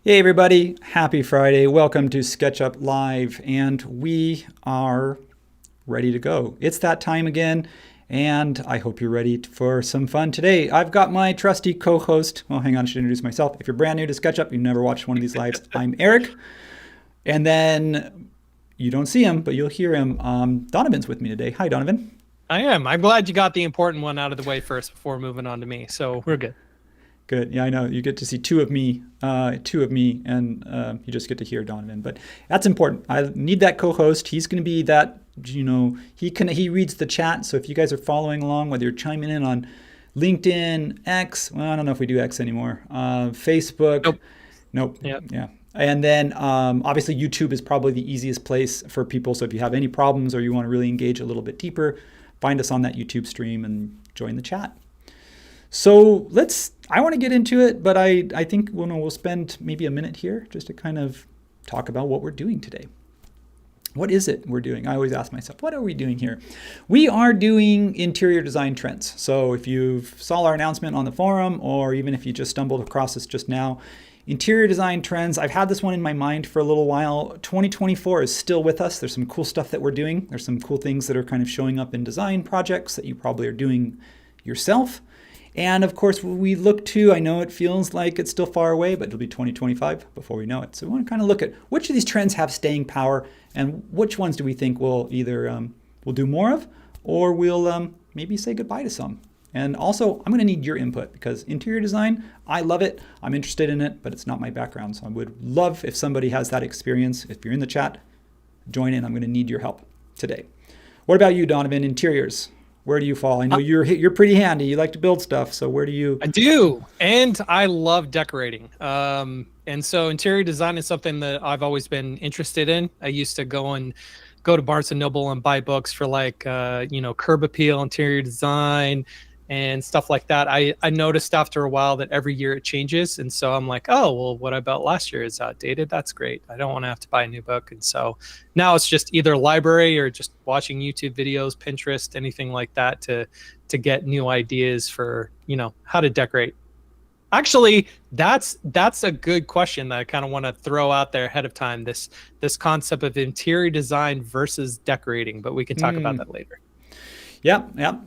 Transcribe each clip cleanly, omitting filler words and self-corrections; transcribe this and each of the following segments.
Hey everybody, happy Friday. Welcome to SketchUp Live, and we are ready to go. It's that time again, and I hope you're ready for some fun today. I've got my trusty co-host. Well, hang on, I should introduce myself. If you're brand new to SketchUp, you've never watched one of these lives, I'm Eric. And then you don't see him, but you'll hear him. Donovan's with me today. Hi, Donovan. I am. I'm glad you got the important one out of the way first before moving on to me. So we're good. Good. Yeah, I know. You get to see two of me, and you just get to hear Donovan. But that's important. I need that co-host. He's going to be that. He reads the chat. So if you guys are following along, whether you're chiming in on LinkedIn, X, well, I don't know if we do X anymore. Facebook. Nope. Yep. Yeah. And then obviously YouTube is probably the easiest place for people. So if you have any problems or you want to really engage a little bit deeper, find us on that YouTube stream and join the chat. So I want to get into it, but I think we'll spend maybe a minute here just to kind of talk about what we're doing today. What is it we're doing? I always ask myself, what are we doing here? We are doing interior design trends. So if you saw our announcement on the forum, or even if you just stumbled across this just now, interior design trends, I've had this one in my mind for a little while. 2024 is still with us. There's some cool stuff that we're doing. There's some cool things that are kind of showing up in design projects that you probably are doing yourself. And of course, we look to, I know it feels like it's still far away, but it'll be 2025 before we know it. So we want to kind of look at which of these trends have staying power and which ones do we think we'll either we'll do more of, or we'll maybe say goodbye to some. And also, I'm going to need your input because interior design, I love it. I'm interested in it, but it's not my background. So I would love if somebody has that experience. If you're in the chat, join in. I'm going to need your help today. What about you, Donovan? Interiors. Where do you fall? I know you're pretty handy. You like to build stuff. So where do you? I do, and I love decorating. And so interior design is something that I've always been interested in. I used to go to Barnes and Noble and buy books for curb appeal, interior design, and stuff like that. I noticed after a while that every year it changes, and so I'm like, oh well, what I bought last year is outdated. That's great. I don't want to have to buy a new book, and so now it's just either library or just watching YouTube videos, Pinterest, anything like that to get new ideas for how to decorate. Actually, that's a good question that I kind of want to throw out there ahead of time. This concept of interior design versus decorating, but we can talk about that later. Yeah,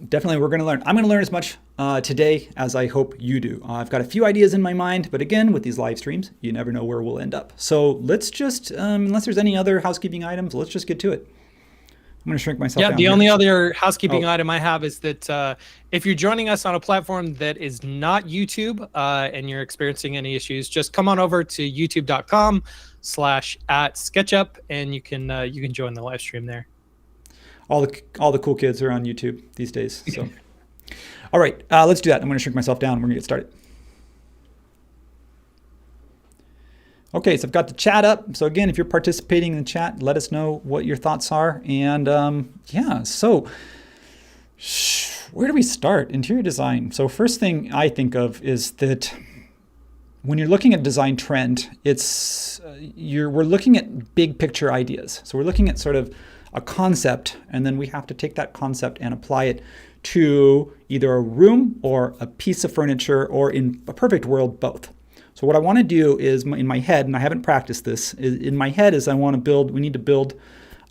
definitely. We're going to learn. I'm going to learn as much today as I hope you do. I've got a few ideas in my mind, but again, with these live streams, you never know where we'll end up. So let's just, unless there's any other housekeeping items, let's just get to it. I'm going to shrink myself down. Yeah, the only other housekeeping item I have is that if you're joining us on a platform that is not YouTube and you're experiencing any issues, just come on over to youtube.com/@SketchUp and you can join the live stream there. All the cool kids are on YouTube these days. So, all right, let's do that. I'm going to shrink myself down. We're going to get started. Okay, so I've got the chat up. So again, if you're participating in the chat, let us know what your thoughts are. And so where do we start? Interior design. So first thing I think of is that when you're looking at design trend, we're looking at big picture ideas. So we're looking at sort of a concept, and then we have to take that concept and apply it to either a room or a piece of furniture, or in a perfect world, both. So what I want to do is, in my head, and I haven't practiced this, we need to build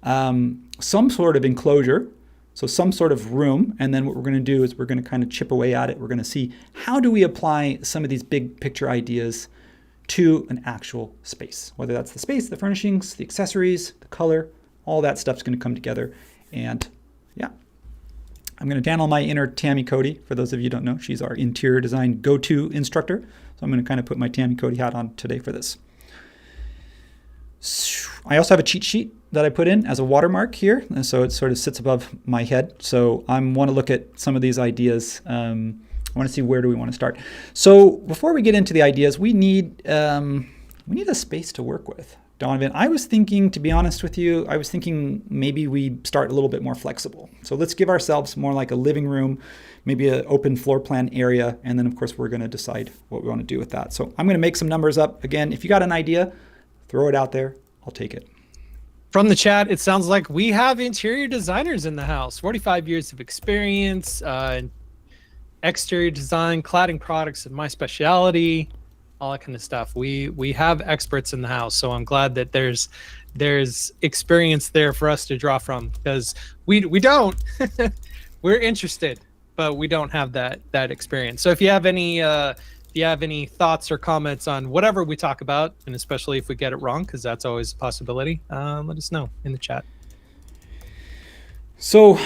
some sort of enclosure, so some sort of room, and then what we're going to do is we're going to kind of chip away at it. We're going to see how do we apply some of these big picture ideas to an actual space, whether that's the space, the furnishings, the accessories, the color. All that stuff's going to come together. And yeah, I'm going to channel my inner Tammy Cody. For those of you who don't know, she's our interior design go-to instructor. So I'm going to kind of put my Tammy Cody hat on today for this. I also have a cheat sheet that I put in as a watermark here. And so it sort of sits above my head. So I want to look at some of these ideas. I want to see where do we want to start. So before we get into the ideas, we need a space to work with. Donovan, I was thinking, to be honest with you, maybe we start a little bit more flexible. So let's give ourselves more like a living room, maybe an open floor plan area, and then of course we're going to decide what we want to do with that. So I'm going to make some numbers up. Again, if you got an idea, throw it out there. I'll take it. From the chat, it sounds like we have interior designers in the house. 45 years of experience, exterior design, cladding products is my specialty. all that kind of stuff. We have experts in the house, so I'm glad that there's experience there for us to draw from, because we don't. We're interested, but we don't have that experience. So if you have any thoughts or comments on whatever we talk about, and especially if we get it wrong, because that's always a possibility, let us know in the chat. So,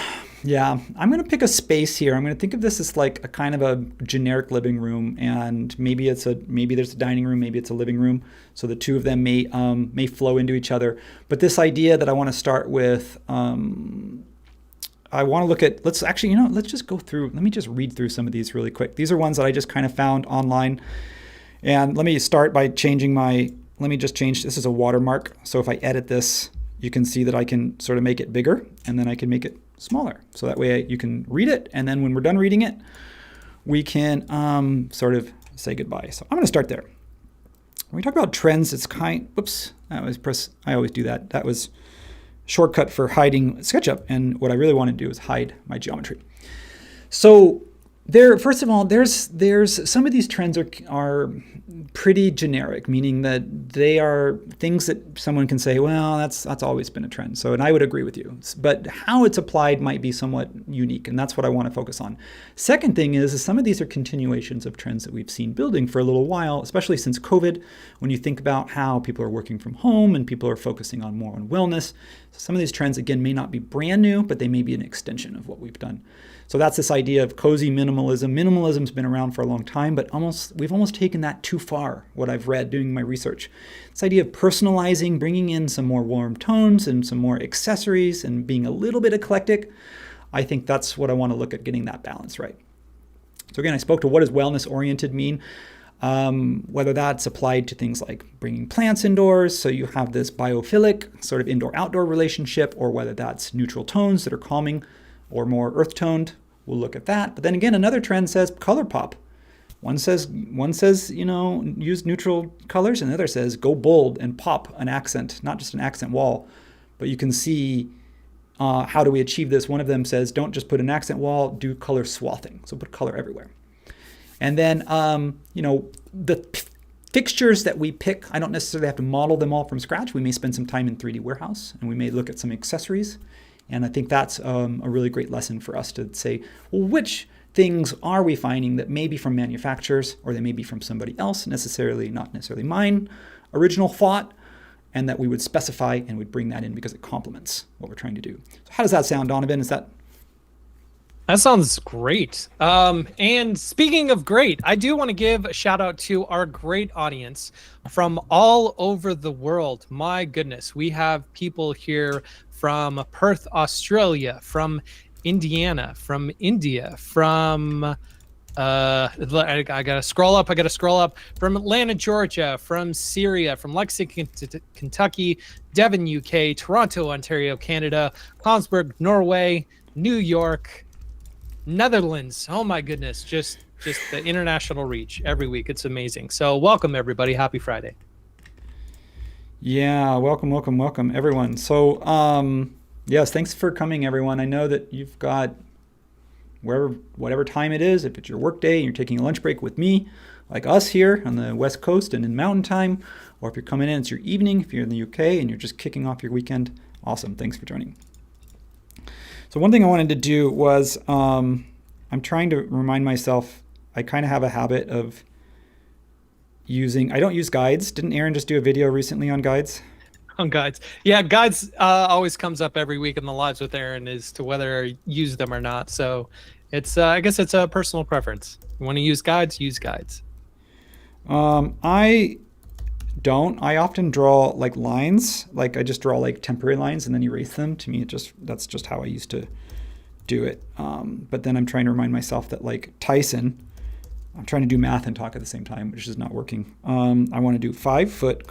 yeah, I'm going to pick a space here. I'm going to think of this as like a kind of a generic living room, and maybe there's a dining room, maybe it's a living room. So the two of them may flow into each other. But this idea that I want to start with, I want to look at, let's just go through, let me just read through some of these really quick. These are ones that I just kind of found online. And let me start by changing this is a watermark. So if I edit this, you can see that I can sort of make it bigger, and then I can make it smaller. So that way you can read it. And then when we're done reading it, we can sort of say goodbye. So I'm going to start there. When we talk about trends, I always do that. That was shortcut for hiding SketchUp, and what I really want to do is hide my geometry. So first of all, there's some of these trends are pretty generic, meaning that they are things that someone can say, well, that's always been a trend. So, and I would agree with you, but how it's applied might be somewhat unique, and that's what I want to focus on. Second thing is some of these are continuations of trends that we've seen building for a little while, especially since COVID, when you think about how people are working from home and people are focusing more on wellness. So some of these trends, again, may not be brand new, but they may be an extension of what we've done. So that's this idea of cozy minimalism. Minimalism's been around for a long time, but we've almost taken that too far, what I've read doing my research. This idea of personalizing, bringing in some more warm tones and some more accessories and being a little bit eclectic, I think that's what I want to look at, getting that balance right. So again, I spoke to what does wellness-oriented mean, whether that's applied to things like bringing plants indoors, so you have this biophilic sort of indoor-outdoor relationship, or whether that's neutral tones that are calming or more earth-toned. We'll look at that. But then again, another trend says color pop. One says, use neutral colors, and the other says go bold and pop an accent, not just an accent wall, but you can see how do we achieve this. One of them says, don't just put an accent wall, do color swathing. So put color everywhere. And then, the fixtures that we pick, I don't necessarily have to model them all from scratch. We may spend some time in 3D Warehouse, and we may look at some accessories. And I think that's a really great lesson for us to say, well, which things are we finding that may be from manufacturers, or they may be from somebody else, not necessarily mine, original thought, and that we would specify and would bring that in because it complements what we're trying to do. So how does that sound, Donovan? That sounds great. And speaking of great, I do want to give a shout out to our great audience from all over the world. My goodness, we have people here from Perth, Australia, from Indiana, from India, from I gotta scroll up, from Atlanta, Georgia, from Syria, from Lexington, Kentucky, Devon, UK, Toronto, Ontario, Canada, Kongsberg, Norway, New York, Netherlands. Oh my goodness, just the international reach every week. It's amazing. So welcome everybody. Happy Friday. Yeah, welcome everyone. So yes, thanks for coming everyone. I know that you've got whatever time it is, if it's your work day and you're taking a lunch break with me, like us here on the West Coast and in Mountain Time, or if you're coming in, it's your evening, if you're in the UK and you're just kicking off your weekend. Awesome, thanks for joining. So one thing I wanted to do was, I'm trying to remind myself, I kind of have a habit of I don't use guides. Didn't Aaron just do a video recently on guides? On guides. Yeah, guides always comes up every week in the lives with Aaron as to whether I use them or not. So it's I guess it's a personal preference. You want to use guides, use guides. I don't. I often draw like lines. Like I just draw like temporary lines and then erase them. To me, that's just how I used to do it. But then I'm trying to remind myself that like Tyson, I'm trying to do math and talk at the same time, which is not working. I want to do 5 foot,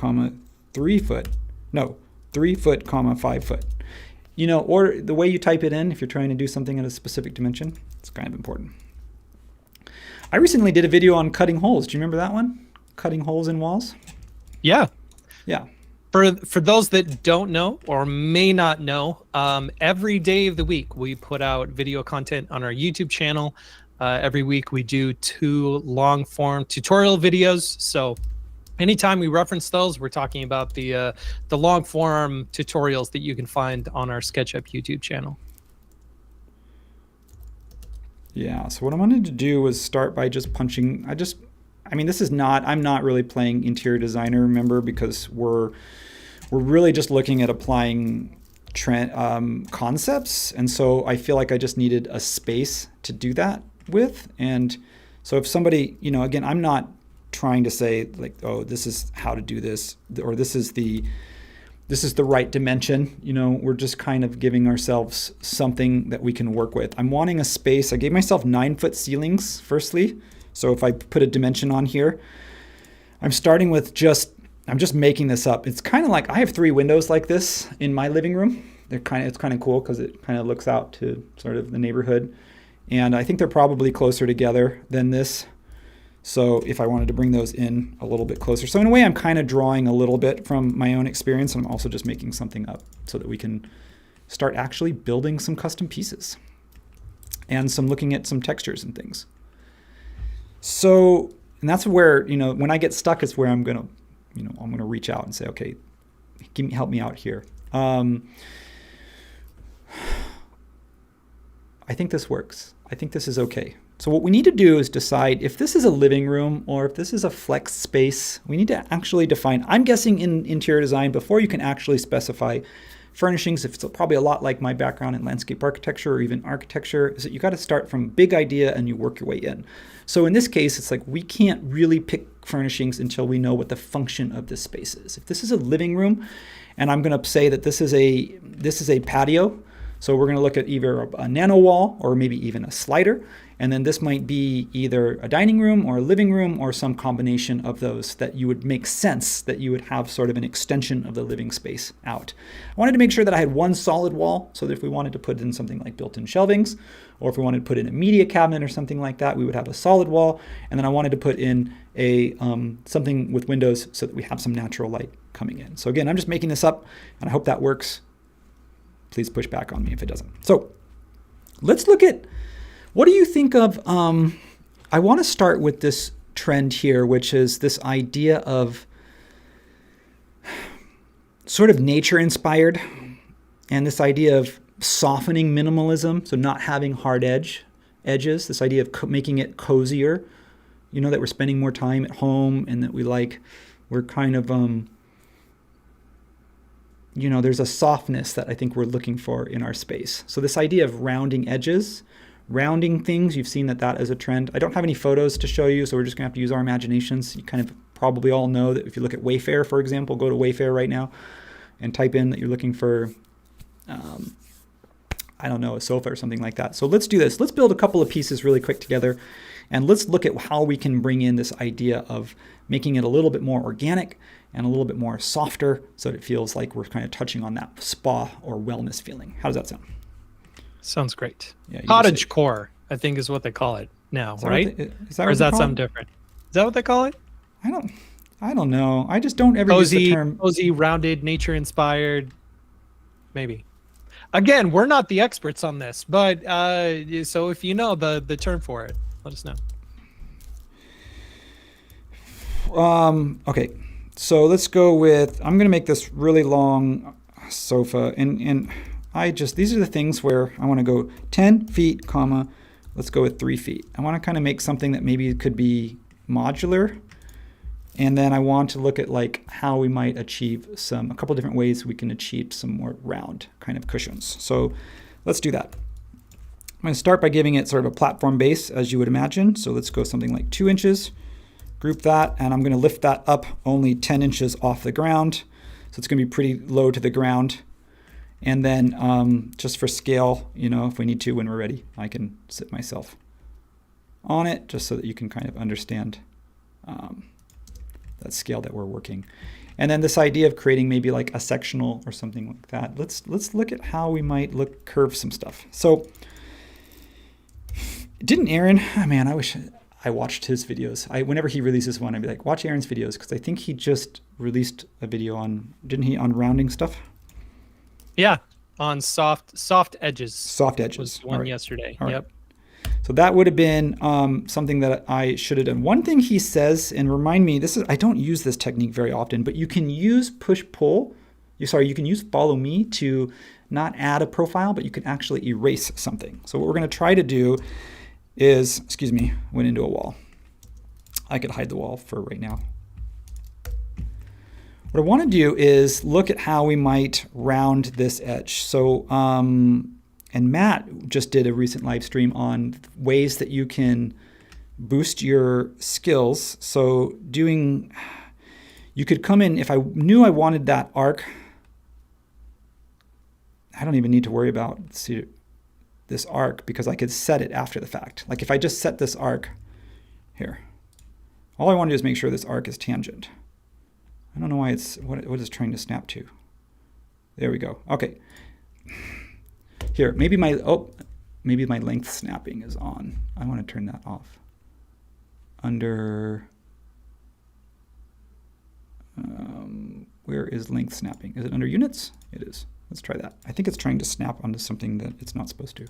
3 foot. No, 3 foot, 5 foot. Or the way you type it in, if you're trying to do something at a specific dimension, it's kind of important. I recently did a video on cutting holes. Do you remember that one? Cutting holes in walls? Yeah. Yeah. For those that don't know or may not know, every day of the week we put out video content on our YouTube channel. Every week we do 2 long form tutorial videos. So anytime we reference those, we're talking about the long form tutorials that you can find on our SketchUp YouTube channel. Yeah, so what I wanted to do was start by just punching, I mean, I'm not really playing interior designer, remember, because we're really just looking at applying concepts. And so I feel like I just needed a space to do that with. And so if somebody, again, I'm not trying to say like, oh, this is how to do this, or this is the right dimension. We're just kind of giving ourselves something that we can work with. I'm wanting a space. I gave myself 9-foot ceilings firstly. So if I put a dimension on here, I'm starting with I'm just making this up. It's kind of like I have 3 windows like this in my living room. It's kind of cool because it kind of looks out to sort of the neighborhood. And I think they're probably closer together than this. So if I wanted to bring those in a little bit closer. So in a way, I'm kind of drawing a little bit from my own experience, and I'm also just making something up so that we can start actually building some custom pieces and looking at some textures and things. So, and that's where, when I get stuck is where I'm going to reach out and say, okay, help me out here. I think this works. I think this is okay. So what we need to do is decide if this is a living room or if this is a flex space. We need to actually define, I'm guessing in interior design, before you can actually specify furnishings, if it's probably a lot like my background in landscape architecture or even architecture, is that you got to start from big idea and you work your way in. So in this case, it's like we can't really pick furnishings until we know what the function of this space is. If this is a living room, and I'm going to say that this is a patio, so we're going to look at either a Nanawall or maybe even a slider. And then this might be either a dining room or a living room or some combination of those that you would make sense that you would have sort of an extension of the living space out. I wanted to make sure that I had one solid wall so that if we wanted to put in something like built-in shelvings, or if we wanted to put in a media cabinet or something like that, we would have a solid wall. And then I wanted to put in a something with windows so that we have some natural light coming in. So again, I'm just making this up and I hope that works. Please push back on me if it doesn't. So let's look at, what do you think of, I want to start with this trend here, which is this idea of sort of nature inspired and this idea of softening minimalism. So not having hard edges, this idea of making it cozier, that we're spending more time at home and that we're kind of, there's a softness that I think we're looking for in our space. So this idea of rounding edges, rounding things, you've seen that is a trend. I don't have any photos to show you, so we're just gonna have to use our imaginations. You kind of probably all know that if you look at Wayfair, for example, go to Wayfair right now and type in that you're looking for, a sofa or something like that. So let's do this. Let's build a couple of pieces really quick together, and let's look at how we can bring in this idea of making it a little bit more organic and a little bit more softer so that it feels like we're kind of touching on that spa or wellness feeling. How does that sound? Sounds great. Yeah, cottage core, I think, is what they call it now, right? Or is that something different? Is that what they call it? I don't know. I just don't ever use the term cozy, rounded, nature inspired. Maybe. Again, we're not the experts on this, but so if you know the term for it, let us know. Okay, so let's go with, I'm going to make this really long sofa, and these are the things where I want to go 10 feet, comma, let's go with 3 feet. I want to kind of make something that maybe could be modular, and then I want to look at like how we might achieve a couple different ways we can achieve some more round kind of cushions. So let's do that. I'm going to start by giving it sort of a platform base, as you would imagine. So let's go something like 2 inches. Group that, and I'm going to lift that up only 10 inches off the ground. So it's going to be pretty low to the ground. And then just for scale, if we need to, when we're ready, I can sit myself on it just so that you can kind of understand that scale that we're working. And then this idea of creating maybe like a sectional or something like that. Let's look at how we might curve some stuff. So didn't Aaron, oh man, I wish I watched his videos. Whenever he releases one, I'd be like, watch Aaron's videos, because I think he just released a video on rounding stuff? Yeah, on soft edges. Soft edges. Was one yesterday. All right. Yep. So that would have been something that I should have done. One thing he says, and remind me, I don't use this technique very often, but you can use push-pull. You can use follow me to not add a profile, but you can actually erase something. So what we're going to try to do is, excuse me, went into a wall. I could hide the wall for right now. What I want to do is look at how we might round this edge. So, and Matt just did a recent live stream on ways that you can boost your skills. So you could come in, if I knew I wanted that arc, I don't even need to worry about this arc because I could set it after the fact. Like if I just set this arc here, all I want to do is make sure this arc is tangent. I don't know why what it's trying to snap to. There we go. Okay. Here, maybe my length snapping is on. I want to turn that off. Under, where is length snapping? Is it under units? It is. Let's try that. I think it's trying to snap onto something that it's not supposed to.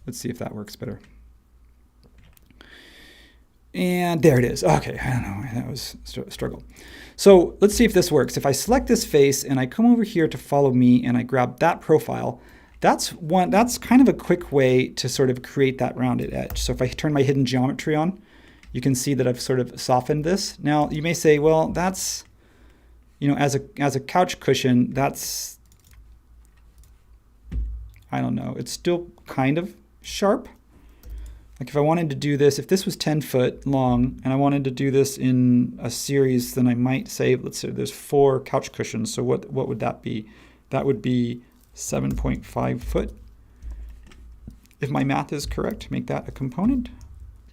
Let's see if that works better. And there it is. Okay, I don't know, that was a struggle. So let's see if this works. If I select this face and I come over here to follow me and I grab that profile, that's kind of a quick way to sort of create that rounded edge. So if I turn my hidden geometry on, you can see that I've sort of softened this. Now you may say, well, that's, as a couch cushion, that's, I don't know, it's still kind of sharp. Like if I wanted to do this, if this was 10 foot long and I wanted to do this in a series, then I might say, let's say there's 4 couch cushions. So what would that be? That would be 7.5 foot. If my math is correct, make that a component.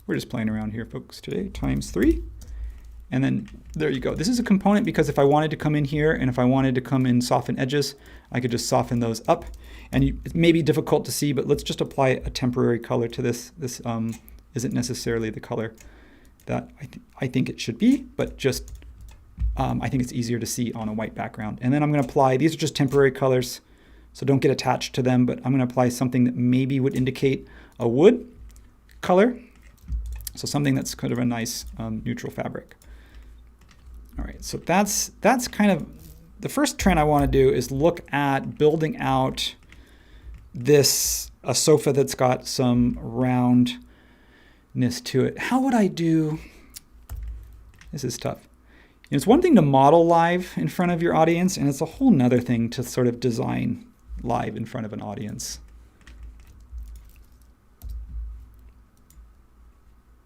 We're just playing around here, folks, today, times 3. And then there you go. This is a component because if I wanted to come in here and if I wanted to come in soften edges, I could just soften those up. And it may be difficult to see, but let's just apply a temporary color to this. This isn't necessarily the color that I think it should be, but just I think it's easier to see on a white background. And then I'm going to apply, these are just temporary colors, so don't get attached to them, but I'm going to apply something that maybe would indicate a wood color. So something that's kind of a nice neutral fabric. All right, so that's kind of the first trend I want to do is look at building out a sofa that's got some roundness to it. How would I do? This is tough. It's one thing to model live in front of your audience, and it's a whole nother thing to sort of design live in front of an audience.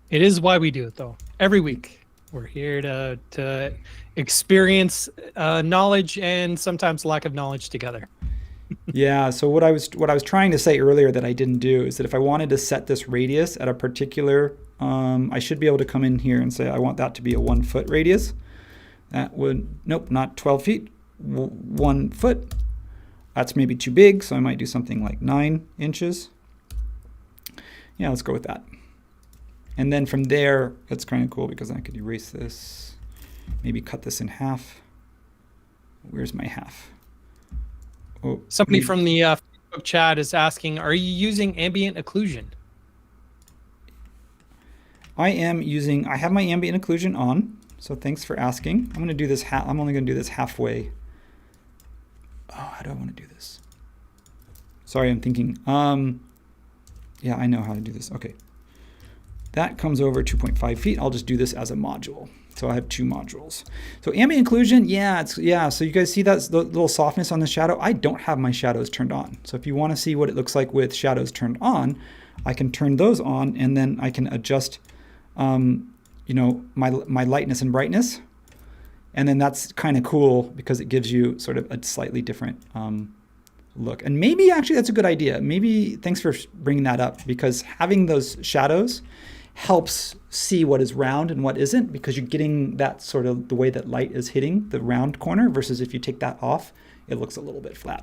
It is why we do it, though. Every week, we're here to experience knowledge and sometimes lack of knowledge together. Yeah, so what I was trying to say earlier that I didn't do is that if I wanted to set this radius at a particular, I should be able to come in here and say I want that to be a 1 foot radius. That would, nope, not 12 feet, 1 foot. That's maybe too big, so I might do something like 9 inches. Yeah, let's go with that. And then from there, that's kind of cool because I could erase this, maybe cut this in half. Where's my half? Oh, Somebody from the Facebook chat is asking, are you using ambient occlusion? I have my ambient occlusion on, so thanks for asking. I'm going to do this, I'm only going to do this halfway. Oh, how do I want to do this? Sorry, I'm thinking. Yeah, I know how to do this. Okay. That comes over 2.5 feet. I'll just do this as a module. So I have 2 modules. So ambient occlusion, yeah. So you guys see that the little softness on the shadow? I don't have my shadows turned on. So if you want to see what it looks like with shadows turned on, I can turn those on and then I can adjust, my lightness and brightness. And then that's kind of cool because it gives you sort of a slightly different look. And maybe actually that's a good idea. Maybe thanks for bringing that up because having those shadows helps see what is round and what isn't because you're getting that sort of the way that light is hitting the round corner versus if you take that off, it looks a little bit flat.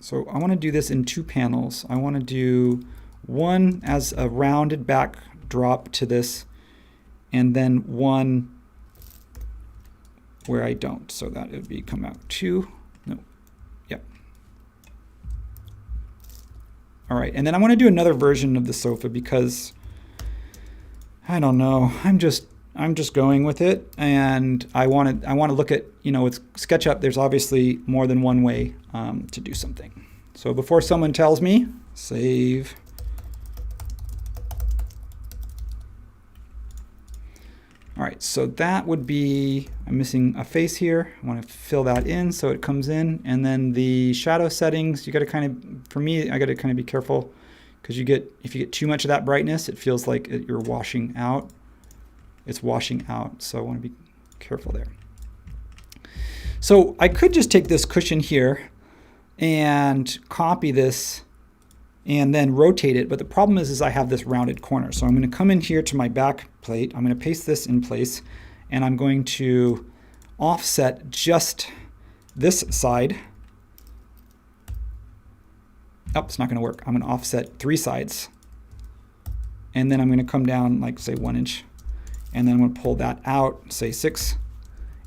So I want to do this in 2 panels. I want to do one as a rounded backdrop to this and then one where I don't. So that it would be come out 2. No. Yep. All right, and then I want to do another version of the sofa because I don't know. I'm just going with it, and I want to look at, with SketchUp. There's obviously more than one way to do something. So before someone tells me, save. All right, so that would be, I'm missing a face here. I want to fill that in so it comes in. And then the shadow settings, you got to kind of, for me, I got to kind of be careful because if you get too much of that brightness, it feels like you're washing out. It's washing out, so I want to be careful there. So I could just take this cushion here and copy this and then rotate it, but the problem is I have this rounded corner. So I'm going to come in here to my back plate, I'm going to paste this in place, and I'm going to offset just this side. Oh, it's not going to work. I'm going to offset 3 sides. And then I'm going to come down like, say, 1 inch. And then I'm going to pull that out, say 6.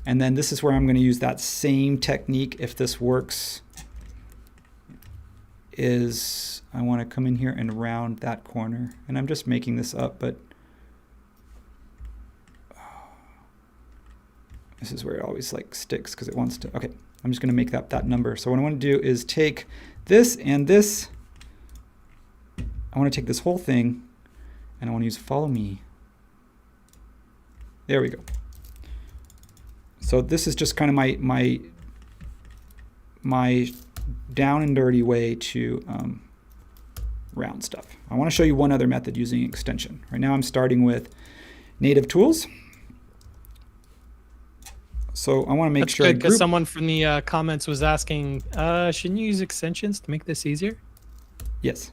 And then this is where I'm going to use that same technique, if this works, is I want to come in here and round that corner. And I'm just making this up, but this is where it always like sticks because it wants to. Okay, I'm just going to make that number. So what I want to do is take this and this. I want to take this whole thing and I want to use follow me. There we go. So this is just kind of my down and dirty way to round stuff. I want to show you one other method using extension. Right now I'm starting with native tools. So I want to make That's sure good, because someone from the comments was asking, shouldn't you use extensions to make this easier? Yes.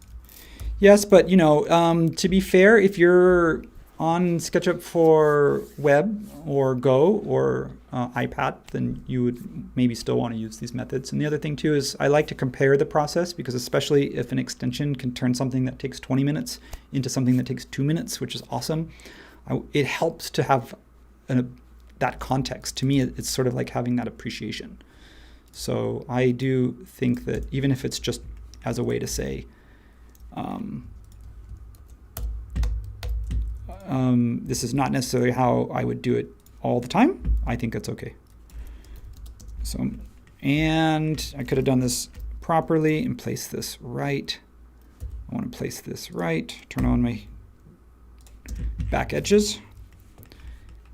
Yes, but to be fair, if you're on SketchUp for web or Go or iPad, then you would maybe still want to use these methods. And the other thing too is I like to compare the process, because especially if an extension can turn something that takes 20 minutes into something that takes 2 minutes, which is awesome, it helps to have that context. To me, it's sort of like having that appreciation. So I do think that even if it's just as a way to say, this is not necessarily how I would do it all the time, I think that's okay. So, and I could have done this properly and place this right. I want to place this right, turn on my back edges.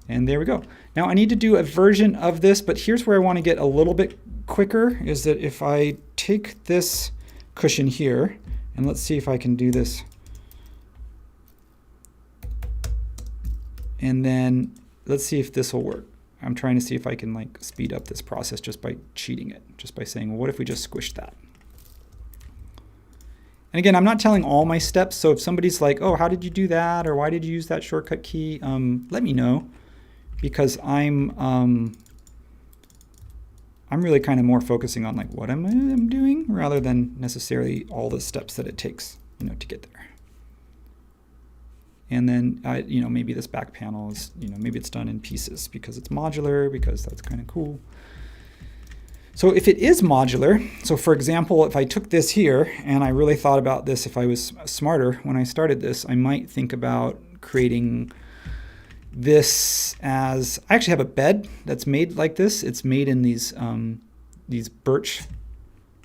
And there we go. Now I need to do a version of this, but here's where I want to get a little bit quicker, is that if I take this cushion here, and let's see if I can do this. And then let's see if this will work. I'm trying to see if I can like speed up this process just by cheating it, just by saying, well, what if we just squish that? And again, I'm not telling all my steps. So if somebody's like, oh, how did you do that? Or why did you use that shortcut key? Let me know, because I'm really kind of more focusing on like what I'm doing rather than necessarily all the steps that it takes, to get there. And then, maybe this back panel is, maybe it's done in pieces because it's modular, because that's kind of cool. So if it is modular, so for example, if I took this here and I really thought about this, if I was smarter when I started this, I might think about creating this as, I actually have a bed that's made like this. It's made in these birch,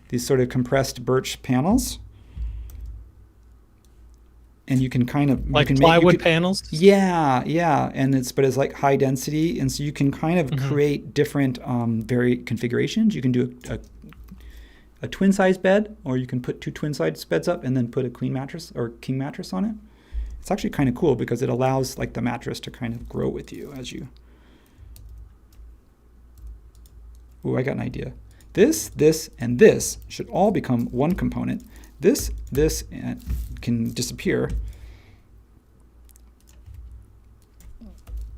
these sort of compressed birch panels. And you can kind of like plywood panels. Yeah, and it's like high density, and so you can kind of create different varied configurations. You can do a twin size bed, or you can put 2 twin size beds up and then put a queen mattress or king mattress on it. It's actually kind of cool because it allows like the mattress to kind of grow with you as you. Ooh, I got an idea. This, and this should all become one component. This, and can disappear.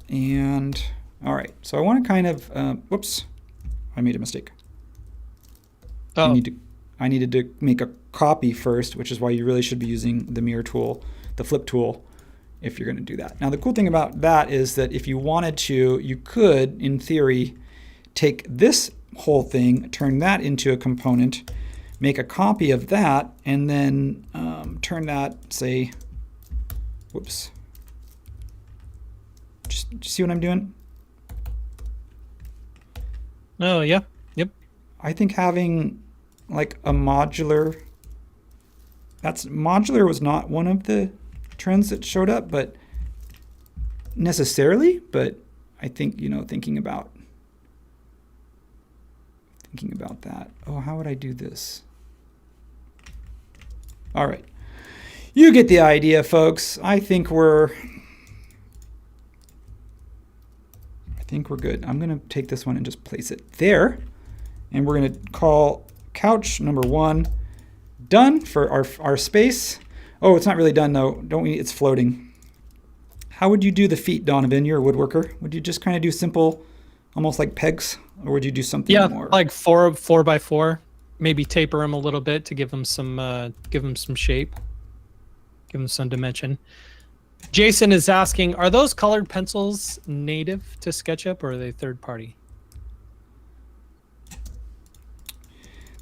And all right, so I want to kind of, whoops, I made a mistake. Oh. I needed to make a copy first, which is why you really should be using the mirror tool, the flip tool, if you're going to do that. Now the cool thing about that is that if you wanted to, you could, in theory, take this whole thing, turn that into a component, make a copy of that, and then turn that, say, whoops. Just see what I'm doing? Oh, yeah. Yep. I think having like a modular, modular was not one of the trends that showed up, but necessarily, but I think, thinking about that. Oh, how would I do this? All right. You get the idea, folks. I think we're good. I'm going to take this one and just place it there. And we're going to call couch number 1 done for our space. Oh, it's not really done though. It's floating. How would you do the feet, Donovan? You're a woodworker. Would you just kind of do simple, almost like pegs? Or would you do something more? Like four by four, maybe taper them a little bit to give them some shape, give them some dimension. Jason is asking, are those colored pencils native to SketchUp or are they third party?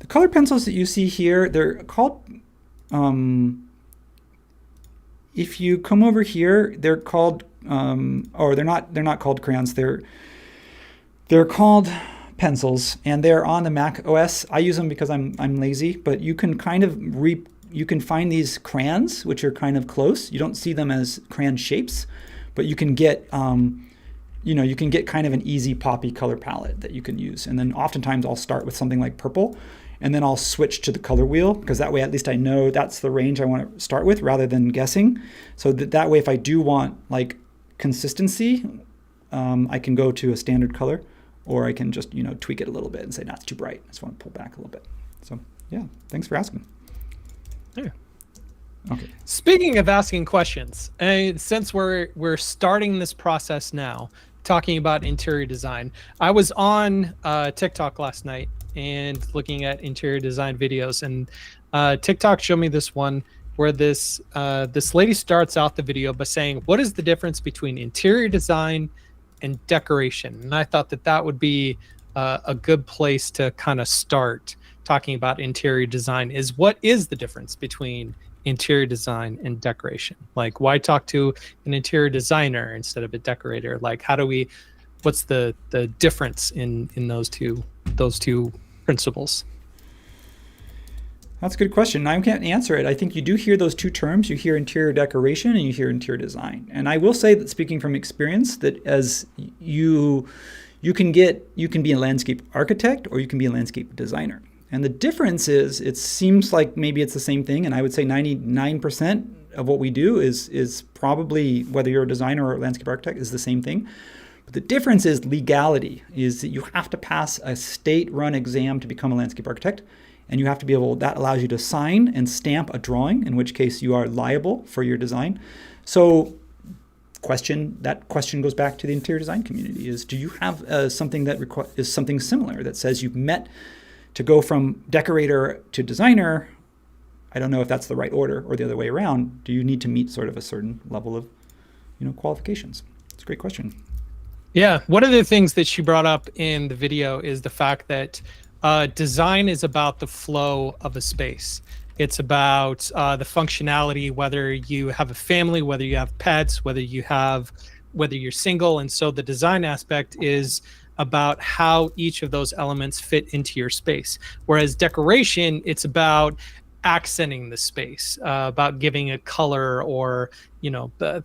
The colored pencils that you see here, they're called, if you come over here, they're called, they're not called crayons. They're called pencils, and they're on the Mac OS. I use them because I'm lazy, but you can kind of you can find these crayons, which are kind of close. You don't see them as crayon shapes, but you can get, you can get kind of an easy poppy color palette that you can use. And then oftentimes I'll start with something like purple, and then I'll switch to the color wheel, because that way at least I know that's the range I want to start with rather than guessing. So that way, if I do want like consistency, I can go to a standard color, or I can just, tweak it a little bit and say, that's too bright. I just want to pull back a little bit. So yeah, thanks for asking. Yeah. Okay. Speaking of asking questions, since we're starting this process now, talking about interior design, I was on TikTok last night and looking at interior design videos, and TikTok showed me this one where this lady starts out the video by saying, what is the difference between interior design and decoration? And I thought that would be a good place to kind of start talking about interior design. Is what is the difference between interior design and decoration? Like, why talk to an interior designer instead of a decorator? Like, what's the difference in those two principles? That's a good question. I can't answer it. I think you do hear those two terms. You hear interior decoration and you hear interior design. And I will say that, speaking from experience, that as you can be a landscape architect or you can be a landscape designer. And the difference is, it seems like maybe it's the same thing. And I would say 99% of what we do is probably, whether you're a designer or a landscape architect, is the same thing. But the difference is legality, is that you have to pass a state-run exam to become a landscape architect. And you have to be able, that allows you to sign and stamp a drawing, in which case you are liable for your design. So that question goes back to the interior design community, is do you have something that is something similar that says you've met to go from decorator to designer? I don't know if that's the right order or the other way around. Do you need to meet sort of a certain level of, qualifications? It's a great question. Yeah, one of the things that she brought up in the video is the fact that design is about the flow of a space. It's about the functionality, whether you have a family, whether you have pets, whether you're single. And so the design aspect is about how each of those elements fit into your space. Whereas decoration, it's about accenting the space, about giving it color or,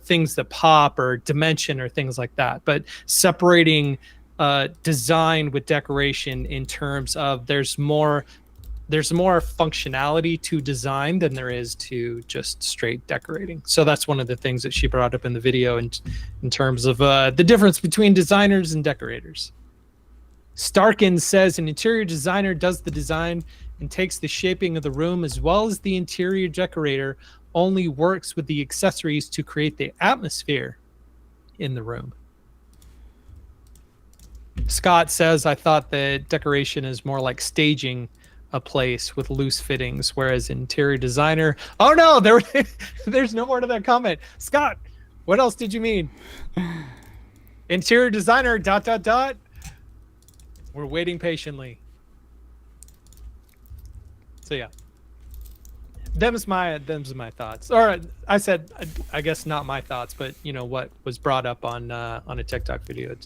things that pop or dimension or things like that. But separating design with decoration in terms of there's more functionality to design than there is to just straight decorating. So that's one of the things that she brought up in the video in terms of the difference between designers and decorators. Starkin says an interior designer does the design and takes the shaping of the room, as well as the interior decorator only works with the accessories to create the atmosphere in the room. Scott says, I thought that decoration is more like staging a place with loose fittings, whereas interior designer... Oh no, there's no more to that comment. Scott, what else did you mean? Interior designer, ... We're waiting patiently. So yeah. them's my thoughts. Or I said, I guess not my thoughts, but what was brought up on a TikTok video.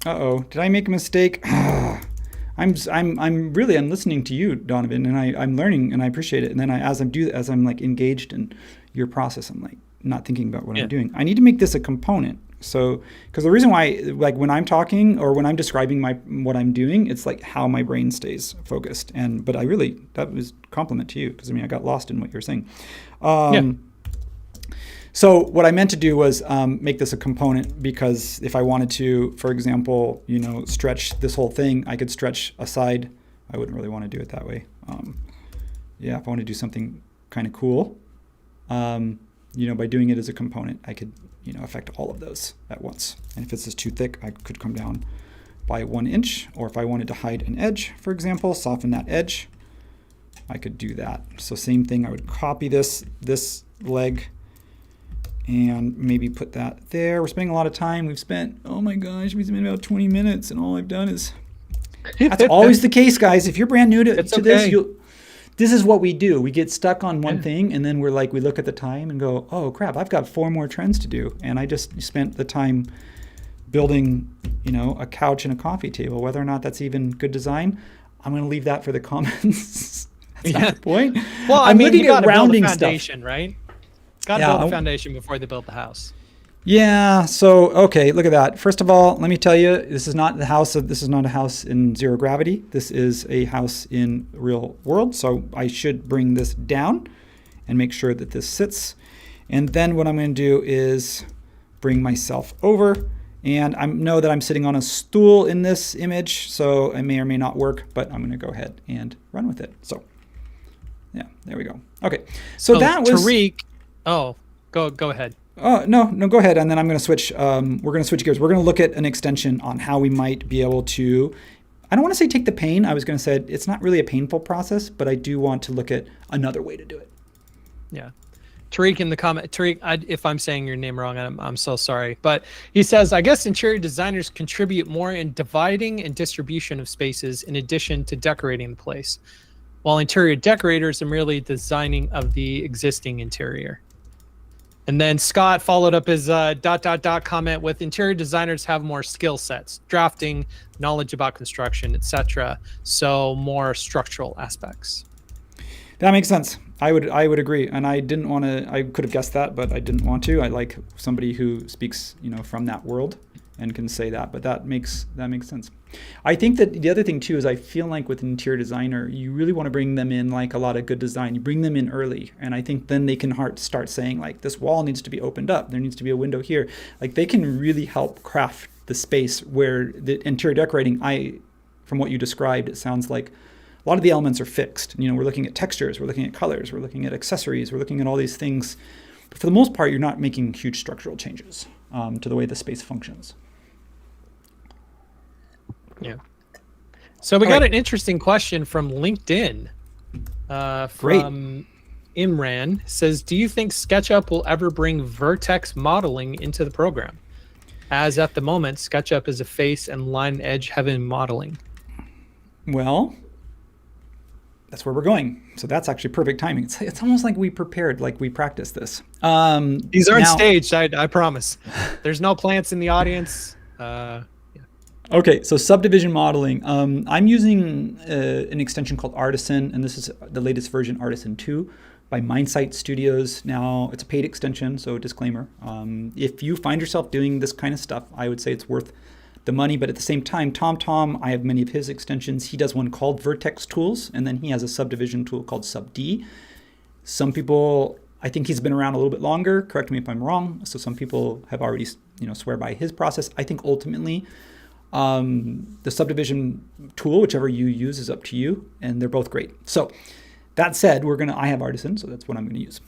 Uh-oh, did I make a mistake? I'm listening to you, Donovan, and I'm learning and I appreciate it. And then as I'm like engaged in your process, I'm like not thinking about what I'm doing. I need to make this a component. So, because the reason why, like when I'm talking or when I'm describing what I'm doing, it's like how my brain stays focused. But that was a compliment to you, because I got lost in what you're saying. So what I meant to do was make this a component, because if I wanted to, for example, stretch this whole thing, I could stretch aside. I wouldn't really want to do it that way. If I want to do something kind of cool, by doing it as a component, I could, affect all of those at once. And if it's just too thick, I could come down by 1 inch. Or if I wanted to hide an edge, for example, soften that edge, I could do that. So same thing, I would copy this leg and maybe put that there. We're spending a lot of time. We've spent about 20 minutes, and all I've done is... That's always the case, guys. If you're brand new to this, this is what we do. We get stuck on one thing, and then we look at the time and go, oh crap, I've got 4 more trends to do. And I just spent the time building, a couch and a coffee table. Whether or not that's even good design, I'm going to leave that for the comments. That's not the point. Well, I'm looking at rounding build a foundation, stuff. Right? Got to build a foundation before they build the house. Yeah. So, okay, look at that. First of all, let me tell you, this is not a house in zero gravity. This is a house in real world. So I should bring this down and make sure that this sits. And then what I'm going to do is bring myself over, and I know that I'm sitting on a stool in this image, so it may or may not work, but I'm going to go ahead and run with it. So yeah, there we go. Okay. So that was Tariq. Oh, go ahead. Oh, no, go ahead. And then I'm going to switch. We're going to switch gears. We're going to look at an extension on how we might be able to, I don't want to say take the pain. I was going to say it's not really a painful process, but I do want to look at another way to do it. Yeah. Tariq in the comment, if I'm saying your name wrong, I'm so sorry. But he says, I guess interior designers contribute more in dividing and distribution of spaces in addition to decorating the place, while interior decorators are merely designing of the existing interior. And then Scott followed up his ... comment with interior designers have more skill sets, drafting, knowledge about construction, etc. So more structural aspects. That makes sense. I would agree. And I didn't want to, I could have guessed that, but I didn't want to. I like somebody who speaks, from that world and can say that, but that makes sense. I think that the other thing too is I feel like with an interior designer, you really want to bring them in like a lot of good design. You bring them in early, and I think then they can start saying like this wall needs to be opened up. There needs to be a window here. Like they can really help craft the space where the interior decorating, from what you described, it sounds like a lot of the elements are fixed. We're looking at textures, we're looking at colors, we're looking at accessories, we're looking at all these things. But for the most part, you're not making huge structural changes to the way the space functions. Yeah. So we got an interesting question from LinkedIn. From Imran. Says, do you think SketchUp will ever bring vertex modeling into the program? As at the moment, SketchUp is a face and line edge heavy modeling. Well, that's where we're going. So that's actually perfect timing. It's almost like we prepared, like we practiced this. These aren't staged, I promise. There's no plants in the audience. Okay, so subdivision modeling. I'm using an extension called Artisan, and this is the latest version, Artisan 2, by Mindsight Studios. Now, it's a paid extension, so disclaimer. If you find yourself doing this kind of stuff, I would say it's worth the money, but at the same time, Tom, I have many of his extensions. He does one called Vertex Tools, and then he has a subdivision tool called Subd. Some people, I think he's been around a little bit longer, correct me if I'm wrong, so some people have already swear by his process. I think ultimately, the subdivision tool, whichever you use, is up to you, and they're both great. So that said, I have Artisan, so that's what I'm going to use.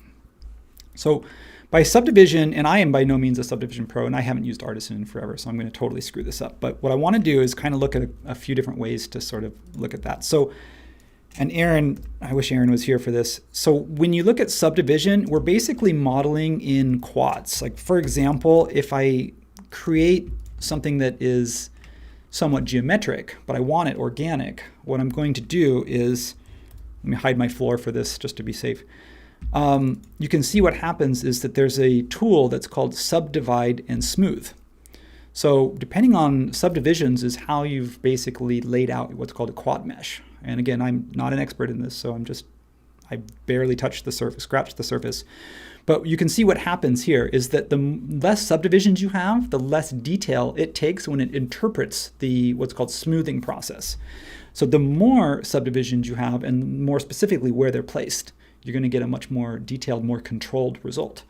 So by subdivision, and I am by no means a subdivision pro, and I haven't used Artisan in forever, so I'm going to totally screw this up. But what I want to do is kind of look at a few different ways to sort of look at that. So, and Aaron, I wish Aaron was here for this. So when you look at subdivision, we're basically modeling in quads. Like for example, if I create something that is somewhat geometric, but I want it organic, what I'm going to do is Let me hide my floor for this just to be safe. You can see what happens is that there's a tool that's called Subdivide and Smooth. So depending on subdivisions is how you've basically laid out what's called a quad mesh. And again, I'm not an expert in this, so I barely touched the surface, scratched the surface. But you can see what happens here is that the less subdivisions you have, the less detail it takes when it interprets the what's called smoothing process. So the more subdivisions you have, and more specifically where they're placed, you're going to get a much more detailed, more controlled result.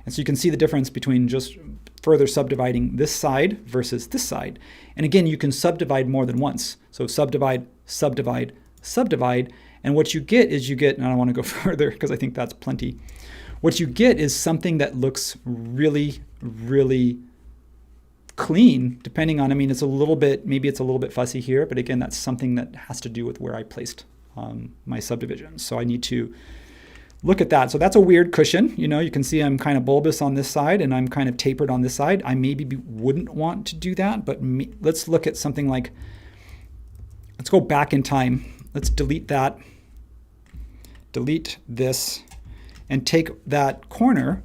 And so you can see the difference between just further subdividing this side versus this side. And again, you can subdivide more than once. So subdivide, subdivide, subdivide. And what you get is and I don't want to go further because I think that's plenty. What you get is something that looks really, really clean, depending on, maybe it's a little bit fussy here, but again, that's something that has to do with where I placed my subdivisions. So I need to look at that. So that's a weird cushion. You can see I'm kind of bulbous on this side and I'm kind of tapered on this side. I maybe wouldn't want to do that, but let's look at something like, let's go back in time. Let's delete that, delete this, and take that corner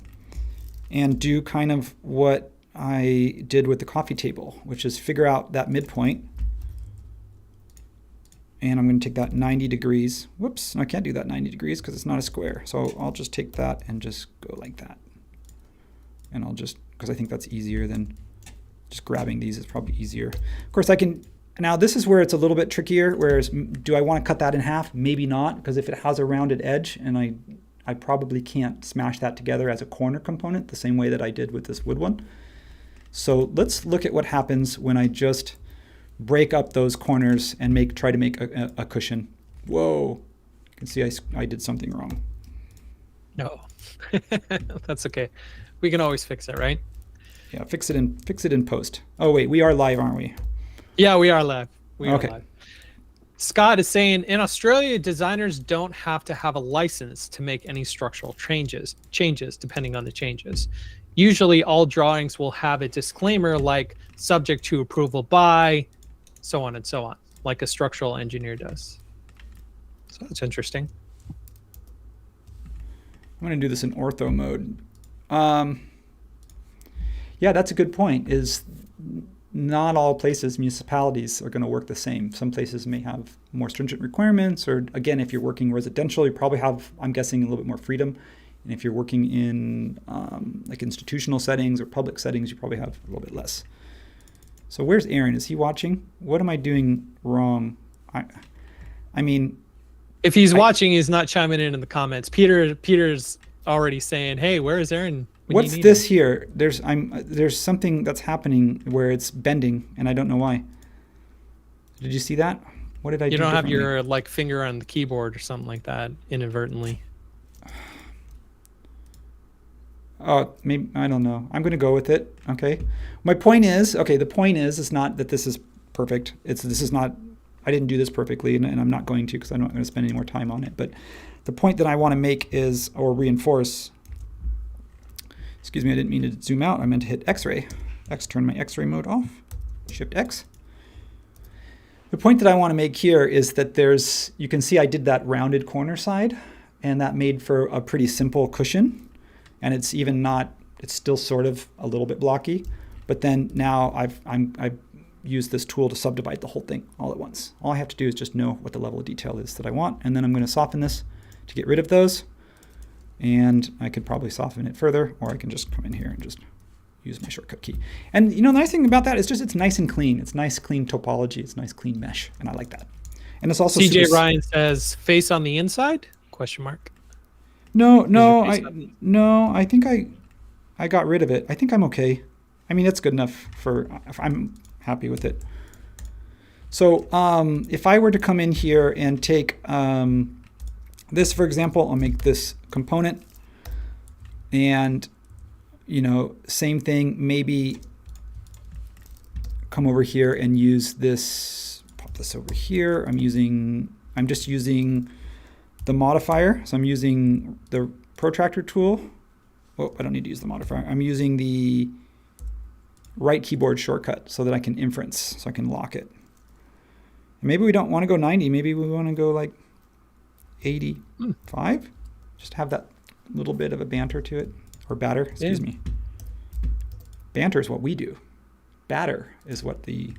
and do kind of what I did with the coffee table, which is figure out that midpoint. And I'm going to take that 90 degrees. Whoops, I can't do that 90 degrees because it's not a square. So I'll just take that and just go like that. And because I think that's easier than just grabbing these is probably easier. Of course, now this is where it's a little bit trickier, whereas do I want to cut that in half? Maybe not, because if it has a rounded edge, and I probably can't smash that together as a corner component the same way that I did with this wood one. So let's look at what happens when I just break up those corners and try to make a cushion. Whoa, you can see I did something wrong. No, that's okay. We can always fix it, right? Yeah, fix it in post. Oh wait, we are live, aren't we? Yeah, we are live. We okay. are live. Scott is saying, in Australia, designers don't have to have a license to make any structural changes depending on the changes. Usually all drawings will have a disclaimer like subject to approval by, so on and so on, like a structural engineer does. So that's interesting. I'm going to do this in ortho mode. Yeah, that's a good point. Is not all places, municipalities, are going to work the same. Some places may have more stringent requirements, or again, if you're working residential, you probably have, I'm guessing, a little bit more freedom. And if you're working in like institutional settings or public settings, you probably have a little bit less. So where's Aaron? Is he watching? What am I doing wrong? I mean, if he's watching, he's not chiming in the comments. Peter's already saying, "Hey, where is Aaron?" What's this here? There's something that's happening where it's bending, and I don't know why. Did you see that? What did I do? You don't have your finger on the keyboard or something like that inadvertently. Oh, maybe, I don't know. I'm going to go with it. Okay. My point is, the point is not that this is perfect. I didn't do this perfectly, and I'm not going to because I'm not going to spend any more time on it. But the point that I want to make is, or reinforce, excuse me, I didn't mean to zoom out. I meant to hit X-ray. Turn my X-ray mode off. Shift X. The point that I want to make here is that you can see I did that rounded corner side, and that made for a pretty simple cushion. And it's still sort of a little bit blocky, but then now I've used this tool to subdivide the whole thing all at once. All I have to do is just know what the level of detail is that I want, and then I'm going to soften this to get rid of those. And I could probably soften it further, or I can just come in here and just use my shortcut key. And the nice thing about that is just it's nice and clean. It's nice, clean topology. It's nice, clean mesh, and I like that. And it's also CJ Ryan says, face on the inside? ? No, I think I got rid of it. I think I'm okay. I mean, it's good enough I'm happy with it. So if I were to come in here and take this, for example, I'll make this component, and same thing, maybe come over here and use this, pop this over here. I'm just using the modifier. So I'm using the protractor tool. Oh, I don't need to use the modifier. I'm using the right keyboard shortcut so that I can inference, so I can lock it. And maybe we don't want to go 90. Maybe we want to go like 85. Just have that little bit of a banter to it, or batter, excuse me. Banter is what we do. Batter is what the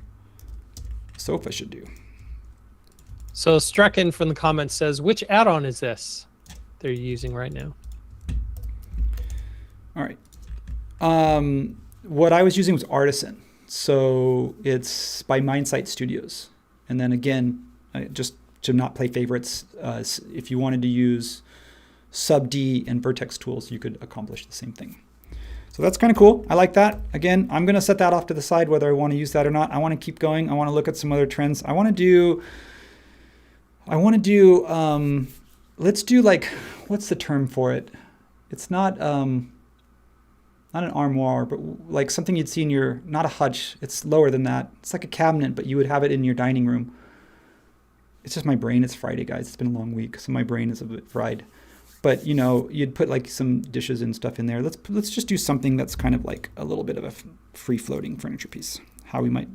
sofa should do. So Strecken from the comments says, which add-on is this they're using right now? All right. What I was using was Artisan. So it's by Mindsight Studios. And then again, just to not play favorites, if you wanted to use Sub-D and Vertex tools, you could accomplish the same thing. So that's kind of cool. I like that. Again, I'm going to set that off to the side whether I want to use that or not. I want to keep going. I want to look at some other trends. I want to do, let's do like, what's the term for it? It's not an armoire, but like something you'd see in your, not a hutch. It's lower than that. It's like a cabinet, but you would have it in your dining room. It's just my brain. It's Friday, guys. It's been a long week, so my brain is a bit fried. But you know, you'd put like some dishes and stuff in there. Let's just do something that's kind of like a little bit of a free floating furniture piece. How we might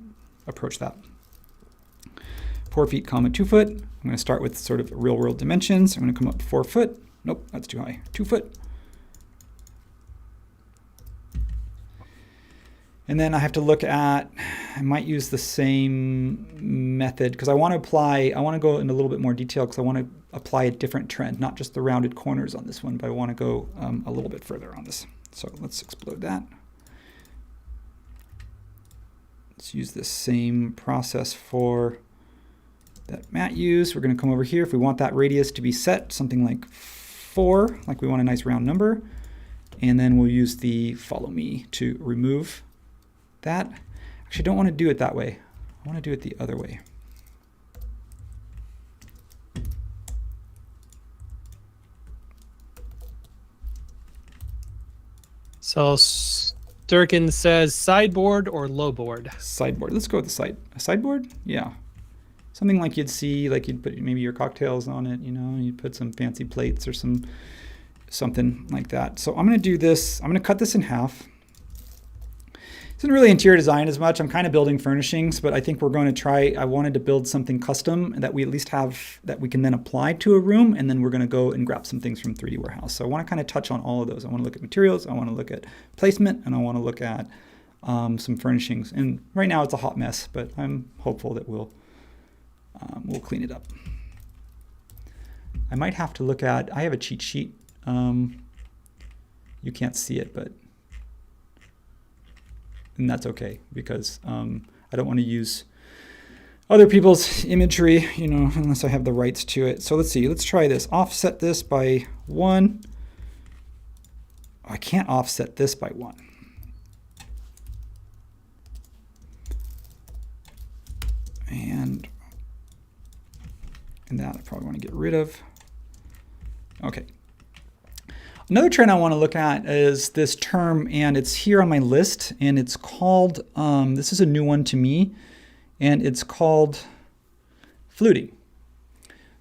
approach that. 4 feet, 2 foot. I'm going to start with sort of real world dimensions. I'm going to come up 4 foot. Nope, that's too high. 2 foot. And then I have to look at, I might use the same method because I want to go into a little bit more detail because I want to apply a different trend, not just the rounded corners on this one, but I want to go a little bit further on this. So let's explode that. Let's use the same process for that Matt used. We're going to come over here. If we want that radius to be set, something like 4, like we want a nice round number. And then we'll use the follow me to remove that. Actually, I don't want to do it that way. I want to do it the other way. So Sturkin says sideboard or low board? Sideboard. Let's go with the sideboard? Yeah. Something like you'd see, like you'd put maybe your cocktails on it, you know, you'd put some fancy plates or something like that. So I'm going to do this. I'm going to cut this in half. It's not really interior design as much. I'm kind of building furnishings, but I think we're going to try, I wanted to build something custom that we at least have that we can then apply to a room, and then we're going to go and grab some things from 3D Warehouse. So I want to kind of touch on all of those. I want to look at materials, I want to look at placement, and I want to look at some furnishings. And right now it's a hot mess, but I'm hopeful that we'll clean it up. I might have to look at, I have a cheat sheet. You can't see it, and that's okay because I don't want to use other people's imagery, you know, unless I have the rights to it. So let's see, let's try this. Offset this by 1. I can't offset this by 1. And that I probably want to get rid of. Okay. Another trend I want to look at is this term, and it's here on my list, and it's called, this is a new one to me, and it's called fluting.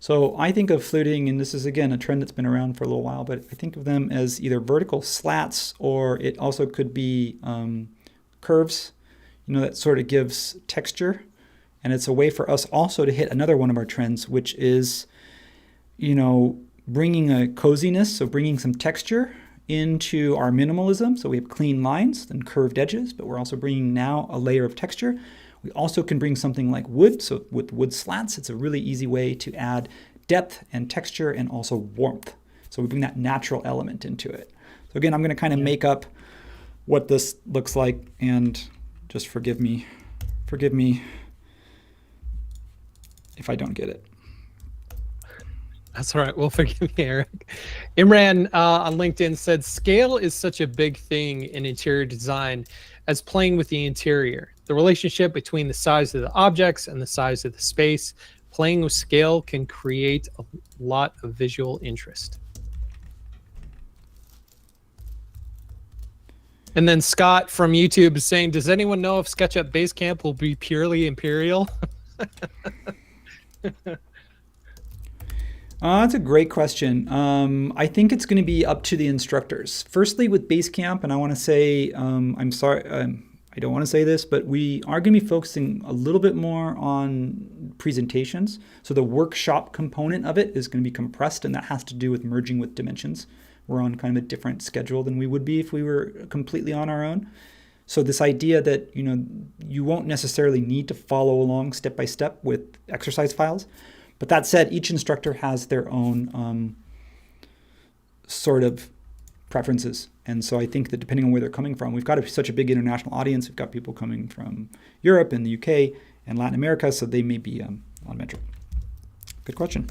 So I think of fluting, and this is again a trend that's been around for a little while, but I think of them as either vertical slats, or it also could be curves, you know, that sort of gives texture. And it's a way for us also to hit another one of our trends, which is, you know, bringing a coziness, so bringing some texture into our minimalism. So we have clean lines and curved edges, but we're also bringing now a layer of texture. We also can bring something like wood. So with wood slats, it's a really easy way to add depth and texture and also warmth. So we bring that natural element into it. So again, I'm going to kind of make up what this looks like, and just forgive me if I don't get it. That's all right. Well, forgive me, Eric. Imran on LinkedIn said, scale is such a big thing in interior design as playing with the interior. The relationship between the size of the objects and the size of the space. Playing with scale can create a lot of visual interest. And then Scott from YouTube is saying, does anyone know if SketchUp Basecamp will be purely imperial? That's a great question. I think it's going to be up to the instructors. Firstly, with Basecamp, and I want to say, I'm sorry, I don't want to say this, but we are going to be focusing a little bit more on presentations. So the workshop component of it is going to be compressed, and that has to do with merging with dimensions. We're on kind of a different schedule than we would be if we were completely on our own. So this idea that, you won't necessarily need to follow along step by step with exercise files. But that said, each instructor has their own sort of preferences. And so I think that depending on where they're coming from, we've got such a big international audience. We've got people coming from Europe and the UK and Latin America, so they may be on metric. Good question.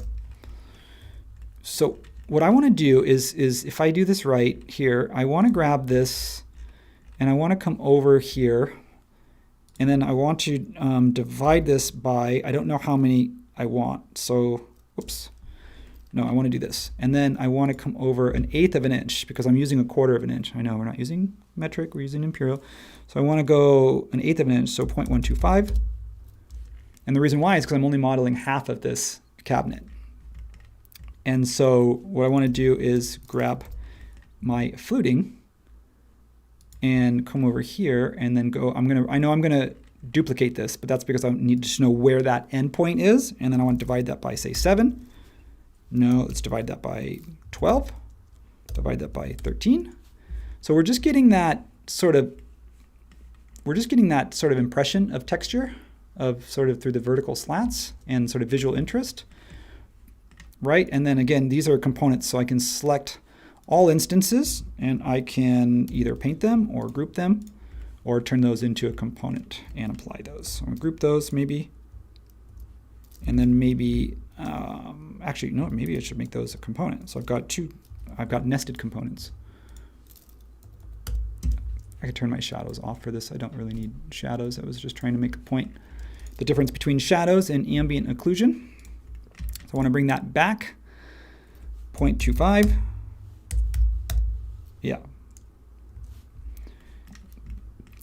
So what I want to do is if I do this right here, I want to grab this and I want to come over here, and then I want to divide this by, I don't know how many I want. So, oops. No, I want to do this. And then I want to come over 1/8 of an inch because I'm using 1/4 of an inch. I know we're not using metric, we're using imperial. So I want to go 1/8 of an inch, so 0.125. And the reason why is because I'm only modeling half of this cabinet. And so what I want to do is grab my fluting and come over here and then go, I know I'm going to duplicate this, but that's because I need to know where that endpoint is. And then I want to divide that by, say, 7. No, let's divide that by 12. Divide that by 13. So we're just getting that sort of impression of texture of sort of through the vertical slats and sort of visual interest, right? And then again, these are components, so I can select all instances and I can either paint them or group them or turn those into a component and apply those. So I'm gonna group those maybe, and then maybe, actually, no, maybe I should make those a component. So I've got nested components. I could turn my shadows off for this. I don't really need shadows. I was just trying to make a point. The difference between shadows and ambient occlusion. So I want to bring that back. 0.25. Yeah.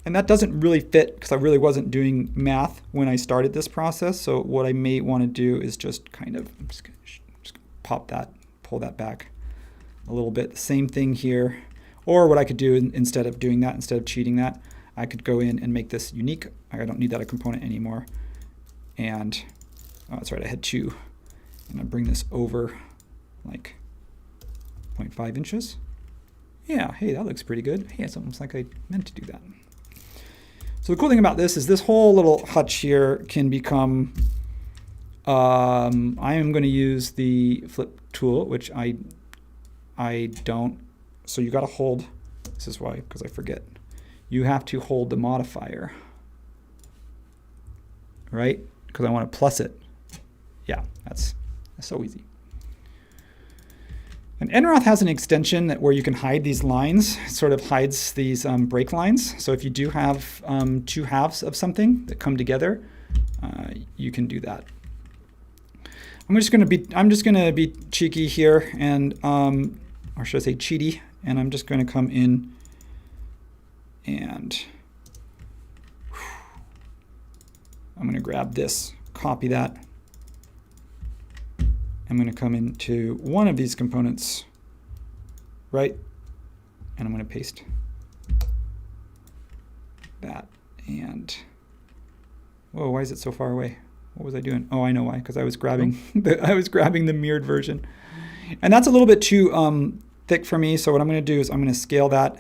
And that doesn't really fit because I really wasn't doing math when I started this process. So what I may want to do is just kind of, I'm just going to pop that, pull that back a little bit. Same thing here. Or what I could do instead of doing that, instead of cheating that, I could go in and make this unique. I don't need that a component anymore. And, oh, that's right, I had 2. And I bring this over like 0.5 inches. Yeah, hey, that looks pretty good. Hey, it's almost like I meant to do that. So the cool thing about this is this whole little hutch here can become, I am going to use the flip tool, which I don't. So you got to hold, this is why, because I forget. You have to hold the modifier, right? Because I want to plus it. Yeah, that's so easy. And NROth has an extension where you can hide these lines. It sort of hides these break lines. So if you do have 2 halves of something that come together, you can do that. I'm just going to be cheeky here, and or should I say cheaty? And I'm just going to come in and I'm going to grab this, copy that. I'm going to come into one of these components, right? And I'm going to paste that. And whoa, why is it so far away? What was I doing? Oh, I know why, because I was grabbing the mirrored version. And that's a little bit too thick for me. So what I'm going to do is I'm going to scale that.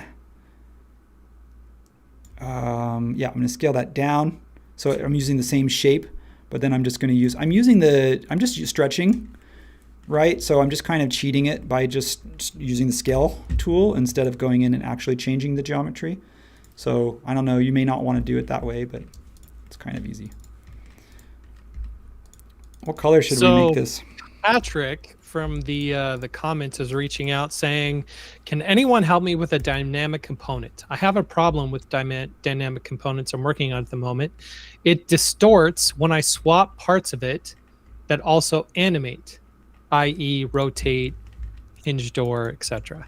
I'm going to scale that down. So I'm using the same shape, but then I'm just going to use, I'm just stretching, right? So I'm just kind of cheating it by just using the scale tool instead of going in and actually changing the geometry. So I don't know, you may not want to do it that way, but it's kind of easy. What color should we make this? Patrick from the comments is reaching out saying, can anyone help me with a dynamic component? I have a problem with dynamic components I'm working on at the moment. It distorts when I swap parts of it that also animate, i.e. rotate, hinge door, etc.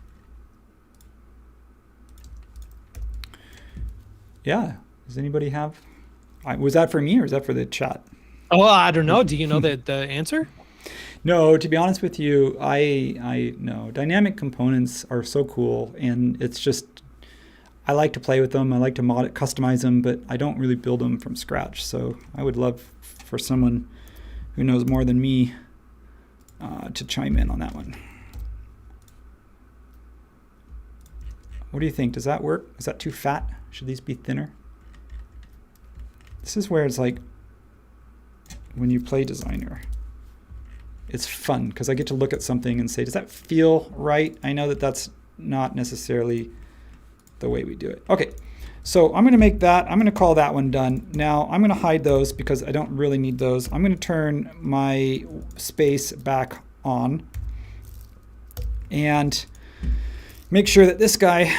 Yeah, does anybody have, was that for me or is that for the chat? Oh, I don't know. Do you know the answer? No, to be honest with you, I know dynamic components are so cool, and it's just I like to play with them. I like to customize them, but I don't really build them from scratch. So I would love for someone who knows more than me to chime in on that one. What do you think? Does that work? Is that too fat? Should these be thinner? This is where it's like when you play designer, it's fun because I get to look at something and say, does that feel right? I know that that's not necessarily the way we do it. Okay, so I'm going to make that. I'm going to call that one done. Now I'm going to hide those because I don't really need those. I'm going to turn my space back on and make sure that this guy,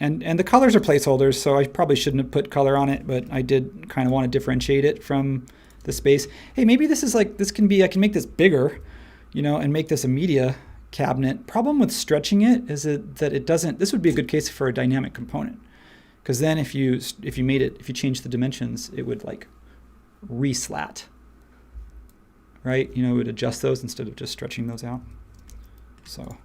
and the colors are placeholders, so I probably shouldn't have put color on it, but I did kind of want to differentiate it from the space. Hey, maybe this is like, this can be, I can make this bigger, you know, and make this a media cabinet. Problem with stretching it is that it doesn't, this would be a good case for a dynamic component. Because then if you change the dimensions, it would like re-slat, right? You know, it would adjust those instead of just stretching those out. So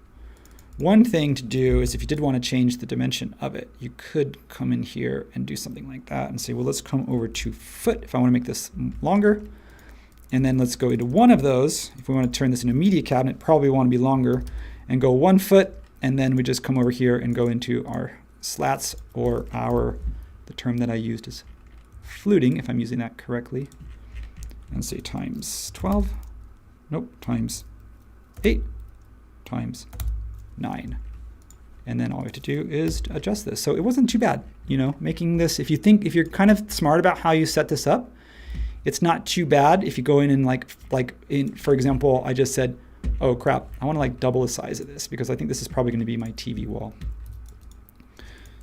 one thing to do is if you did want to change the dimension of it, you could come in here and do something like that and say, well, let's come over to foot if I want to make this longer. And then let's go into one of those. If we want to turn this into a media cabinet, probably want to be longer, and go 1 foot. And then we just come over here and go into our slats, or the term that I used is fluting, if I'm using that correctly. And say times 12. Nope, times 8 times 9. And then all we have to do is adjust this. So it wasn't too bad, you know, making this, if you're kind of smart about how you set this up, it's not too bad if you go in and for example, I just said, oh crap, I want to like double the size of this because I think this is probably going to be my TV wall.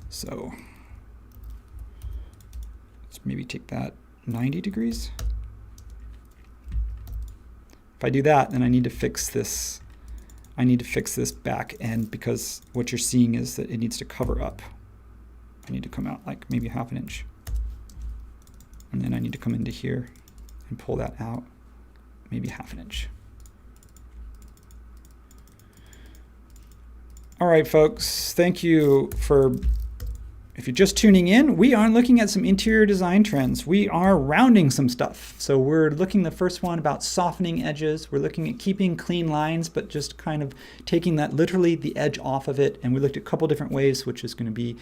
So let's maybe take that 90 degrees. If I do that, then I need to fix this. I need to fix this back end because what you're seeing is that it needs to cover up. I need to come out like maybe 1/2 inch. And then I need to come into here and pull that out maybe 1/2 inch. All right, folks, thank you for, if you're just tuning in, we are looking at some interior design trends. We are rounding some stuff. So we're looking, the first one about softening edges. We're looking at keeping clean lines, but just kind of taking that literally the edge off of it. And we looked at a couple different ways, which is going to be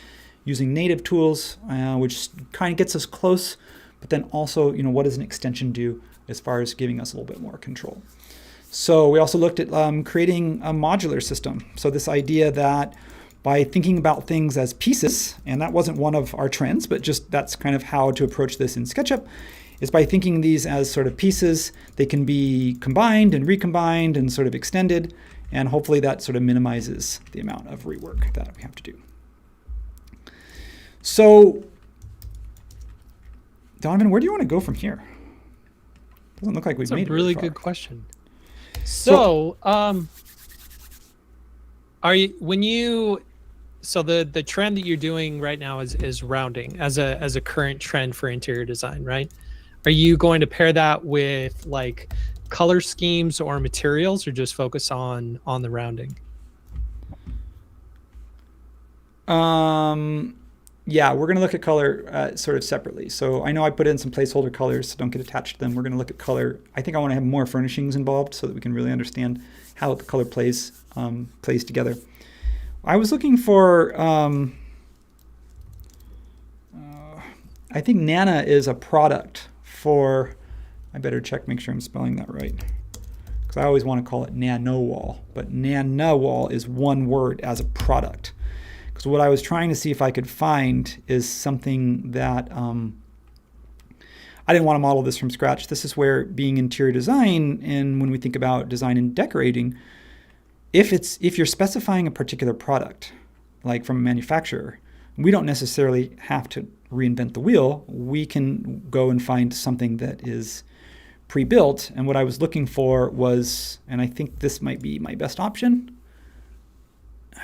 using native tools, which kind of gets us close, but then also, you know, what does an extension do as far as giving us a little bit more control? So we also looked at creating a modular system. So this idea that by thinking about things as pieces, and that wasn't one of our trends, but just that's kind of how to approach this in SketchUp, is by thinking these as sort of pieces, they can be combined and recombined and sort of extended, and hopefully that sort of minimizes the amount of rework that we have to do. So, Donovan, where do you want to go from here? Doesn't look like we've made it. That's a really good question. So, are you so the trend that you're doing right now is rounding as a current trend for interior design, right? Are you going to pair that with like color schemes or materials, or just focus on the rounding? Yeah, we're going to look at color sort of separately. So I know I put in some placeholder colors, so don't get attached to them. We're going to look at color. I think I want to have more furnishings involved so that we can really understand how the color plays together. I was looking for, I think Nana is a product for, I better check, make sure I'm spelling that right, because I always want to call it Nanawall, but Nanawall is one word as a product. Because what I was trying to see if I could find is something that, I didn't want to model this from scratch. This is where being interior design, and when we think about design and decorating, if you're specifying a particular product, like from a manufacturer, we don't necessarily have to reinvent the wheel. We can go and find something that is pre-built. And what I was looking for was, and I think this might be my best option,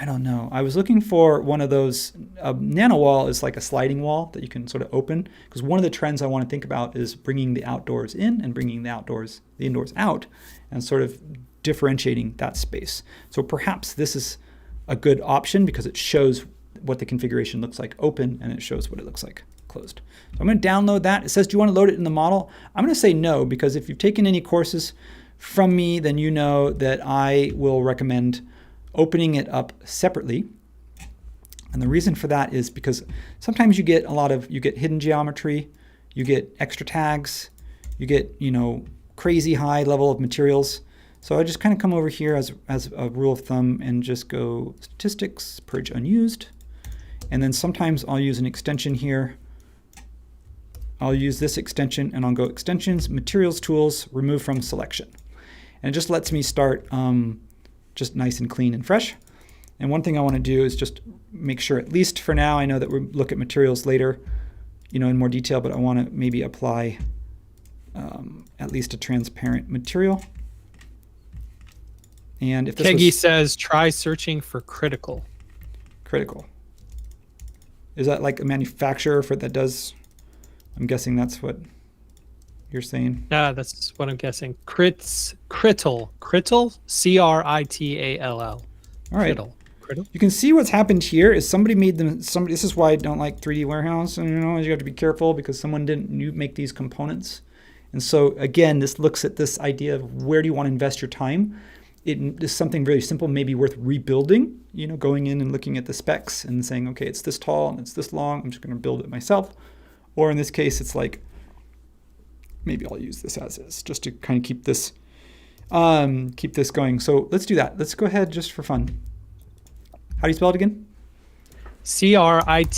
I don't know. I was looking for one of those, Nanawall is like a sliding wall that you can sort of open, because one of the trends I want to think about is bringing the outdoors in and bringing the indoors out, and sort of differentiating that space. So perhaps this is a good option because it shows what the configuration looks like open, and it shows what it looks like closed. So I'm going to download that. It says, do you want to load it in the model? I'm going to say no, because if you've taken any courses from me, then you know that I will recommend opening it up separately. And the reason for that is because sometimes you get hidden geometry, you get extra tags, you get, crazy high level of materials. So I just kind of come over here as a rule of thumb and just go statistics, purge unused. And then sometimes I'll use an extension here. I'll use this extension and I'll go extensions, materials, tools, remove from selection. And it just lets me start just nice and clean and fresh. And one thing I want to do is just make sure, at least for now, I know that we'll look at materials later, in more detail, but I want to maybe apply at least a transparent material. And if this Keggy says, try searching for critical. Critical. Is that like a manufacturer that does? I'm guessing that's what you're saying. That's what I'm guessing. Crittal, C-R-I-T-A-L-L. All right. Crittal. You can see what's happened here is somebody made them. This is why I don't like 3D warehouse. And you have to be careful because someone didn't make these components. And so again, this looks at this idea of where do you want to invest your time. It is something very simple, maybe worth rebuilding. Going in and looking at the specs and saying, okay, it's this tall and it's this long. I'm just going to build it myself. Or in this case, it's like, maybe I'll use this as is, just to kind of keep this going. So let's do that. Let's go ahead just for fun. How do you spell it again? C-R-I-T-A-L-L.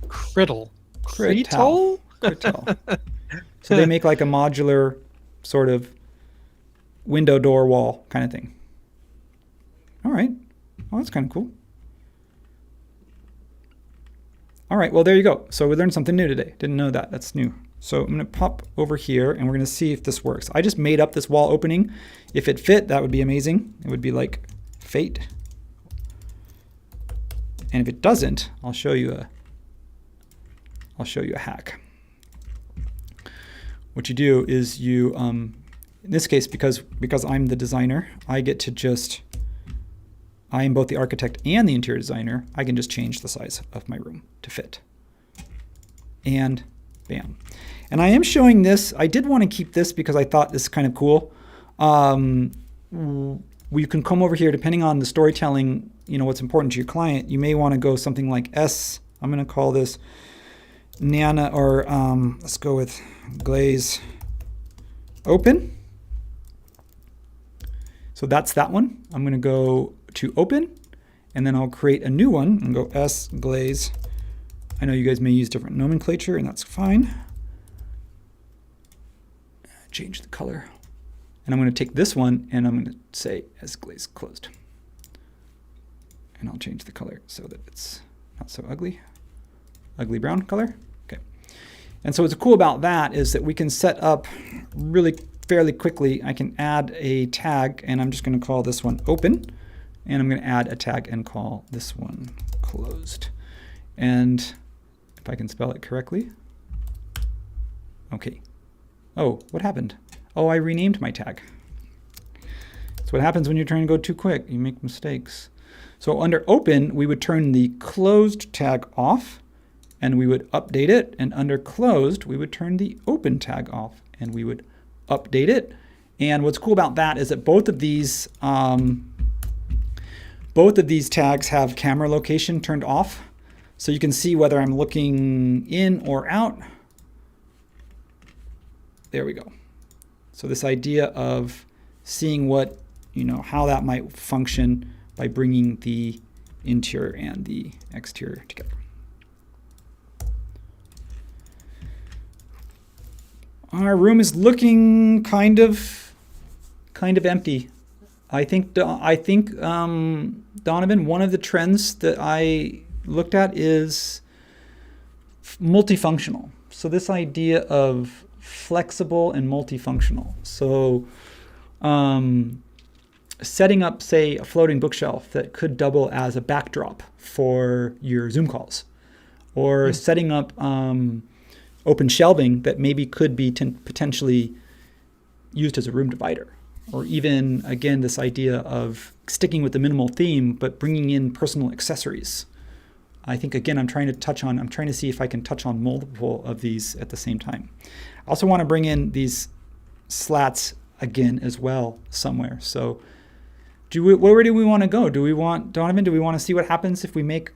Crittal. Crittal. So they make like a modular sort of window, door, wall kind of thing. All right. Well, that's kind of cool. All right. Well, there you go. So we learned something new today. Didn't know that. That's new. So I'm going to pop over here and we're going to see if this works. I just made up this wall opening. If it fit, that would be amazing. It would be like fate. And if it doesn't, I'll show you a hack. What you do is you, in this case, because I'm the designer, I am both the architect and the interior designer. I can just change the size of my room to fit. And bam. And I am showing this. I did want to keep this because I thought this is kind of cool. We can come over here, depending on the storytelling, what's important to your client. You may want to go something like S. I'm going to call this Nana, or let's go with glaze open. So that's that one. I'm going to go to open, and then I'll create a new one and go S glaze. I know you guys may use different nomenclature, and that's fine. Change the color. And I'm going to take this one and I'm going to say S glaze closed. And I'll change the color so that it's not so ugly. Ugly brown color. Okay. And so what's cool about that is that we can set up really fairly quickly. I can add a tag, and I'm just going to call this one open. And I'm going to add a tag and call this one closed. And if I can spell it correctly. Okay. Oh, what happened? Oh, I renamed my tag. That's what happens when you're trying to go too quick. You make mistakes. So under open, we would turn the closed tag off, and we would update it. And under closed, we would turn the open tag off, and we would update it. And what's cool about that is that both of these tags have camera location turned off. So you can see whether I'm looking in or out. There we go. So this idea of seeing what, how that might function by bringing the interior and the exterior together. Our room is looking kind of empty. I think Donovan, one of the trends that I looked at is multifunctional. So this idea of flexible and multifunctional. So setting up, say, a floating bookshelf that could double as a backdrop for your Zoom calls, or setting up open shelving that maybe could be potentially used as a room divider. or even, again, this idea of sticking with the minimal theme, but bringing in personal accessories. I think, again, I'm trying to see if I can touch on multiple of these at the same time. I also want to bring in these slats again as well somewhere. So where do we want to go? Donovan, do we want to see what happens if we make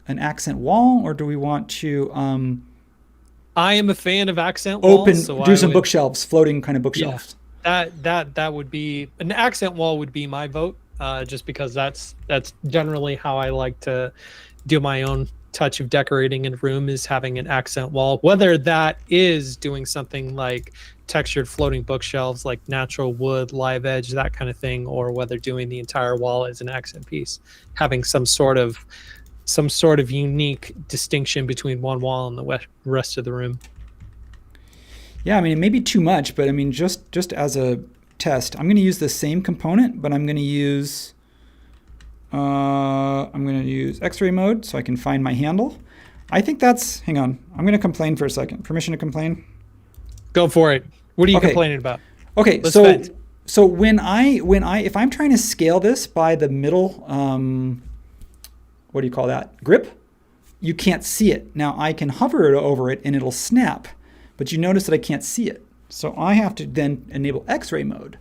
an accent wall, or do we want to I am a fan of accent walls. Do some bookshelves, floating kind of bookshelves? Yeah, that would be an accent wall would be my vote, just because that's generally how I like to do my own touch of decorating in a room, is having an accent wall, whether that is doing something like textured floating bookshelves like natural wood, live edge, that kind of thing, or whether doing the entire wall as an accent piece, having some sort of unique distinction between one wall and the rest of the room. Yeah, I mean, it may be too much, but I mean, just as a test, I'm going to use the same component, but I'm going to use X-ray mode so I can find my handle. I think hang on, I'm going to complain for a second. Permission to complain? Go for it. What are you complaining about? Okay, Let's so vent. so if I'm trying to scale this by the middle, what do you call that? Grip? You can't see it. Now I can hover over it and it'll snap, but you notice that I can't see it. So I have to then enable X-ray mode.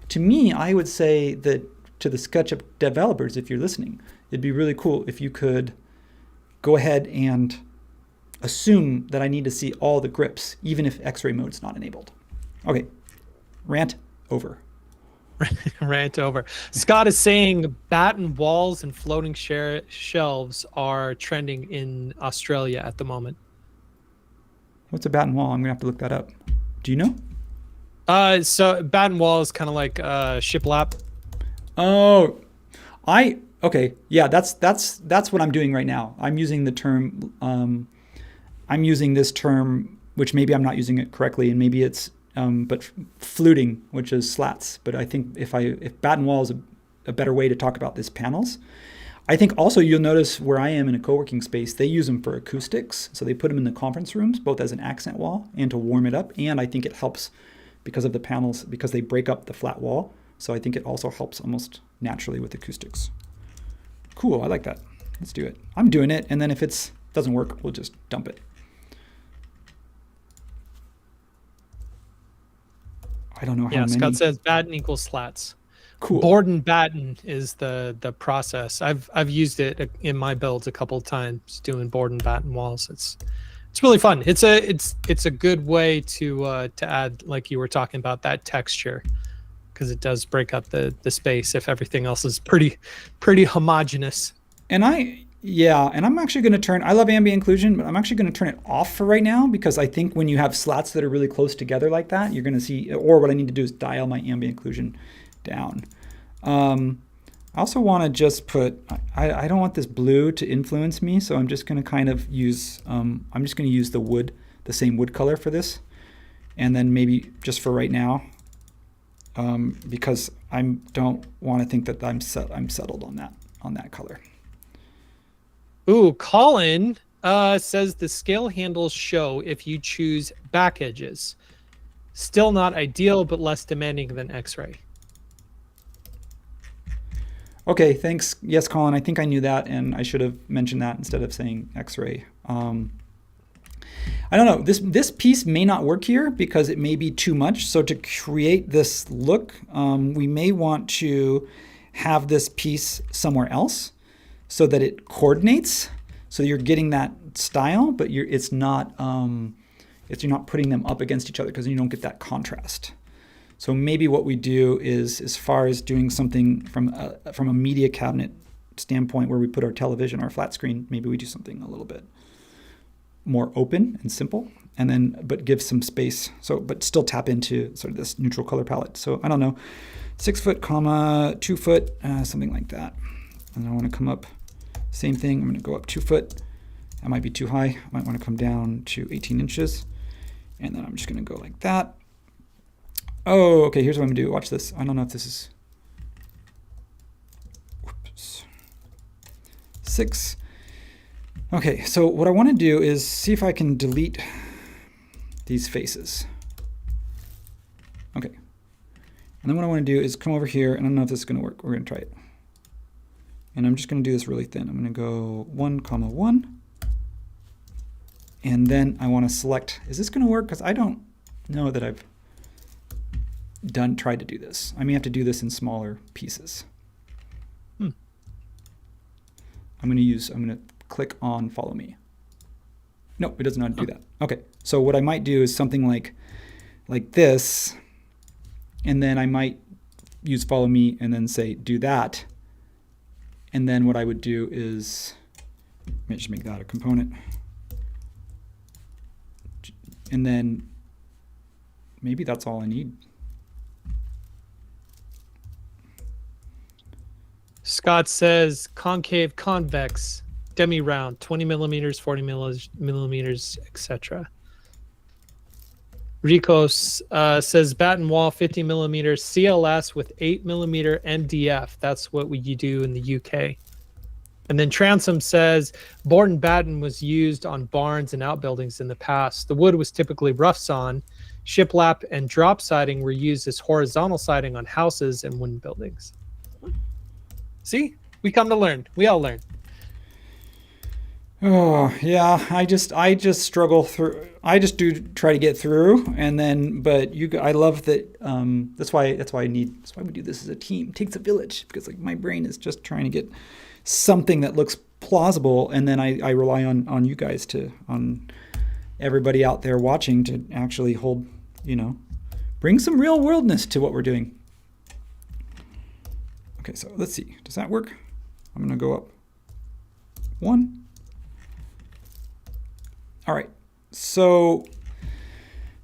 To me, I would say that to the SketchUp developers, if you're listening, it'd be really cool if you could go ahead and assume that I need to see all the grips, even if X-ray mode's not enabled. Okay, rant over. Rant over. Scott is saying batten walls and floating shelves are trending in Australia at the moment. What's a batten wall? I'm gonna have to look that up. Do you know? So batten wall is kind of like shiplap. Oh, okay. Yeah, that's what I'm doing right now. I'm using the term. I'm using this term, which maybe I'm not using it correctly, and maybe it's but fluting, which is slats. But I think if batten wall is a better way to talk about this panels. I think also you'll notice where I am in a co-working space, they use them for acoustics. So they put them in the conference rooms, both as an accent wall and to warm it up. And I think it helps because of the panels, because they break up the flat wall. So I think it also helps almost naturally with acoustics. Cool, I like that. Let's do it. I'm doing it, and then if it doesn't work, we'll just dump it. I don't know how many. Scott says batten equals slats. Cool. Board and batten is the process. I've used it in my builds a couple of times, doing board and batten walls. It's really fun. It's a good way to add, like you were talking about, that texture, because it does break up the space if everything else is pretty homogeneous. And I'm actually going to turn, I love ambient occlusion, but I'm actually going to turn it off for right now, because I think when you have slats that are really close together like that, you're going to see, or what I need to do is dial my ambient occlusion down. I also want to just put, I don't want this blue to influence me, so I'm just going to kind of use, I'm just going to use the same wood color for this, and then maybe just for right now, because I don't want to think that I'm settled on that color. Ooh, Colin says the scale handles show if you choose back edges. Still not ideal, but less demanding than X-ray. Okay, thanks. Yes, Colin, I think I knew that, and I should have mentioned that instead of saying X-ray. I don't know. This piece may not work here because it may be too much. So to create this look, we may want to have this piece somewhere else so that it coordinates. So you're getting that style, but you're not putting them up against each other, because you don't get that contrast. So maybe what we do is, as far as doing something from a media cabinet standpoint where we put our television, our flat screen, maybe we do something a little bit more open and simple, and then but give some space. So but still tap into sort of this neutral color palette. So I don't know, 6 foot, 2 foot, something like that. And I want to come up, same thing. I'm going to go up 2 foot. That might be too high. I might want to come down to 18 inches. And then I'm just going to go like that. Oh, okay, here's what I'm going to do. Watch this. I don't know if this is... Whoops. 6. Okay, so what I want to do is see if I can delete these faces. Okay. And then what I want to do is come over here, and I don't know if this is going to work. We're going to try it. And I'm just going to do this really thin. I'm going to go 1, 1. And then I want to select, is this going to work? Because I don't know that I've tried to do this. I may have to do this in smaller pieces. I'm going to click on follow me. Nope, it doesn't know how to do that. Okay, so what I might do is something like this, and then I might use follow me and then say do that. And then what I would do is, let me just make that a component. And then maybe that's all I need. Scott says concave, convex, demi-round, 20 millimeters, 40 millimeters, etc. Rico says batten wall, 50 millimeters, CLS with 8 millimeter MDF. That's what you do in the UK. And then Transom says board and batten was used on barns and outbuildings in the past. The wood was typically rough sawn. Shiplap and drop siding were used as horizontal siding on houses and wooden buildings. See, we come to learn. We all learn. Oh yeah, I just struggle through. I just do try to get through, and then I love that. That's why we do this as a team. It takes a village, because like my brain is just trying to get something that looks plausible, and then I rely on you guys on everybody out there watching to actually bring some real worldness to what we're doing. Okay, so let's see. Does that work? I'm gonna go up 1. All right, so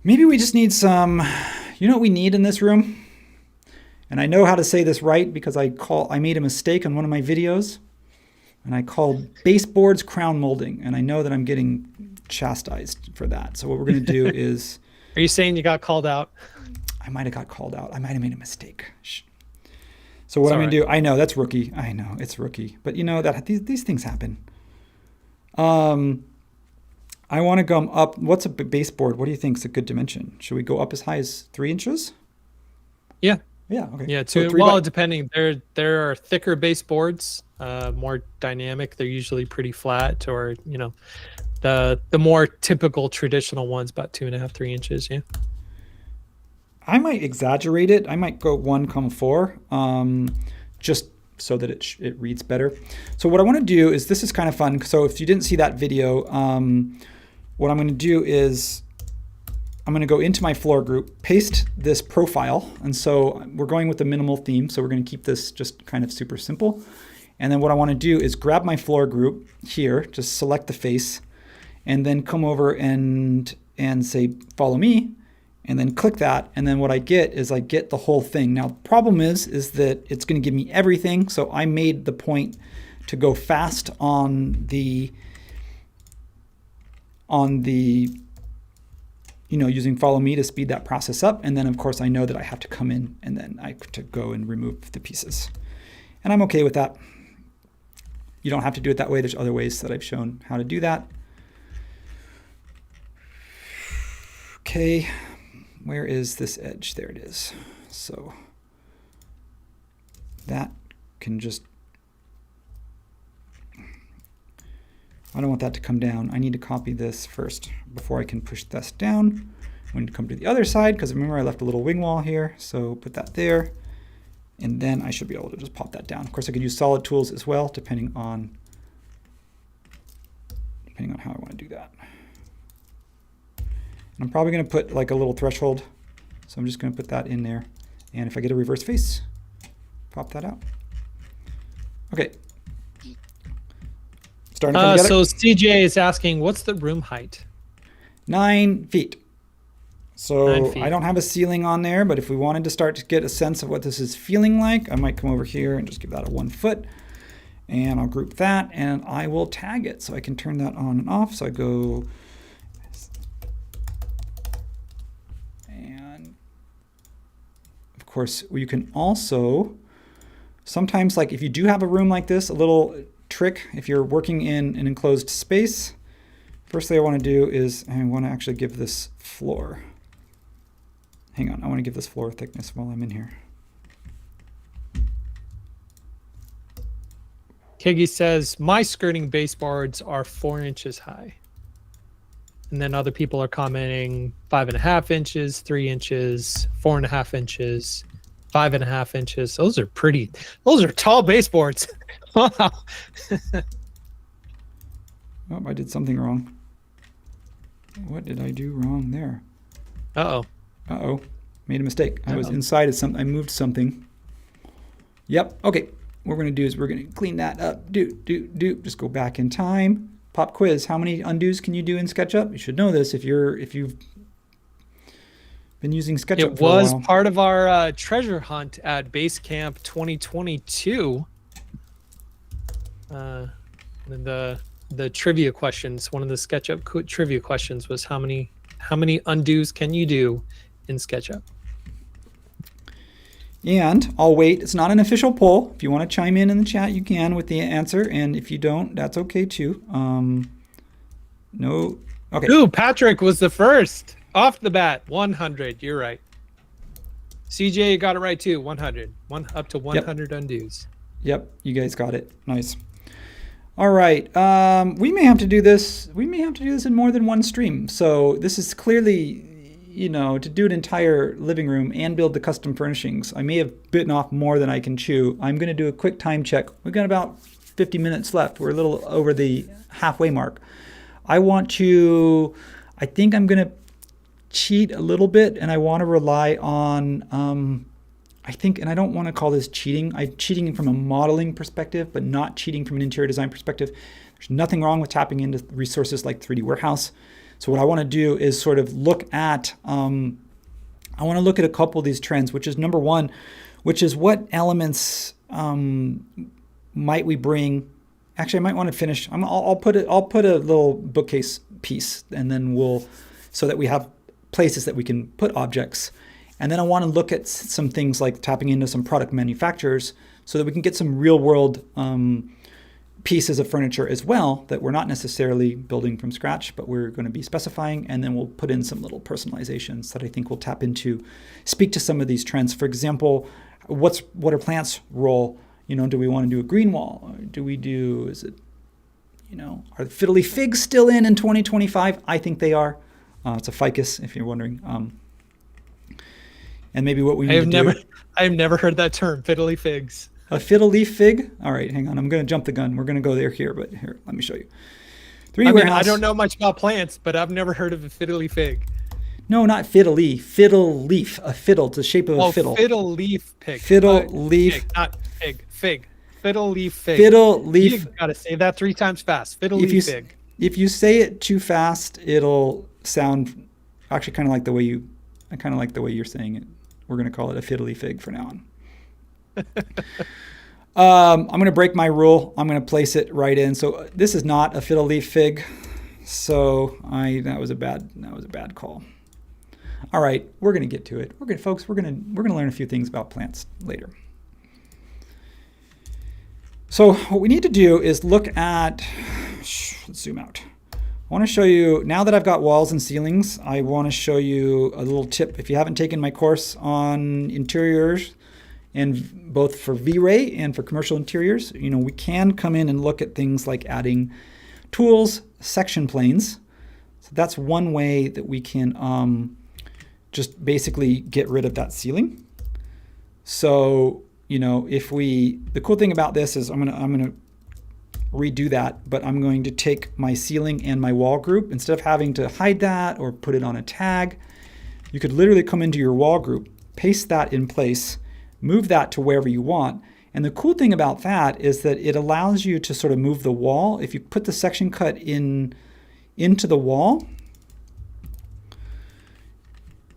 maybe we just need some, you know what we need in this room? And I know how to say this right because I made a mistake on one of my videos, and I called baseboards crown molding, and I know that I'm getting chastised for that. So what we're gonna do is... Are you saying you got called out? I might have got called out. I might have made a mistake. Shh. So what I'm gonna do, I know that's rookie. I know it's rookie, but you know that these things happen. I want to go up. What's a baseboard? What do you think is a good dimension? Should we go up as high as 3 inches? Yeah. Yeah. Okay. Yeah. So Depending, there are thicker baseboards, more dynamic. They're usually pretty flat, or the more typical traditional ones about 2.5, 3 inches. Yeah. I might exaggerate it. I might go 1,4, just so that it reads better. So what I want to do is, this is kind of fun. So if you didn't see that video, what I'm going to do is I'm going to go into my floor group, paste this profile. And so we're going with the minimal theme. So we're going to keep this just kind of super simple. And then what I want to do is grab my floor group here, just select the face, and then come over and say, follow me. And then click that, and then what I get is I get the whole thing. Now, the problem is that it's going to give me everything, so I made the point to go fast on the using follow me to speed that process up, and then of course I know that I have to come in and then I have to go and remove the pieces. And I'm okay with that. You don't have to do it that way. There's other ways that I've shown how to do that. Okay. Where is this edge? There it is. So that can just, I don't want that to come down. I need to copy this first before I can push this down. I'm going to come to the other side, because remember I left a little wing wall here. So put that there, and then I should be able to just pop that down. Of course, I could use solid tools as well, depending on how I want to do that. I'm probably going to put like a little threshold. So I'm just going to put that in there. And if I get a reverse face, pop that out. Okay. Starting from together. So CJ is asking, what's the room height? 9 feet. So 9 feet. I don't have a ceiling on there, but if we wanted to start to get a sense of what this is feeling like, I might come over here and just give that a 1 foot. And I'll group that, and I will tag it. So I can turn that on and off. So I go... Of course, you can also, sometimes like if you do have a room like this, a little trick, if you're working in an enclosed space, first thing I want to do is I want to actually give this floor, hang on, I want to give this floor thickness while I'm in here. Kiggy says, my skirting baseboards are 4 inches high. And then other people are commenting 5.5 inches, 3 inches, 4.5 inches, 5.5 inches. Those are tall baseboards. Wow. Oh, I did something wrong. What did I do wrong there? Uh-oh. Uh-oh. Made a mistake. I was inside of something. I moved something. Yep. Okay. What we're going to do is we're going to clean that up. Just go back in time. Pop quiz. How many undos can you do in SketchUp? You should know this if you've been using SketchUp It for a was while. part of our treasure hunt at Basecamp 2022. The trivia questions, one of the SketchUp trivia questions was how many undos can you do in SketchUp? And I'll wait. It's not an official poll. If you want to chime in the chat, you can with the answer. And if you don't, that's okay too. No. Okay. Ooh, Patrick was the first off the bat. 100. You're right. CJ, you got it right too. 100. Up to 100 undos. Yep. You guys got it. Nice. All right. We may have to do this. We may have to do this in more than one stream. So this is clearly, to do an entire living room and build the custom furnishings. I may have bitten off more than I can chew. I'm going to do a quick time check. We've got about 50 minutes left. We're a little over the halfway mark. I think I'm going to cheat a little bit, and I want to rely on, and I don't want to call this cheating. I'm cheating from a modeling perspective, but not cheating from an interior design perspective. There's nothing wrong with tapping into resources like 3D Warehouse. So what I want to do is sort of look at, I want to look at a couple of these trends, which is number one, which is what elements might we bring. Actually, I might want to finish. I'll put a little bookcase piece, and then so that we have places that we can put objects. And then I want to look at some things like tapping into some product manufacturers so that we can get some real world pieces of furniture as well that we're not necessarily building from scratch, but we're going to be specifying. And then we'll put in some little personalizations that I think will tap into, speak to some of these trends. For example, what are plants' role? Do we want to do a green wall? Or are the fiddly figs still in 2025? I think they are. It's a ficus, if you're wondering. And maybe what we need to do. I have never heard that term, fiddly figs. A fiddle leaf fig? All right, hang on. I'm going to jump the gun. We're going to go here, but here, let me show you. 3D Warehouse. I don't know much about plants, but I've never heard of a fiddly fig. No, not fiddly. Fiddle leaf. A fiddle. It's the shape of a fiddle. Fiddle leaf pig. Fiddle leaf. Fig, not fig. Fig. Fiddle leaf fig. Fiddle leaf. You've got to say that 3 times fast. Fiddle leaf fig. If you say it too fast, it'll sound actually kind of like the way you're saying it. We're going to call it a fiddly fig for now on. I'm going to break my rule. I'm going to place it right in. So this is not a fiddle leaf fig. So that was a bad call. All right, we're going to get to it. We're going to learn a few things about plants later. So what we need to do is look at, let's zoom out. I want to show you, now that I've got walls and ceilings, I want to show you a little tip. If you haven't taken my course on interiors, and both for V-Ray and for commercial interiors, we can come in and look at things like adding tools, section planes. So that's one way that we can just basically get rid of that ceiling. So, the cool thing about this is I'm gonna redo that, but I'm going to take my ceiling and my wall group. Instead of having to hide that or put it on a tag, you could literally come into your wall group, paste that in place, move that to wherever you want. And the cool thing about that is that it allows you to sort of move the wall. If you put the section cut into the wall,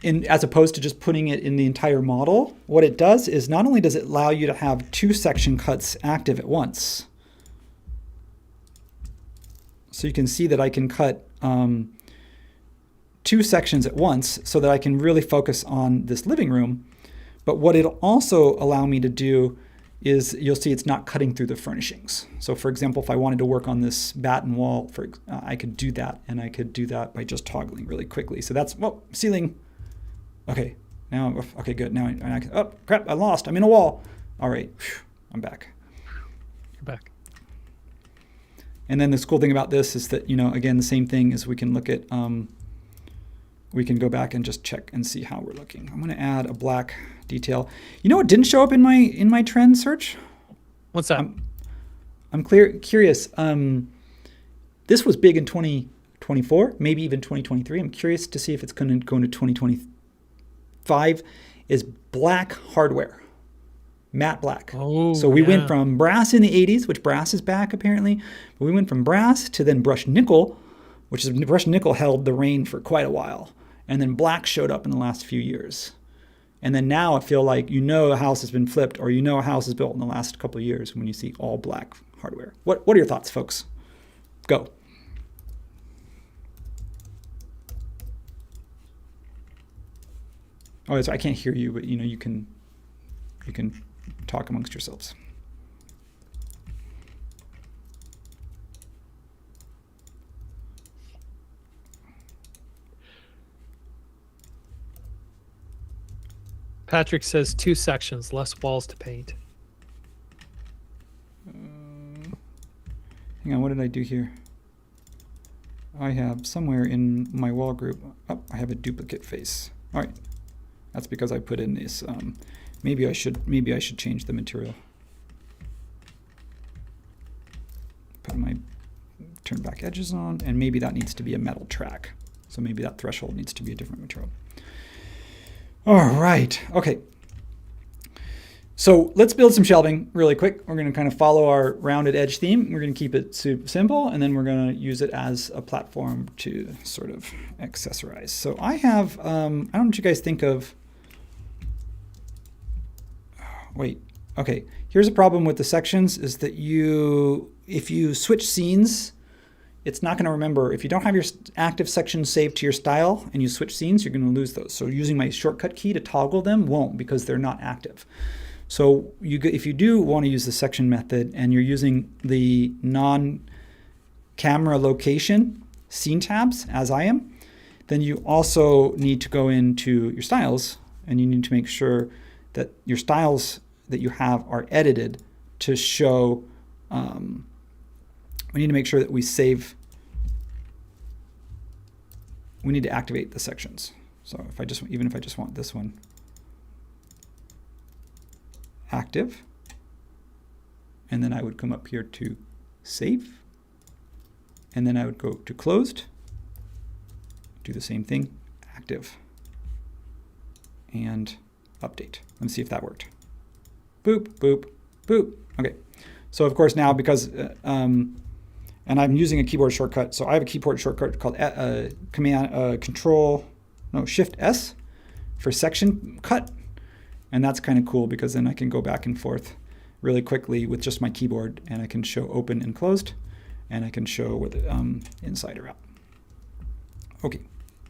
as opposed to just putting it in the entire model, what it does is not only does it allow you to have 2 section cuts active at once. So you can see that I can cut 2 sections at once so that I can really focus on this living room. But what it'll also allow me to do is, you'll see it's not cutting through the furnishings. So for example, if I wanted to work on this batten wall, I could do that, and I could do that by just toggling really quickly. So that's, ceiling. Okay, good. Now I can, oh crap, I lost. I'm in a wall. All right, I'm back. You're back. And then the cool thing about this is that, again, the same thing is we can look at, we can go back and just check and see how we're looking. I'm going to add a black detail. You know what didn't show up in my trend search? What's that? I'm curious. This was big in 2024, maybe even 2023. I'm curious to see if it's going to go into 2025. Is black hardware. Matte black. Oh, so we went from brass in the 80s, which brass is back apparently. But we went from brass to then brushed nickel, which is brushed nickel held the reign for quite a while. And then black showed up in the last few years. And then now I feel like a house has been flipped, or a house is built in the last couple of years when you see all black hardware. What are your thoughts, folks? Go. Oh, I can't hear you, but you can talk amongst yourselves. Patrick says 2 sections, less walls to paint. Hang on, what did I do here? I have somewhere in my wall group, I have a duplicate face. All right, that's because I put in this. Maybe I should change the material. Put my turn back edges on, and maybe that needs to be a metal track. So maybe that threshold needs to be a different material. All right, okay. So let's build some shelving really quick. We're going to kind of follow our rounded edge theme. We're going to keep it super simple, and then we're going to use it as a platform to sort of accessorize. So I have, I don't know what you guys think of. Wait, okay. Here's a problem with the sections is that if you switch scenes, it's not going to remember. If you don't have your active sections saved to your style and you switch scenes, you're going to lose those. So using my shortcut key to toggle them won't, because they're not active. So if you do want to use the section method and you're using the non-camera location scene tabs, as I am, then you also need to go into your styles, and you need to make sure that your styles that you have are edited to show. We need to make sure that we save. We need to activate the sections. So even if I just want this one active, and then I would come up here to save, and then I would go to closed, do the same thing, active, and update. Let's see if that worked. Boop, boop, boop. Okay. So of course now, because and I'm using a keyboard shortcut, so I have a keyboard shortcut called Shift S for section cut. And that's kind of cool, because then I can go back and forth really quickly with just my keyboard, and I can show open and closed, and I can show with inside or out. Okay,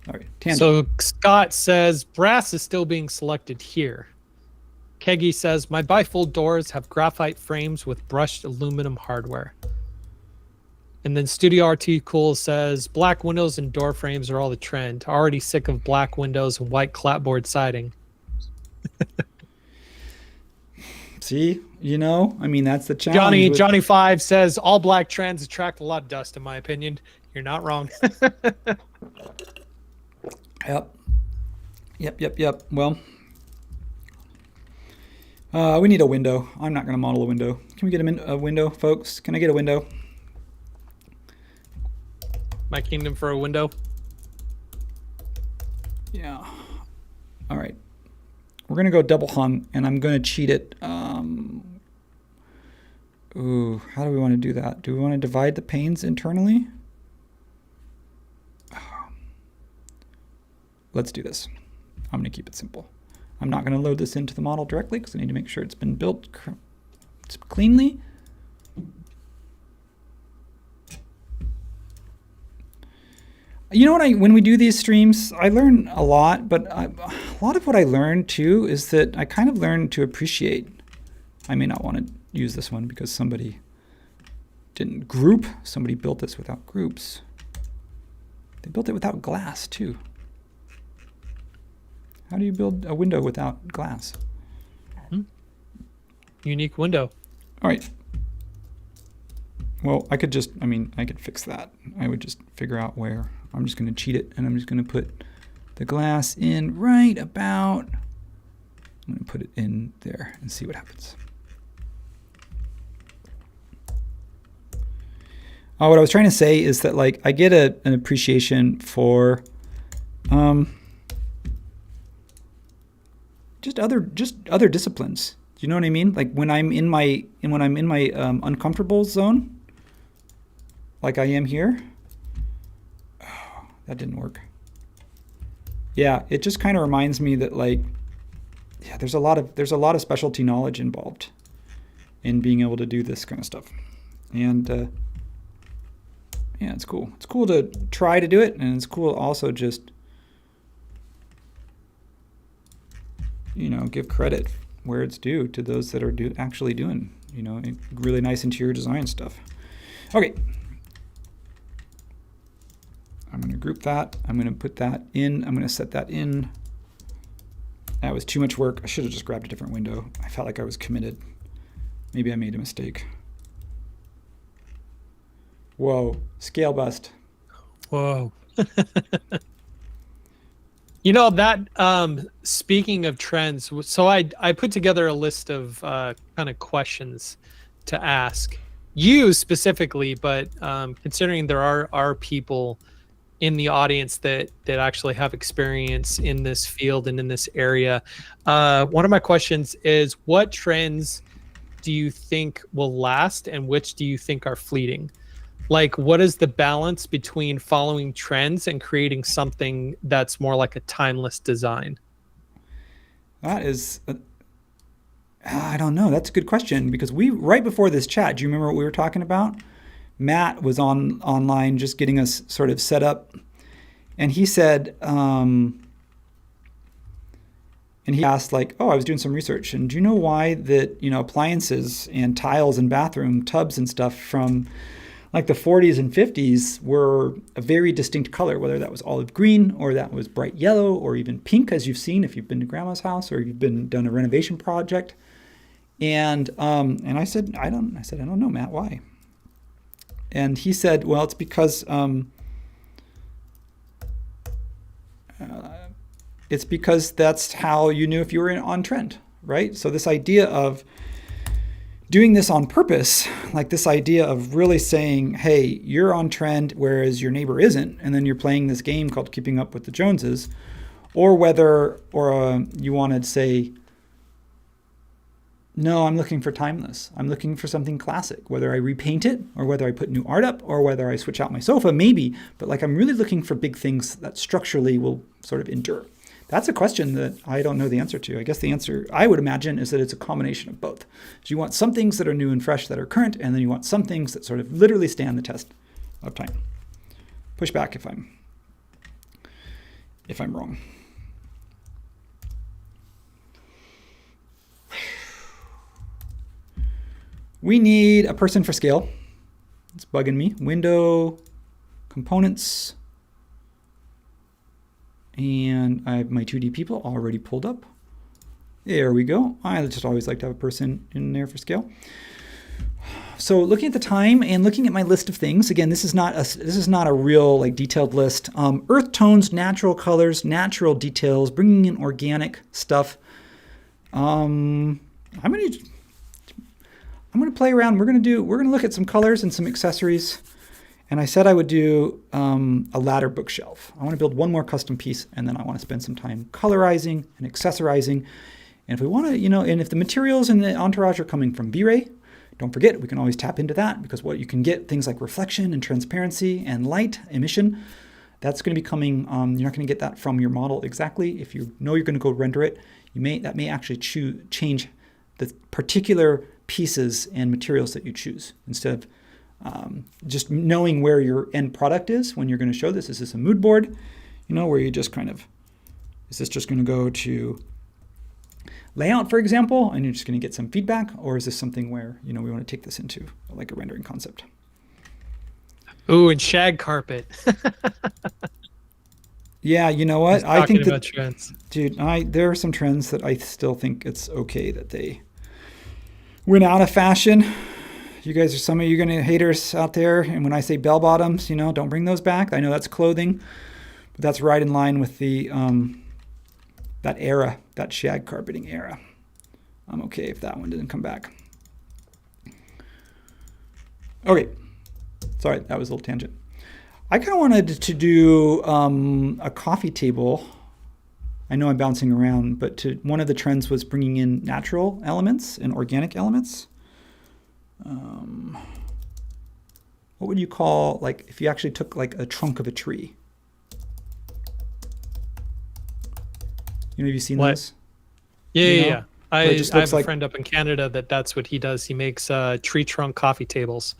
all right. Tangent. So Scott says brass is still being selected here. Keggy says my bifold doors have graphite frames with brushed aluminum hardware. And then Studio RT Cool says black windows and door frames are all the trend. Already sick of black windows and white clapboard siding. See, I mean, that's the challenge. Johnny 5 says all black trends attract a lot of dust, in my opinion. You're not wrong. Yep. Well, we need a window. I'm not going to model a window. Can we get a window, folks? Can I get a window? My kingdom for a window. Yeah. All right. We're going to go double hung, and I'm going to cheat it. How do we want to do that? Do we want to divide the panes internally? Let's do this. I'm going to keep it simple. I'm not going to load this into the model directly, because I need to make sure it's been built cleanly. You know what? When we do these streams, I learn a lot, but a lot of what I learn too is that I kind of learn to appreciate. I may not want to use this one because somebody didn't group. Somebody built this without groups. They built it without glass too. How do you build a window without glass? Unique window. All right. Well, I could fix that. I would just figure out where. I'm just going to cheat it, and I'm just going to put the glass in right about, I'm going to put it in there and see what happens. What I was trying to say is that like I get an appreciation for just other disciplines. Do you know what I mean? Like when I'm in my uncomfortable zone, like I am here. Oh, that didn't work. Yeah, it just kind of reminds me that like, yeah, there's a lot of specialty knowledge involved in being able to do this kind of stuff, and yeah, it's cool. It's cool to try to do it, and it's cool also just, you know, give credit where it's due to those that are actually doing, you know, really nice interior design stuff. Okay. I'm going to group that. I'm going to put that in. I'm going to set that in. That was too much work. I should have just grabbed a different window. I felt like I was committed. Maybe I made a mistake. Whoa, scale bust. Whoa. You know, that speaking of trends, so I put together a list of kind of questions to ask you specifically, but considering there are people in the audience that actually have experience in this field and in this area, one of my questions is, what trends do you think will last and which do you think are fleeting? Like, what is the balance between following trends and creating something that's more like a timeless design? That is, I don't know. That's a good question, because right before this chat, do you remember what we were talking about? Matt was online just getting us sort of set up, and he said, and he asked like, oh, I was doing some research, and do you know why that, you know, appliances and tiles and bathroom tubs and stuff from like the 40s and 50s were a very distinct color, whether that was olive green or that was bright yellow or even pink, as you've seen if you've been to grandma's house or you've done a renovation project. And I said, I don't know, Matt, why? And he said, well, it's because that's how you knew if you were on trend, right? So this idea of doing this on purpose, like this idea of really saying, hey, you're on trend, whereas your neighbor isn't, and then you're playing this game called Keeping Up with the Joneses, or you want to say, no, I'm looking for timeless. I'm looking for something classic, whether I repaint it or whether I put new art up or whether I switch out my sofa, maybe, but like I'm really looking for big things that structurally will sort of endure. That's a question that I don't know the answer to. I guess the answer, I would imagine, is that it's a combination of both. So you want some things that are new and fresh that are current, and then you want some things that sort of literally stand the test of time. Push back if I'm wrong. We need a person for scale. It's bugging me. Window, components, and I have my 2D people already pulled up. There we go. I just always like to have a person in there for scale. So looking at the time and looking at my list of things, again, this is not a real like detailed list. Earth tones, natural colors, natural details, bringing in organic stuff. I'm gonna play around. We're gonna look at some colors and some accessories. And I said I would do a ladder bookshelf. I want to build one more custom piece, and then I want to spend some time colorizing and accessorizing. And if we want to, you know, and if the materials and the entourage are coming from V-Ray, don't forget, we can always tap into that, because what you can get, things like reflection and transparency and light emission, that's going to be coming, you're not going to get that from your model exactly. If you know you're going to go render it, that may actually change the particular pieces and materials that you choose, instead of just knowing where your end product is when you're going to show this. Is this a mood board, you know, where you just kind of, is this just going to go to layout, for example, and you're just going to get some feedback, or is this something where, you know, we want to take this into like a rendering concept? Ooh, and shag carpet. Yeah, you know what? I think that, trends. Dude, there are some trends that I still think it's okay that they went out of fashion. You guys are some of you gonna haters out there, and when I say bell bottoms, you know, don't bring those back. I know that's clothing, but that's right in line with the that era, that shag carpeting era. I'm okay if that one didn't come back. Okay, sorry, that was a little tangent. I kind of wanted to do a coffee table. I know I'm bouncing around, but one of the trends was bringing in natural elements and organic elements. What would you call, like, if you actually took like a trunk of a tree? You know, have you seen those? Yeah, you know? yeah. I have a like, friend up in Canada that's what he does. He makes tree trunk coffee tables.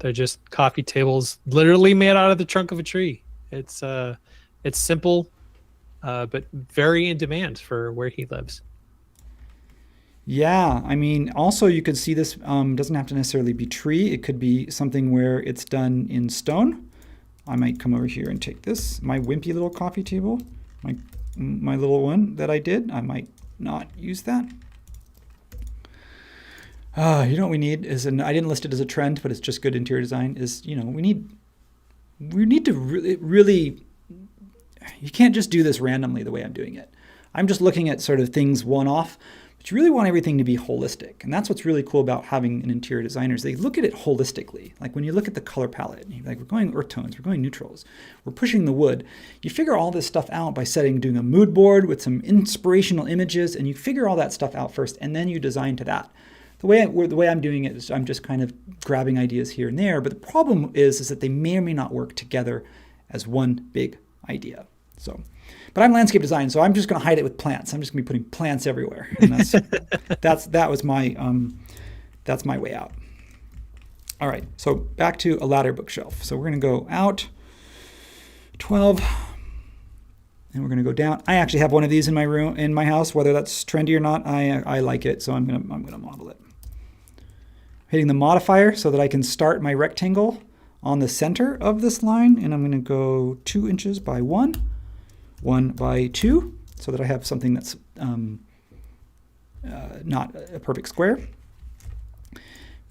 They're just coffee tables literally made out of the trunk of a tree. It's simple, but very in demand for where he lives. Yeah, I mean, also you could see this doesn't have to necessarily be tree. It could be something where it's done in stone. I might come over here and take this, my wimpy little coffee table, my little one that I did. I might not use that. You know what we need is, and I didn't list it as a trend, but it's just good interior design, is, you know, we need to really, you can't just do this randomly the way I'm doing it. I'm just looking at sort of things one-off, but you really want everything to be holistic. And that's what's really cool about having an interior designer is they look at it holistically. Like when you look at the color palette, and you're like, we're going earth tones, we're going neutrals, we're pushing the wood. You figure all this stuff out by doing a mood board with some inspirational images, and you figure all that stuff out first, and then you design to that. The way I'm doing it is I'm just kind of grabbing ideas here and there, but the problem is that they may or may not work together as one big idea. So, but I'm landscape design, so I'm just going to hide it with plants. I'm just going to be putting plants everywhere, and that's my way out. All right, so back to a ladder bookshelf. So we're going to go out 12, and we're going to go down. I actually have one of these in my house, whether that's trendy or not. I like it, so I'm gonna model it. Hitting the modifier so that I can start my rectangle on the center of this line, and I'm going to go 2 inches by 1 by 2, so that I have something that's not a perfect square.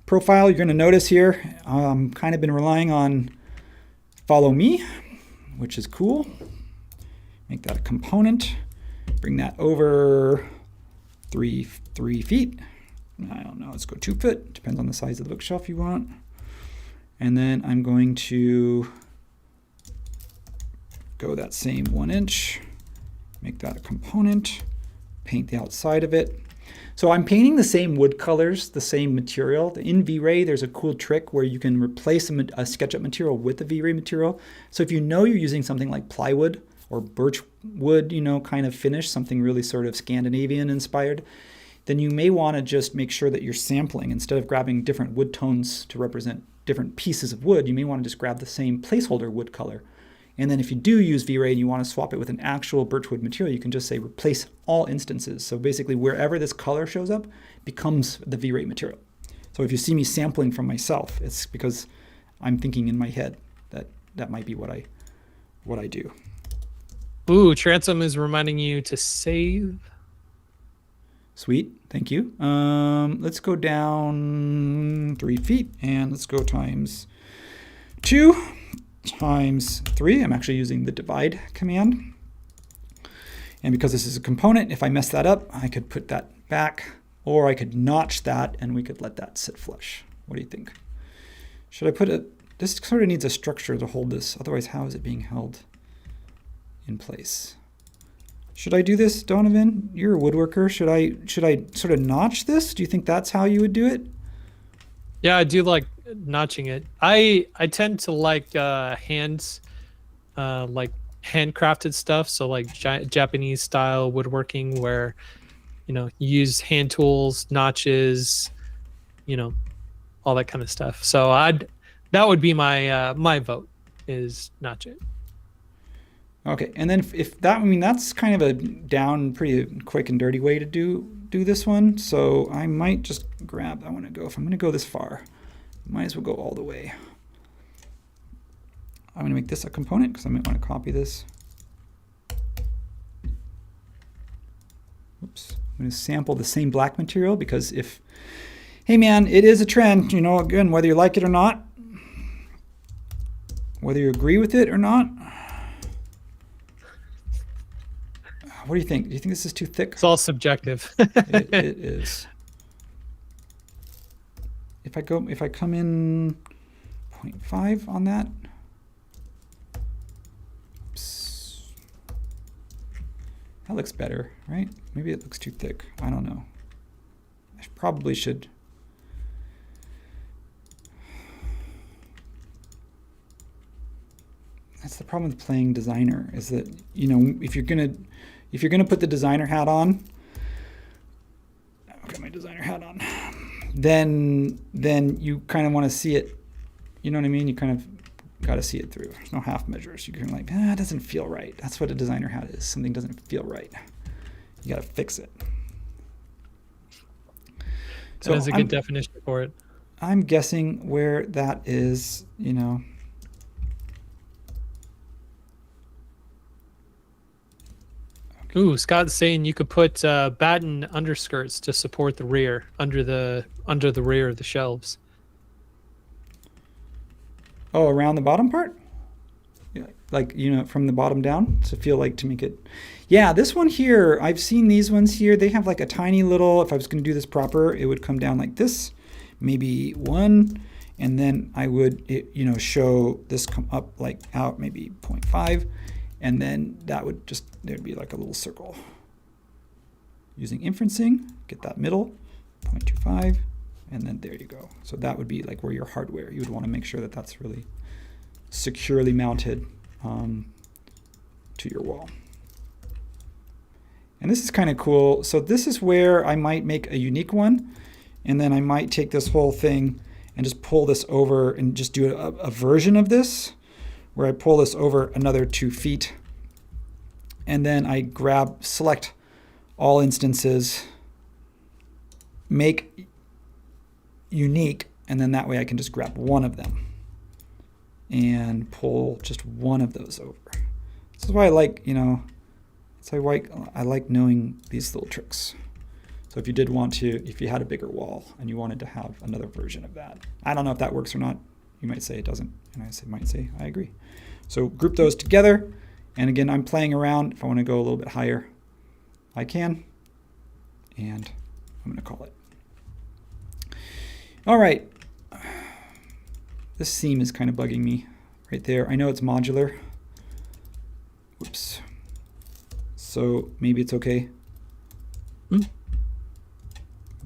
Profile, you're going to notice here, kind of been relying on follow me, which is cool. Make that a component. Bring that over 3 feet. I don't know, let's go 2 foot. Depends on the size of the bookshelf you want. And then I'm going to go that same 1 inch, make that a component, paint the outside of it. So I'm painting the same wood colors, the same material. In V-Ray, there's a cool trick where you can replace a SketchUp material with the V-Ray material. So if you know you're using something like plywood or birch wood, you know, kind of finish, something really sort of Scandinavian inspired, then you may want to just make sure that you're sampling. Instead of grabbing different wood tones to represent different pieces of wood, you may want to just grab the same placeholder wood color. And then if you do use V-Ray and you want to swap it with an actual birchwood material, you can just say replace all instances. So basically wherever this color shows up becomes the V-Ray material. So if you see me sampling from myself, it's because I'm thinking in my head that might be what I do. Ooh, Transom is reminding you to save. Sweet, thank you. Let's go down 3 feet, and let's go times 2 times 3. I'm actually using the divide command. And because this is a component, if I mess that up, I could put that back, or I could notch that, and we could let that sit flush. What do you think? Should I put this sort of needs a structure to hold this, otherwise how is it being held in place? Should I do this, Donovan? You're a woodworker. Should I sort of notch this? Do you think that's how you would do it? Yeah, I do like notching it. I tend to like like handcrafted stuff. So like Japanese style woodworking where, you know, you use hand tools, notches, you know, all that kind of stuff. So that would be my my vote is notch it. Okay, and then if that, I mean, that's kind of a down, pretty quick and dirty way to do this one. So I might just grab, if I'm going to go this far, might as well go all the way. I'm going to make this a component because I might want to copy this. Oops, I'm going to sample the same black material because if Hey man, it is a trend, again, whether you like it or not, whether you agree with it or not. What do you think? Do you think this is too thick? It's all subjective. It is. If I come in 0.5 on that. Oops. That looks better, right? Maybe it looks too thick. I don't know. I probably should. That's the problem with playing designer, is that, if you're gonna put the designer hat on, I've got my designer hat on, then you kind of want to see it. You know what I mean? You kind of got to see it through. There's no half measures. You're kind of like, it doesn't feel right. That's what a designer hat is. Something doesn't feel right. You got to fix it. That is a good definition for it. I'm guessing where that is, Ooh, Scott's saying you could put batten underskirts to support the rear under the rear of the shelves. Oh, around the bottom part? Like, from the bottom down to feel like to make it. Yeah, this one here, I've seen these ones here. They have like a tiny little, if I was going to do this proper, it would come down like this, maybe one. And then I would, show this come up like out maybe 0.5. And then that would there'd be like a little circle. Using inferencing, get that middle, 0.25, and then there you go. So that would be like where your hardware, you would want to make sure that that's really securely mounted to your wall. And this is kind of cool. So this is where I might make a unique one, and then I might take this whole thing and just pull this over and just do a version of this, where I pull this over another 2 feet, and then I select all instances, make unique, and then that way I can just grab one of them and pull just one of those over. This is why I like, I like knowing these little tricks. So if you did want to, if you had a bigger wall and you wanted to have another version of that, I don't know if that works or not. You might say it doesn't, and I might say I agree. So group those together, and again, I'm playing around. If I want to go a little bit higher, I can, and I'm going to call it. All right, this seam is kind of bugging me right there. I know it's modular. Whoops. So maybe it's okay.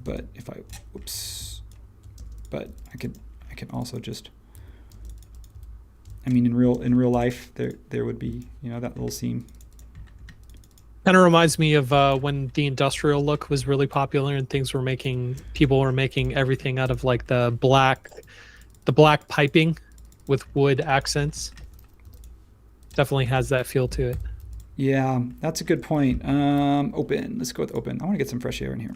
But if I, but I can also just, in real life, there would be, that little seam. Kind of reminds me of when the industrial look was really popular and people were making everything out of like the black piping with wood accents. Definitely has that feel to it. Yeah, that's a good point. Open, let's go with open. I want to get some fresh air in here.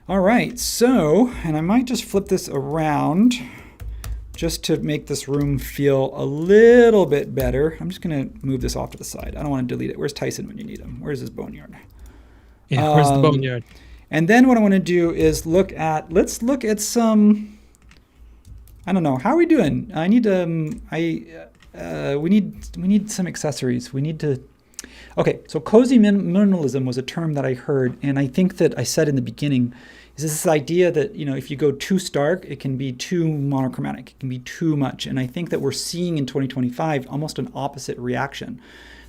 All right, so, and I might just flip this around just to make this room feel a little bit better. I'm just gonna move this off to the side. I don't want to delete it. Where's Tyson when you need him? Where's his boneyard? Yeah, where's the boneyard? And then what I want to do is let's look at some, I don't know, how are we doing? I need we need some accessories. We need to. Okay, so cozy minimalism was a term that I heard, and I think that I said in the beginning, is this idea that, if you go too stark, it can be too monochromatic, it can be too much. And I think that we're seeing in 2025 almost an opposite reaction.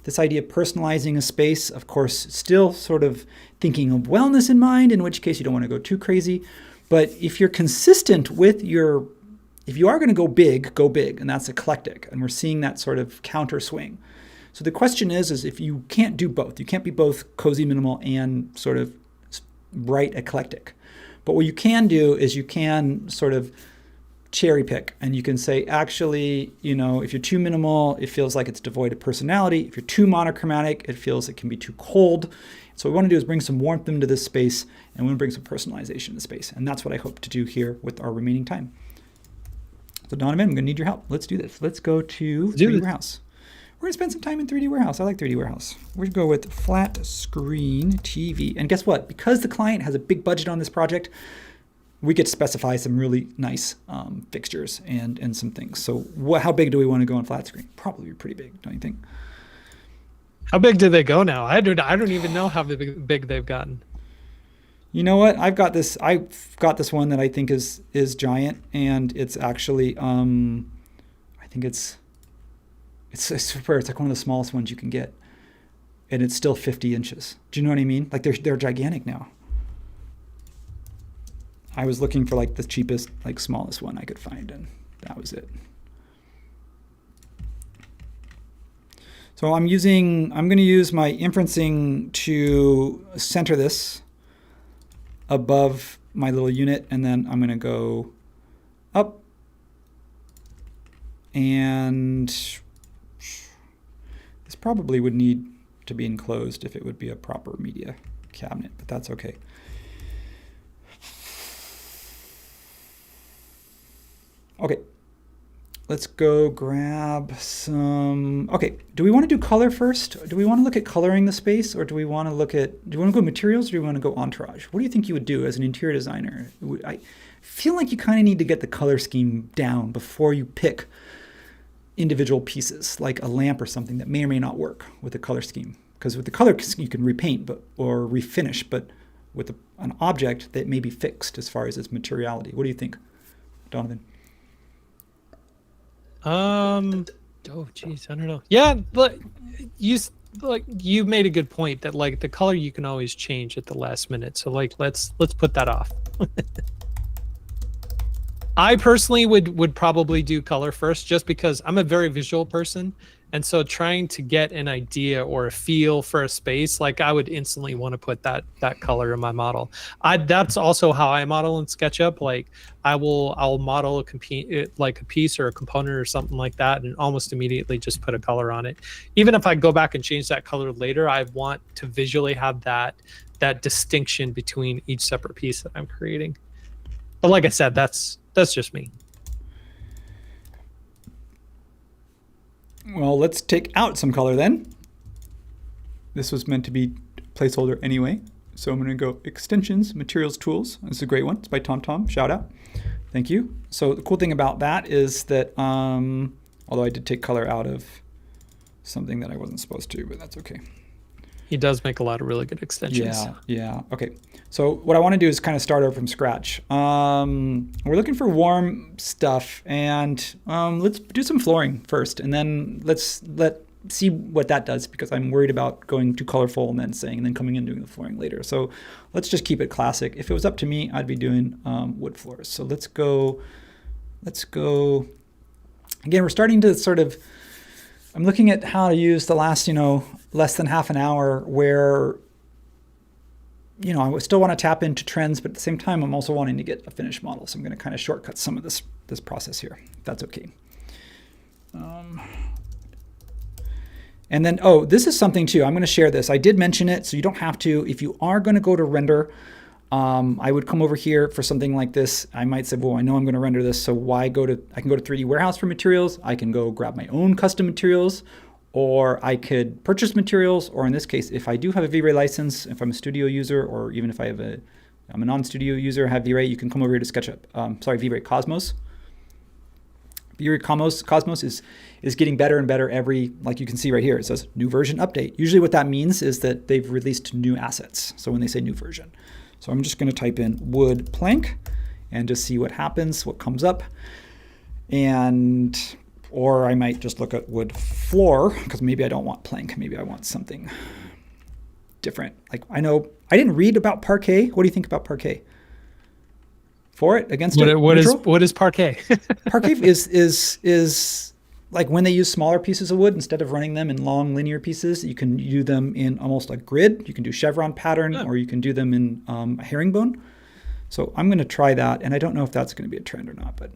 This idea of personalizing a space, of course, still sort of thinking of wellness in mind, in which case you don't want to go too crazy. But if you're consistent with if you are going to go big, and that's eclectic. And we're seeing that sort of counter swing. So the question is if you can't do both, you can't be both cozy minimal and sort of bright eclectic. But what you can do is you can sort of cherry pick, and you can say, actually, if you're too minimal, it feels like it's devoid of personality. If you're too monochromatic, it feels it can be too cold. So what we want to do is bring some warmth into this space, and we want to bring some personalization to the space. And that's what I hope to do here with our remaining time. So Donovan, I'm going to need your help. Let's do this. Let's go to 3D Warehouse. We're going to spend some time in 3D Warehouse. I like 3D Warehouse. We're going to go with flat screen TV. And guess what? Because the client has a big budget on this project, we could specify some really nice fixtures and some things. So how big do we want to go on flat screen? Probably pretty big, don't you think? How big do they go now? I don't even know how big they've gotten. You know what? I've got this one that I think is giant, and it's actually I think it's I swear it's like one of the smallest ones you can get, and it's still 50 inches. Do you know what I mean? Like they're gigantic now. I was looking for like the cheapest, like smallest one I could find, and that was it. So I'm going to use my inferencing to center this above my little unit, and then I'm going to go up, and this probably would need to be enclosed if it would be a proper media cabinet, but that's okay. Okay, let's go grab some. Okay, do we want to do color first? Do we want to look at coloring the space, or do we want to go materials, or do we want to go entourage? What do you think you would do as an interior designer? I feel like you kind of need to get the color scheme down before you pick individual pieces, like a lamp or something that may or may not work with the color scheme. Because with the color you can repaint or refinish, but with an object that may be fixed as far as its materiality. What do you think, Donovan? Oh geez, I don't know. Yeah, but you made a good point that like the color you can always change at the last minute. So like let's put that off. I personally would probably do color first, just because I'm a very visual person, and so trying to get an idea or a feel for a space, like I would instantly want to put that color in my model. That's also how I model in SketchUp. Like I'll model a piece or a component or something like that, and almost immediately just put a color on it. Even if I go back and change that color later, I want to visually have that distinction between each separate piece that I'm creating. But like I said, that's just me. Well, let's take out some color then. This was meant to be placeholder anyway. So I'm going to go extensions, materials, tools. This is a great one. It's by TomTom. Shout out. Thank you. So the cool thing about that is that, although I did take color out of something that I wasn't supposed to, but that's okay. He does make a lot of really good extensions. Yeah. Okay. So what I want to do is kind of start over from scratch. We're looking for warm stuff, and let's do some flooring first, and then let's see what that does, because I'm worried about going too colorful and then coming in and doing the flooring later. So let's just keep it classic. If it was up to me, I'd be doing wood floors. So let's go. Again, we're starting to sort of. I'm looking at how to use the last, less than half an hour where, I still want to tap into trends, but at the same time, I'm also wanting to get a finished model. So I'm going to kind of shortcut some of this process here, if that's okay. And then, this is something too. I'm going to share this. I did mention it, so you don't have to. If you are going to go to render, I would come over here for something like this. I might say, well, I know I'm going to render this, so I can go to 3D Warehouse for materials. I can go grab my own custom materials, or I could purchase materials, or in this case, if I do have a V-Ray license, if I'm a studio user, or even if I'm a non-studio user, have V-Ray, you can come over here to SketchUp. V-Ray Cosmos. V-Ray Cosmos is getting better and better like you can see right here, it says new version update. Usually what that means is that they've released new assets. So when they say new version. So I'm just going to type in wood plank and just see what happens, what comes up. Or I might just look at wood floor, because maybe I don't want plank. Maybe I want something different. Like I didn't read about parquet. What do you think about parquet? For it? Against it? What is parquet? Parquet is like when they use smaller pieces of wood, instead of running them in long linear pieces, you can do them in almost a grid. You can do chevron pattern, or you can do them in a herringbone. So I'm going to try that, and I don't know if that's going to be a trend or not, but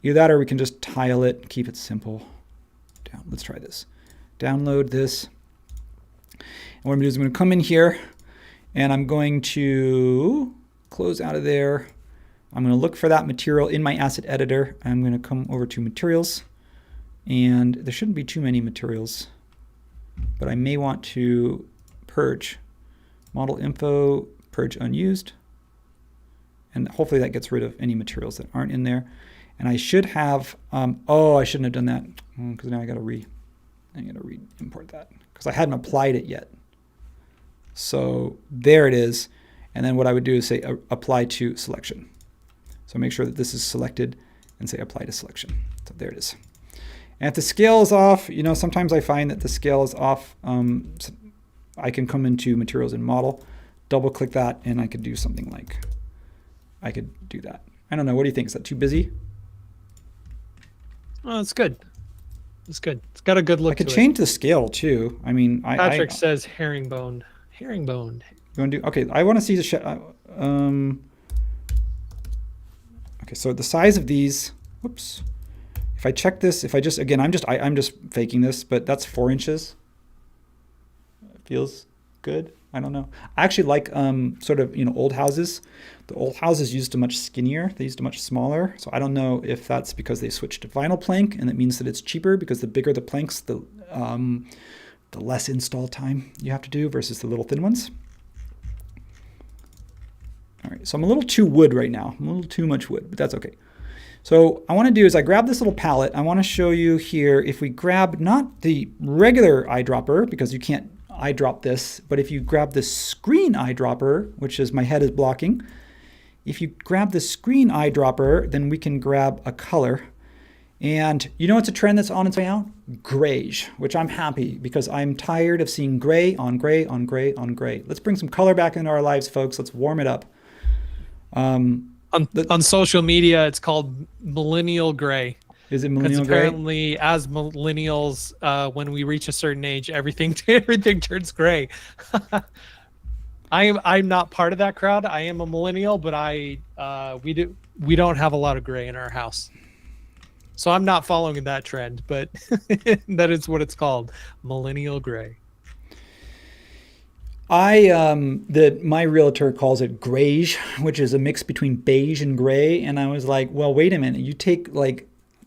either that or we can just tile it, keep it simple. Let's try this. Download this. And what I'm going to do is I'm going to come in here, and I'm going to close out of there. I'm going to look for that material in my asset editor. I'm going to come over to materials. And there shouldn't be too many materials, but I may want to purge model info, purge unused, And hopefully that gets rid of any materials that aren't in there. And I should have, oh, I shouldn't have done that because now I got to re-import that because I hadn't applied it yet. So there it is. And then what I would do is say apply to selection. So make sure that this is selected and say apply to selection. So there it is. And if the scale is off, you know, sometimes I find that the scale is off. I can come into materials and model, double click that, and I could do something like, I could do that. I don't know. What do you think? Is that too busy? Oh, it's good. It's good. It's got a good look. I could change the scale too. I mean, Patrick says herringbone. Herringbone. You want to do? Okay, I want to see the okay, so the size of these. Whoops. If I check this, if I just again, I'm just faking this, but that's 4 inches. It feels good. I don't know. I actually like sort of, you know, old houses. The old houses used a much skinnier. They used a much smaller. So I don't know if that's because they switched to vinyl plank, and that means that it's cheaper because the bigger the planks, the less install time you have to do versus the little thin ones. All right, so I'm a little too wood right now. I'm a little too much wood, but that's okay. So I want to do is I grab this little palette. I want to show you here if we grab not the regular eyedropper, because you can't eyedrop this, but if you grab the screen eyedropper, which is my head is blocking, if you grab the screen eyedropper, then we can grab a color. And you know what's a trend that's on its way out? Grayish, which I'm happy because I'm tired of seeing gray on gray on gray on gray. Let's bring some color back into our lives, folks. Let's warm it up. On social media, it's called millennial gray. Is it millennial gray? Apparently, as millennials, when we reach a certain age, everything turns gray. I'm not part of that crowd. I am a millennial, but we don't have a lot of gray in our house. So I'm not following that trend, but that is what it's called, millennial gray. My realtor calls it grayish, which is a mix between beige and gray. And I was like, well, wait a minute. You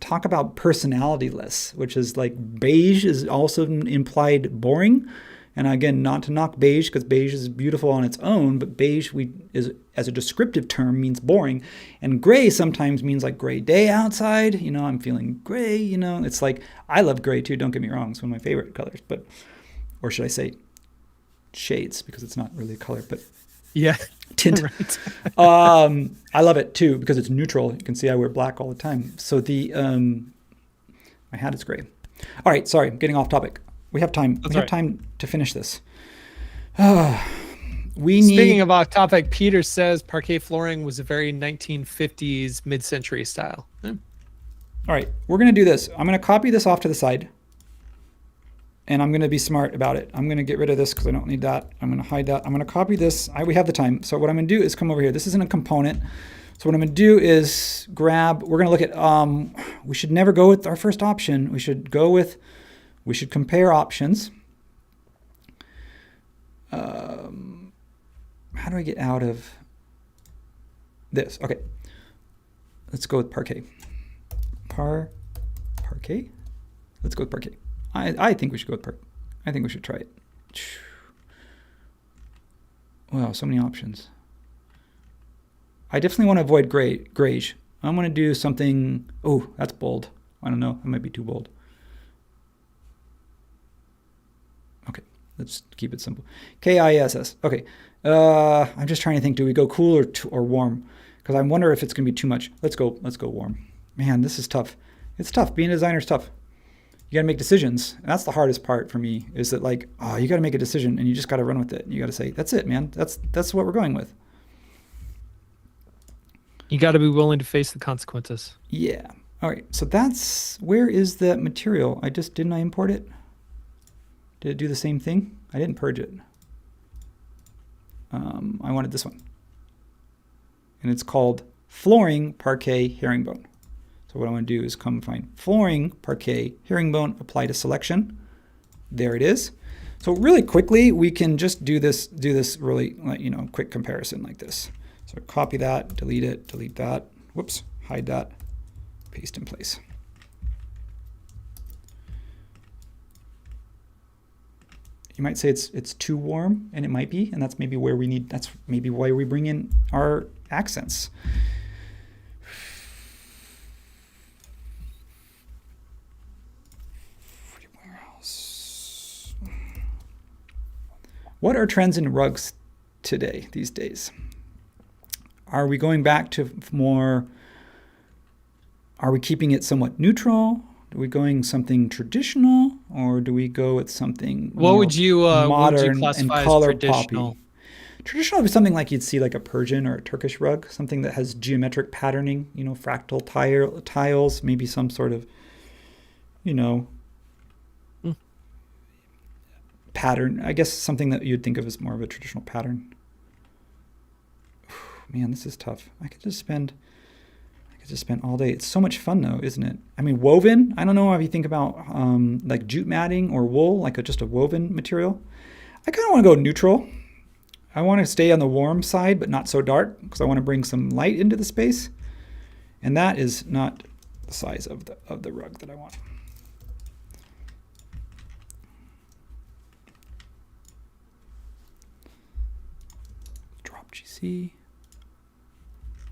talk about personality-less, which is like beige is also implied boring. And again, not to knock beige because beige is beautiful on its own, but beige is as a descriptive term means boring. And gray sometimes means like gray day outside. You know, I'm feeling gray, you know. It's like, I love gray too, don't get me wrong. It's one of my favorite colors, or should I say shades, because it's not really a color, but yeah, tint. Right. I love it too because it's neutral. You can see I wear black all the time. So my hat is gray. All right, sorry, I'm getting off topic. We have time. We have time to finish this. Speaking of off topic, Peter says parquet flooring was a very 1950s mid-century style. All right, we're going to do this. I'm going to copy this off to the side. And I'm going to be smart about it. I'm going to get rid of this because I don't need that. I'm going to hide that. I'm going to copy this. We have the time. So what I'm going to do is come over here. This isn't a component. So what I'm going to do is we're going to look at, we should never go with our first option. We should compare options. How do I get out of this? Okay. Let's go with parquet. Parquet? Let's go with parquet. I think we should go with parquet. I think we should try it. Wow, so many options. I definitely want to avoid grayish. I'm going to do something. Oh, that's bold. I don't know. That might be too bold. Okay, let's keep it simple. KISS. Okay. I'm just trying to think. Do we go cool or warm? Because I wonder if it's going to be too much. Let's go warm. Man, this is tough. It's tough. Being a designer is tough. You got to make decisions. And that's the hardest part for me, is that like, you got to make a decision and you just got to run with it. You got to say, that's it, man. That's what we're going with. You got to be willing to face the consequences. Yeah. All right. So where is the material? Didn't I import it? Did it do the same thing? I didn't purge it. I wanted this one. And it's called flooring, parquet, herringbone. So what I want to do is come find flooring, parquet, herringbone, apply to selection. There it is. So really quickly, we can just do this really, quick comparison like this. So copy that, delete it, delete that. Whoops, hide that, paste in place. You might say it's too warm, and it might be, and that's maybe why we bring in our accents. What are trends in rugs today, these days? Are we going back to more, are we keeping it somewhat neutral? Are we going something traditional, or do we go with something what would you modern classify and color as traditional? poppy? Traditional would be something like you'd see like a Persian or a Turkish rug, something that has geometric patterning, fractal tiles, maybe some sort of, pattern. I guess something that you'd think of as more of a traditional pattern. Man, this is tough. I could just spend all day. It's so much fun though, isn't it? I mean, woven, I don't know if you think about like jute matting or wool, like just a woven material. I kind of want to go neutral. I want to stay on the warm side, but not so dark, because I want to bring some light into the space. And that is not the size of the rug that I want. Drop GC.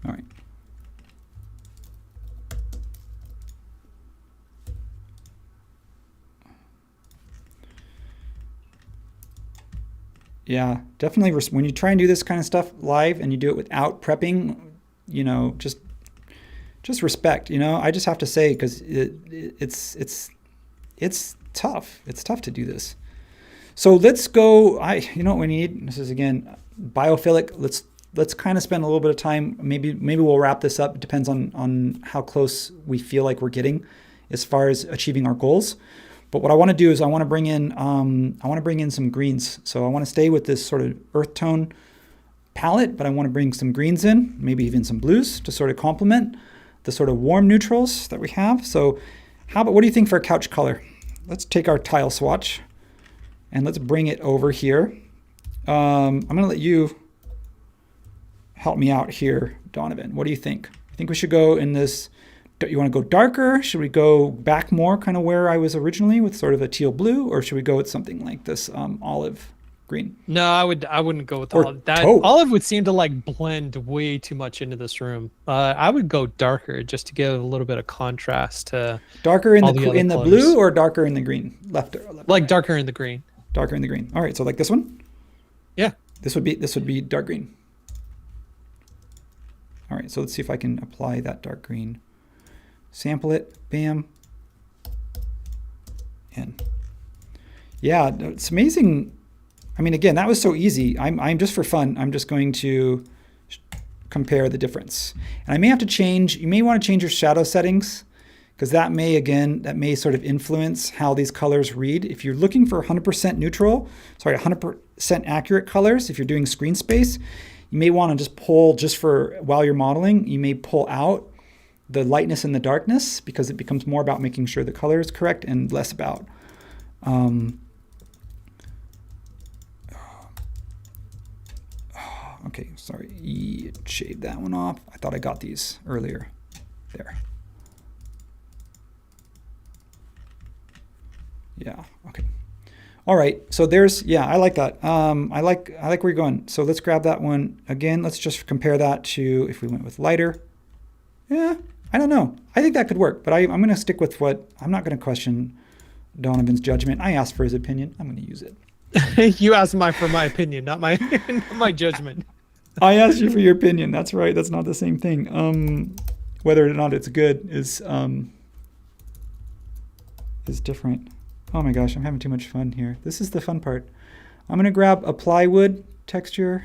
All right. Yeah, definitely. When you try and do this kind of stuff live and you do it without prepping, just respect. I just have to say, because it's tough. It's tough to do this. So let's go. You know what we need? This is again biophilic. Let's kind of spend a little bit of time. Maybe we'll wrap this up. It depends on how close we feel like we're getting as far as achieving our goals. But what I want to do is I want to bring in some greens. So I want to stay with this sort of earth tone palette, but I want to bring some greens in, maybe even some blues to sort of complement the sort of warm neutrals that we have. So what do you think for a couch color? Let's take our tile swatch and let's bring it over here. I'm going to let you help me out here, Donovan. What do you think? You think we should go in this? You want to go darker? Should we go back more kind of where I was originally with sort of a teal blue, or should we go with something like this olive green? No, I wouldn't go with Or olive. That taupe. olive would seem to like blend way too much into this room. I would go darker just to give a little bit of contrast to darker in all the other colors. blue, or darker in the green? Left or left? Like darker in the green. Darker in the green. All right, so like this one? Yeah. This would be dark green. All right, so let's see if I can apply that dark green. Sample it, bam, and yeah, it's amazing. I mean, again, that was so easy. I'm just for fun. I'm just going to compare the difference, and I may have to change. You may want to change your shadow settings, because that may sort of influence how these colors read. If you're looking for 100% neutral, 100% accurate colors, if you're doing screen space, you may want to just pull while you're modeling. You may pull out the lightness and the darkness, because it becomes more about making sure the color is correct and less about okay, sorry, shade that one off. I thought I got these earlier. There. Yeah, okay. All right, so I like that. I like where you're going. So let's grab that one again. Let's just compare that to if we went with lighter. Yeah, I don't know. I think that could work, but I'm going to stick with I'm not going to question Donovan's judgment. I asked for his opinion. I'm going to use it. You asked for my opinion, not my not my judgment. I asked you for your opinion. That's right. That's not the same thing. Whether or not it's good is different. Oh my gosh, I'm having too much fun here. This is the fun part. I'm going to grab a plywood texture.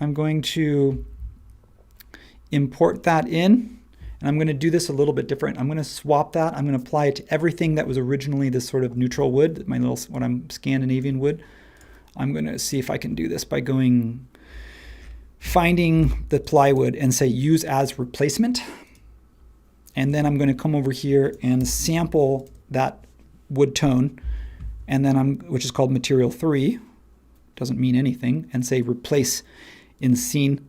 I'm going to import that in. And I'm going to do this a little bit different. I'm going to swap that. I'm going to apply it to everything that was originally this sort of neutral wood, what I'm Scandinavian wood. I'm going to see if I can do this by finding the plywood and say use as replacement. And then I'm going to come over here and sample that wood tone, and then which is called material 3, doesn't mean anything, and say replace in scene.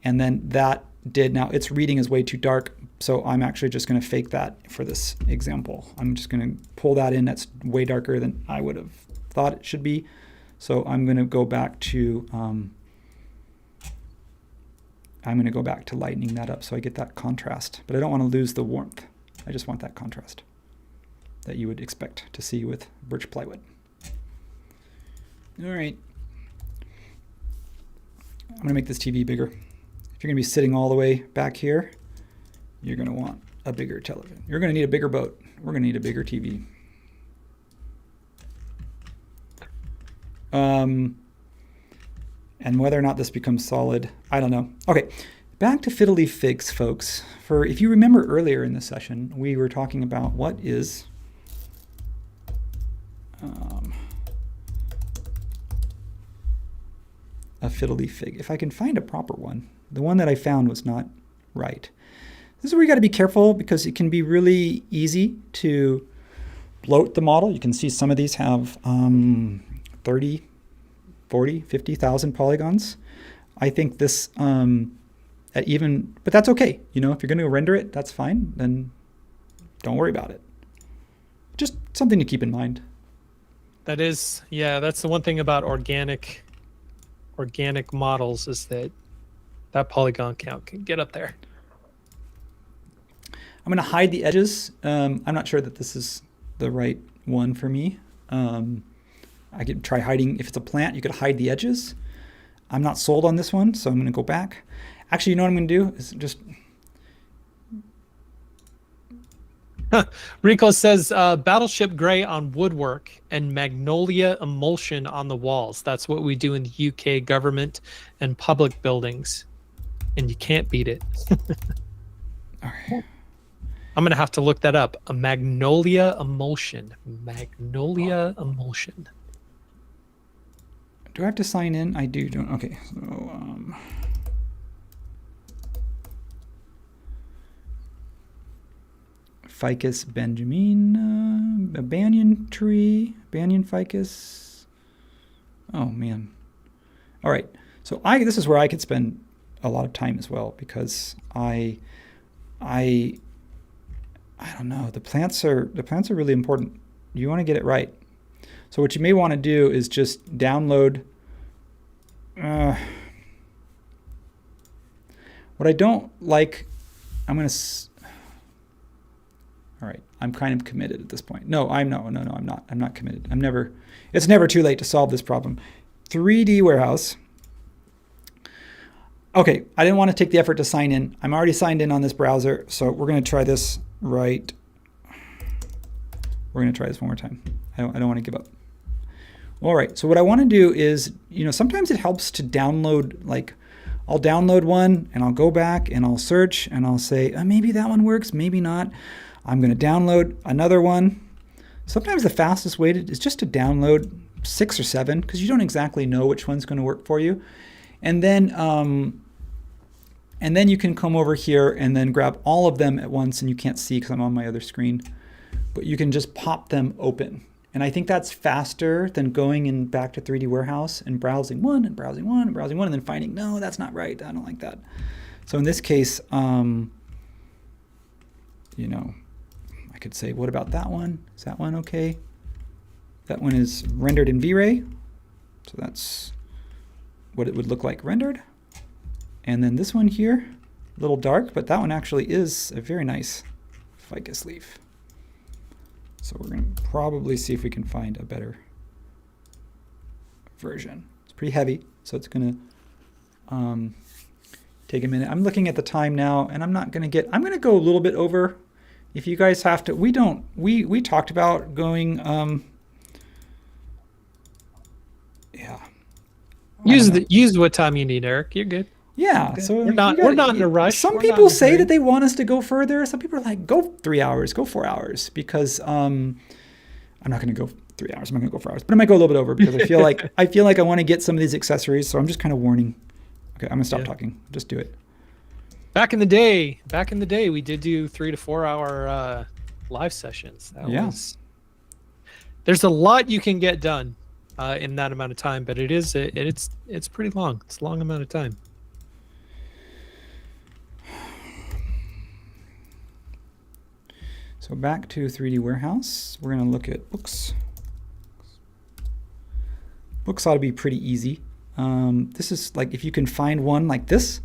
And then now its reading is way too dark. So I'm actually just going to fake that for this example. I'm just going to pull that in. That's way darker than I would have thought it should be. So I'm going to go back to I'm going to go back to lightening that up so I get that contrast. But I don't want to lose the warmth. I just want that contrast that you would expect to see with birch plywood. All right. I'm going to make this TV bigger. If you're going to be sitting all the way back here, you're going to want a bigger television. You're going to need a bigger boat. We're going to need a bigger TV. And whether or not this becomes solid, I don't know. Okay, back to fiddle leaf figs, folks. If you remember earlier in the session, we were talking about what is a fiddle leaf fig. If I can find a proper one, the one that I found was not right. This is where you got to be careful because it can be really easy to bloat the model. You can see some of these have 30, 40, 50,000 polygons. I think this, but that's okay. You know, if you're going to render it, that's fine. Then don't worry about it. Just something to keep in mind. That is, yeah, that's the one thing about organic models is that polygon count can get up there. I'm going to hide the edges. I'm not sure that this is the right one for me. I could try hiding. If it's a plant, you could hide the edges. I'm not sold on this one, so I'm going to go back. Actually, you know what I'm going to do is just... Rico says Battleship Gray on woodwork and Magnolia emulsion on the walls. That's what we do in the UK government and public buildings. And you can't beat it. All right. I'm going to have to look that up. A Magnolia emulsion. Magnolia emulsion. Do I have to sign in? I do. Don't. Okay. So, Ficus Benjamin, a banyan tree, banyan ficus. Oh man. All right. So this is where I could spend a lot of time as well because I don't know. The plants are really important. You want to get it right. So what you may want to do is just download. What I don't like, I'm going to. All right, I'm kind of committed at this point. No, I'm not. No, I'm not. I'm not committed. It's never too late to solve this problem. 3D warehouse. Okay, I didn't want to take the effort to sign in. I'm already signed in on this browser, so we're going to try this right. We're going to try this one more time. I don't want to give up. All right, so what I want to do is, sometimes it helps to download, I'll download one and I'll go back and I'll search and I'll say, maybe that one works, maybe not. I'm going to download another one. Sometimes the fastest way is just to download 6 or 7 because you don't exactly know which one's going to work for you. And then you can come over here and then grab all of them at once, and you can't see because I'm on my other screen, but you can just pop them open. And I think that's faster than going back to 3D Warehouse and browsing one and browsing one and browsing one and then finding, no, that's not right. I don't like that. So in this case, I could say, what about that one? Is that one okay? That one is rendered in V-Ray. So that's what it would look like rendered. And then this one here, a little dark, but that one actually is a very nice ficus leaf. So we're going to probably see if we can find a better version. It's pretty heavy, so it's going to take a minute. I'm looking at the time now, and I'm going to go a little bit over. If you guys have to, we talked about going, yeah. Use what time you need, Eric. You're good. Yeah, okay. So we're not in a rush. Some people say that they want us to go further. Some people are like, go 3 hours, go 4 hours, because I'm not going to go 3 hours. I'm not going to go 4 hours, but I might go a little bit over because I feel like I want to get some of these accessories. So I'm just kind of warning. Okay, I'm gonna stop talking. Just do it. Back in the day, we did do 3 to 4 hour live sessions. There's a lot you can get done in that amount of time, but it's pretty long. It's a long amount of time. So back to 3D Warehouse, we're going to look at books. Books ought to be pretty easy. This is like, if you can find one like this,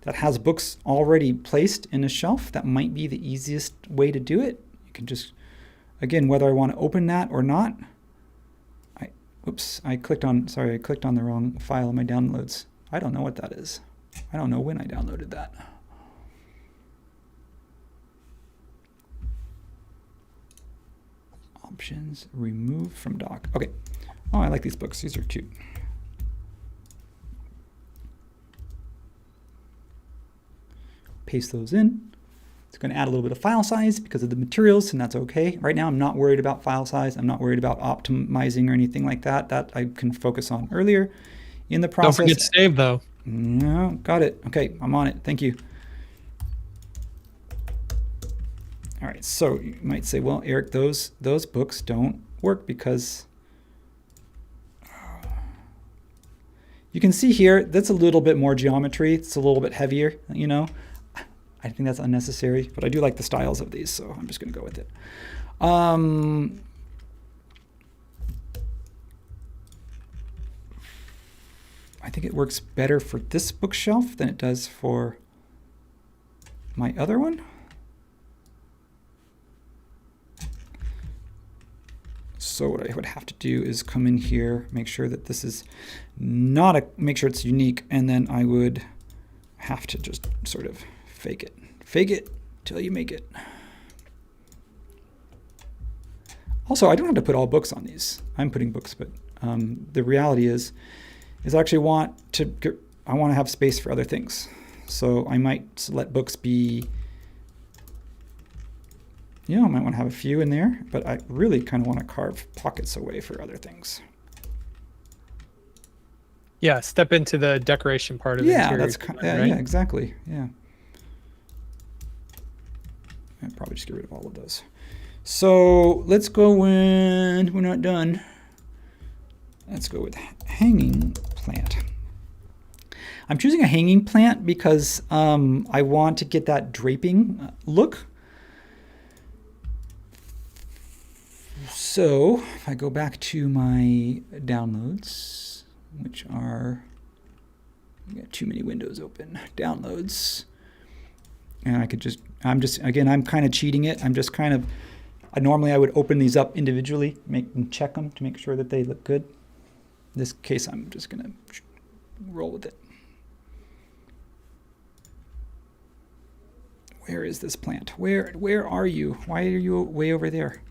that has books already placed in a shelf, that might be the easiest way to do it. You can just, again, whether I want to open that or not. I clicked on the wrong file in my downloads. I don't know what that is. I don't know when I downloaded that. Options, remove from dock. Okay. Oh, I like these books. These are cute. Paste those in. It's going to add a little bit of file size because of the materials, and that's okay. Right now, I'm not worried about file size. I'm not worried about optimizing or anything like that. That I can focus on earlier in the process. Don't forget to save, though. No, got it. Okay, I'm on it. Thank you. All right, so you might say, well, Eric, those books don't work because you can see here, that's a little bit more geometry. It's a little bit heavier, you know. I think that's unnecessary, but I do like the styles of these, so I'm just going to go with it. I think it works better for this bookshelf than it does for my other one. So what I would have to do is come in here, make sure that this is make sure it's unique, and then I would have to just sort of fake it till you make it. Also, I don't have to put all books on these. I'm putting books, but the reality is I actually want to have space for other things. So I might let books be, I might want to have a few in there, but I really kind of want to carve pockets away for other things. Yeah, step into the decoration part of the interior. That's right? Yeah, exactly. Yeah. I'd probably just get rid of all of those. So let's go in, we're not done. Let's go with hanging plant. I'm choosing a hanging plant because I want to get that draping look. So if I go back to my downloads, which are, I got too many windows open, downloads. And I could I'm kind of cheating it. I'm just kind of, normally I would open these up individually, check them to make sure that they look good. In this case, I'm just going to roll with it. Where is this plant? Where are you? Why are you way over there?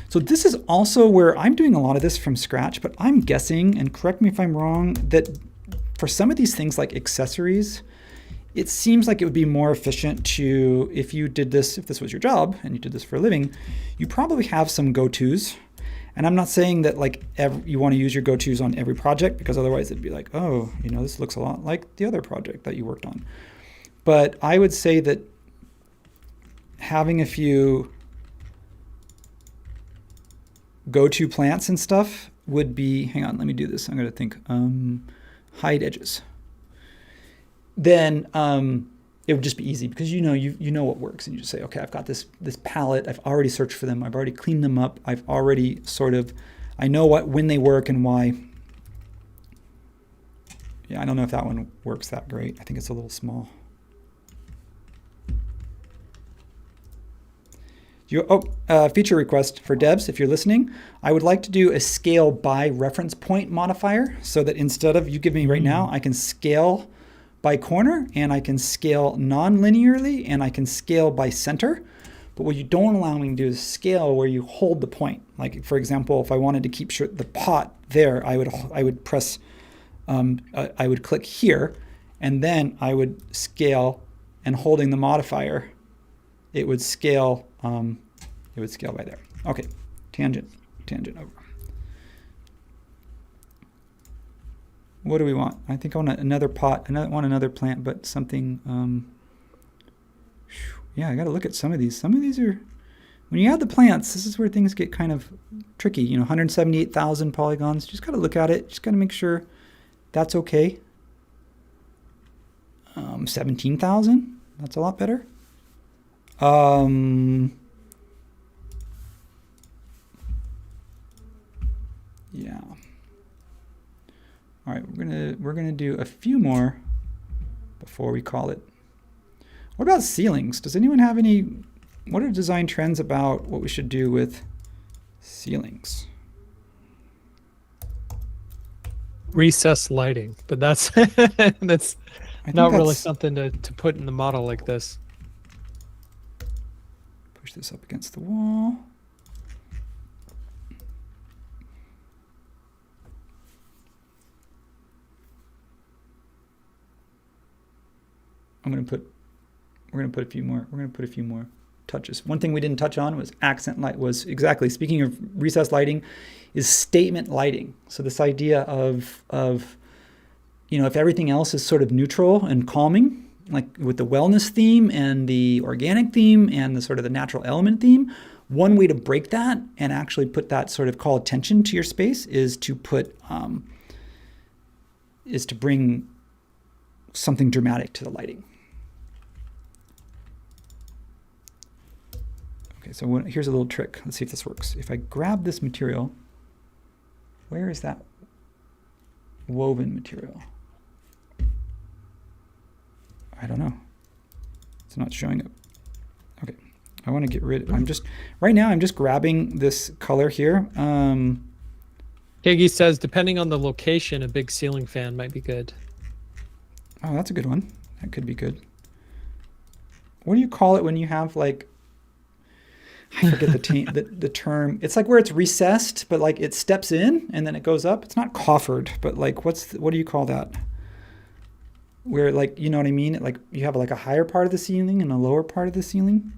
So this is also where I'm doing a lot of this from scratch, but I'm guessing, and correct me if I'm wrong, that for some of these things like accessories, it seems like it would be more efficient to, if this was your job and you did this for a living, you probably have some go-tos. And I'm not saying that you want to use your go-tos on every project, because otherwise it'd be like, oh, this looks a lot like the other project that you worked on. But I would say that having a few go-to plants and stuff would be, hang on, let me do this. I'm going to think, hide edges. Then it would just be easy because you know what works, and you just say, okay, I've got this palette. I've already searched for them. I've already cleaned them up. I've already I know when they work and why. Yeah, I don't know if that one works that great. I think it's a little small. Feature request for devs, if you're listening. I would like to do a scale by reference point modifier, so that instead of you give me right now, I can scale by corner, and I can scale non-linearly, and I can scale by center. But what you don't allow me to do is scale where you hold the point. Like, for example, if I wanted to keep the pot there, I would press, I would click here, and then I would scale, and holding the modifier, it would scale. It would scale by there. Okay, tangent over. What do we want? I think I want another pot. I want another plant, but something. Yeah, I got to look at some of these. Some of these are, when you add the plants, this is where things get kind of tricky. 178,000 polygons. Just got to look at it. Just got to make sure that's okay. 17,000. That's a lot better. Yeah. All right, we're gonna do a few more before we call it. What about ceilings? Does anyone have any? What are design trends about what we should do with ceilings? Recessed lighting, but that's that's not really something to put in the model like this. Push this up against the wall. We're gonna put a few more. We're gonna put a few more touches. One thing we didn't touch on was accent light. Was exactly, speaking of recessed lighting, is statement lighting. So this idea of if everything else is sort of neutral and calming, like with the wellness theme and the organic theme and the sort of the natural element theme, one way to break that and actually put that sort of call attention to your space is to bring something dramatic to the lighting. Okay, so here's a little trick. Let's see if this works. If I grab this material, where is that woven material? I don't know. It's not showing up. Okay, I want to get rid of, right now I'm just grabbing this color here. Kiggy says, depending on the location, a big ceiling fan might be good. Oh, that's a good one. That could be good. What do you call it when you have like, I forget the term. It's like where it's recessed, but like it steps in and then it goes up. It's not coffered, but like what do you call that? Where like, you know what I mean? Like you have like a higher part of the ceiling and a lower part of the ceiling.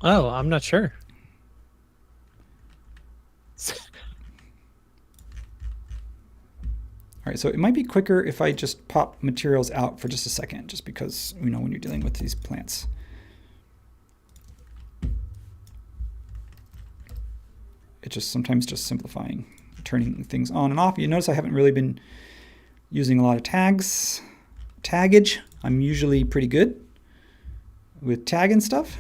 Oh, I'm not sure. All right, so it might be quicker if I just pop materials out for just a second, just because, when you're dealing with these plants. It's just sometimes just simplifying, turning things on and off. You notice I haven't really been using a lot of taggage. I'm usually pretty good with tagging stuff.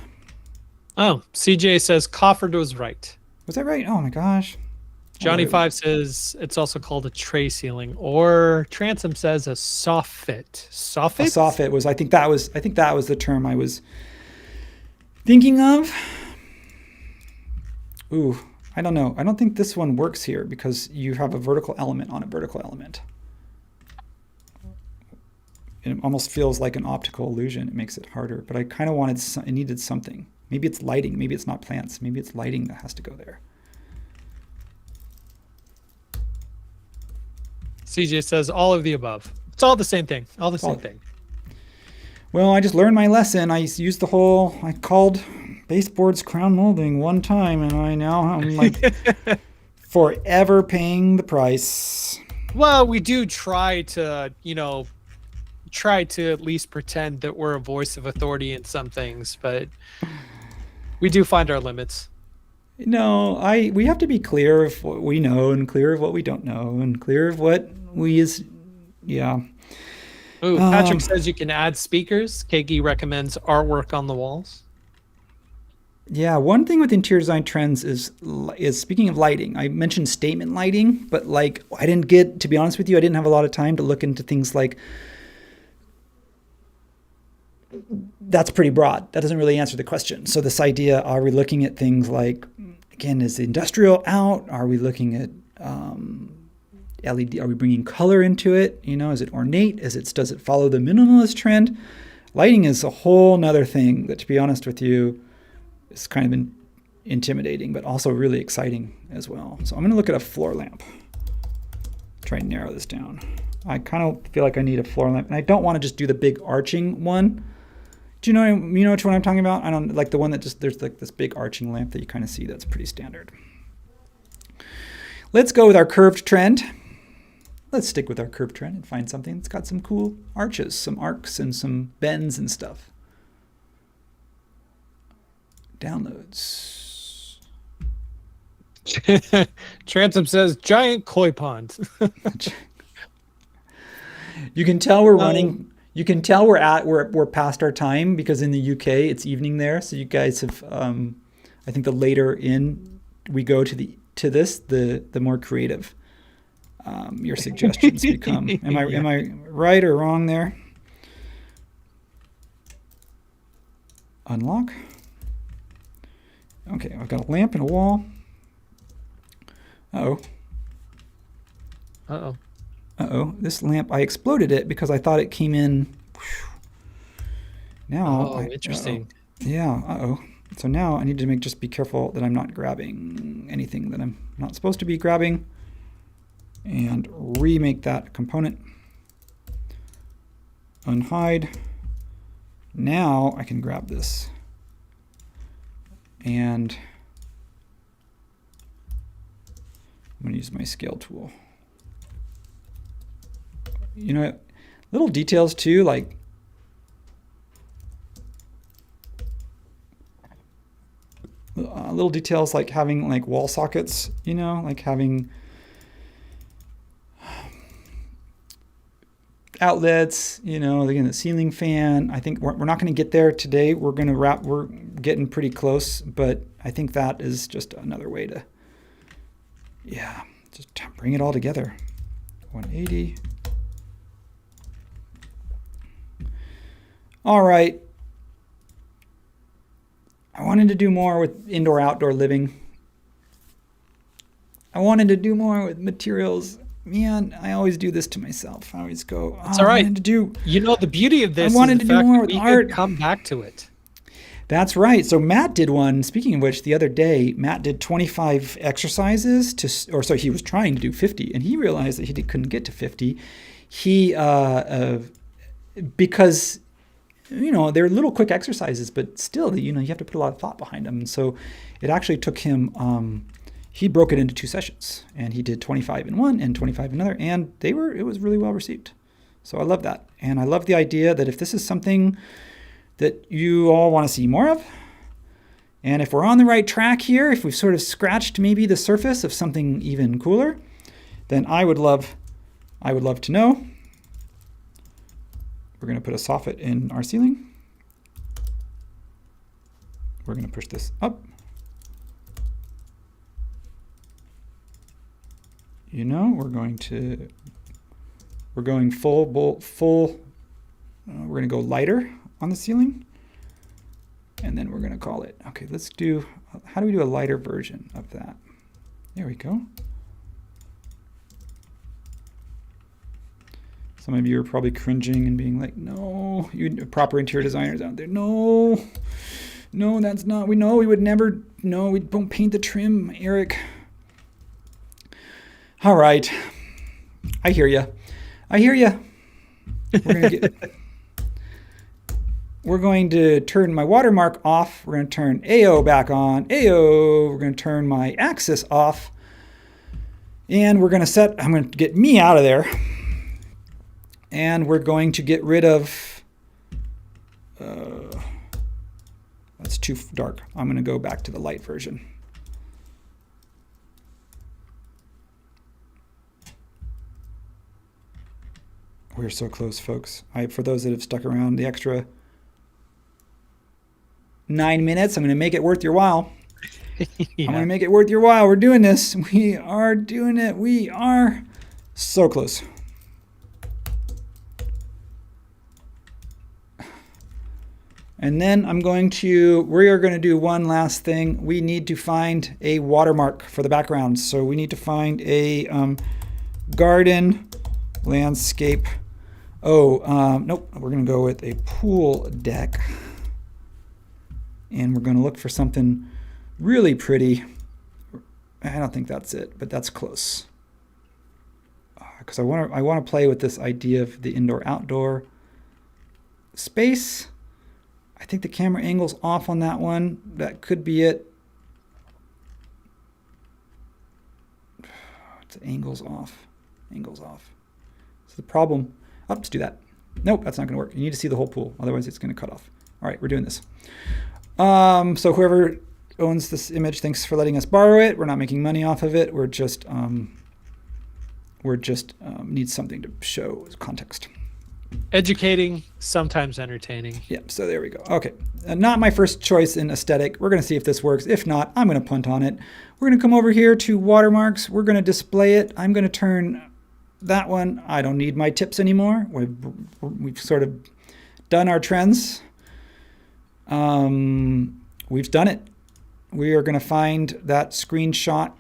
Oh, CJ says Cofford was right. Was that right? Oh my gosh. Johnny Five says it's also called a tray ceiling, or Transom says a soffit. Soffit? A soffit was. I think that was the term I was thinking of. Ooh, I don't know. I don't think this one works here because you have a vertical element on a vertical element. It almost feels like an optical illusion. It makes it harder. But I kind of I needed something. Maybe it's lighting. Maybe it's not plants. Maybe it's lighting that has to go there. CJ says all of the above. It's all the same thing. All the same thing. Well, I just learned my lesson. I used I called baseboards crown molding one time, and I'm like forever paying the price. Well, we do try to, at least pretend that we're a voice of authority in some things, but we do find our limits. No, we have to be clear of what we know and clear of what we don't know and clear of what yeah. Ooh, Patrick says you can add speakers. Keiki recommends artwork on the walls. Yeah, one thing with interior design trends is speaking of lighting, I mentioned statement lighting, but like to be honest with you, I didn't have a lot of time to look into things like, that's pretty broad. That doesn't really answer the question. So this idea, are we looking at things like, again, is industrial out? Are we looking at LED? Are we bringing color into it? Is it ornate? Does it follow the minimalist trend? Lighting is a whole nother thing that, to be honest with you, is kind of intimidating, but also really exciting as well. So I'm going to look at a floor lamp. Try and narrow this down. I kind of feel like I need a floor lamp, and I don't want to just do the big arching one. Do you know which one I'm talking about? I don't like the one that there's like this big arching lamp that you kind of see that's pretty standard. Let's go with our curved trend. Let's stick with our curved trend and find something that's got some cool arches, some arcs, and some bends and stuff. Downloads. Transom says giant koi pond. You can tell we're running. You can tell we're past our time because in the UK it's evening there. So you guys have, I think the later in we go to this, the more creative your suggestions become. Am I right or wrong there? Unlock. Okay, I've got a lamp and a wall. Uh-oh. Uh-oh. Uh-oh. This lamp, I exploded it because I thought it came in. Now. Oh, interesting. Yeah, uh-oh. So now I need to just be careful that I'm not grabbing anything that I'm not supposed to be grabbing, and remake that component. Unhide. Now I can grab this. And I'm going to use my scale tool. You know, little details too, like little details like having like wall sockets, you know, like having outlets, you know, again, the ceiling fan. I think we're not going to get there today. We're getting pretty close, but I think that is just another way to, yeah, just bring it all together. 180. All right. I wanted to do more with indoor-outdoor living. I wanted to do more with materials. Man, I always do this to myself. I always go, it's all right. You know, the beauty of this I wanted is to the do fact more that with we art. could come back to it. That's right. So Matt did one. Speaking of which, the other day, Matt did 25 exercises so he was trying to do 50, and he realized that he couldn't get to 50. He, because, you know, they're little quick exercises, but still, you know, you have to put a lot of thought behind them. And so it actually took him, he broke it into 2 sessions, and he did 25 in one and 25 in another, and it was really well received. So I love that. And I love the idea that if this is something that you all want to see more of, and if we're on the right track here, if we've sort of scratched maybe the surface of something even cooler, then I would love to know. We're going to put a soffit in our ceiling. We're going to push this up. You know, we're going full, we're going to go lighter on the ceiling. And then we're going to call it. Okay, how do we do a lighter version of that? There we go. Some of you are probably cringing and being like, no, you proper interior designers out there. No, that's not, we would never, no, we don't paint the trim, Eric. All right. I hear you. We're going to turn my watermark off. We're going to turn AO back on. AO. We're going to turn my axis off. And I'm going to get me out of there. And we're going to get rid of, that's too dark. I'm going to go back to the light version. We're so close, folks. For those that have stuck around the extra 9 minutes, I'm going to make it worth your while. Yeah. I'm going to make it worth your while. We're doing this. We are doing it. We are so close. And then we are going to do one last thing. We need to find a watermark for the background. So we need to find a garden landscape. Nope. We're going to go with a pool deck. And we're going to look for something really pretty. I don't think that's it, but that's close. Because I want to play with this idea of the indoor-outdoor space. I think the camera angle's off on that one. That could be it. The angle's off. So the problem. Let's do that. Nope, that's not going to work. You need to see the whole pool. Otherwise, it's going to cut off. All right, we're doing this. So whoever owns this image, thanks for letting us borrow it. We're not making money off of it. We're just need something to show as context. Educating, sometimes entertaining. Yep, so there we go. Okay, not my first choice in aesthetic. We're going to see if this works. If not, I'm going to punt on it. We're going to come over here to watermarks. We're going to display it. I'm going to turn that one, I don't need my tips anymore. We've sort of done our trends. We've done it. We are going to find that screenshot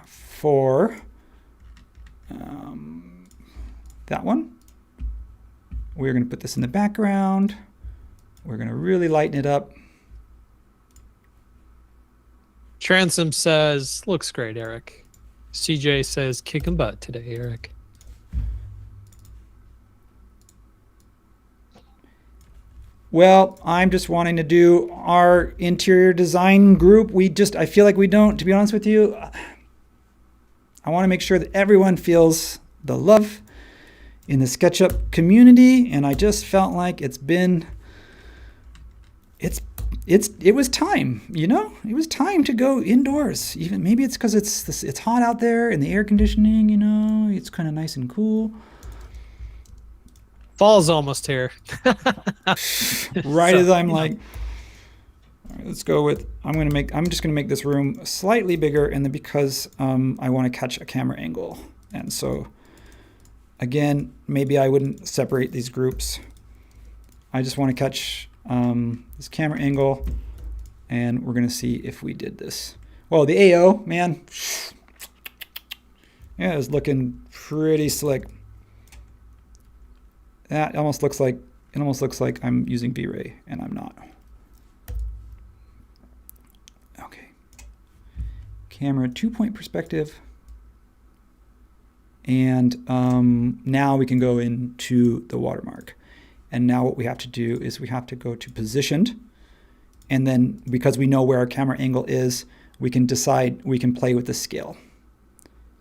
for that one. We're going to put this in the background. We're going to really lighten it up. Transom says, looks great, Eric. CJ says, kicking butt today, Eric. Well, I'm just wanting to do our interior design group. I feel like we don't, to be honest with you. I want to make sure that everyone feels the love in the SketchUp community. And I just felt like it was time, it was time to go indoors. Even maybe it's because it's hot out there and the air conditioning, it's kind of nice and cool. Fall's almost here. Right, as I'm like, all right, let's go with, I'm just going to make this room slightly bigger, and then because I want to catch a camera angle. And so again, maybe I wouldn't separate these groups. I just want to catch this camera angle, and we're going to see if we did this. Well, the AO, man, yeah, it's looking pretty slick. That almost looks like I'm using V-Ray, and I'm not. Okay. Camera 2-point perspective. And now we can go into the watermark. And now what we have to do is we have to go to positioned. And then because we know where our camera angle is, we can play with the scale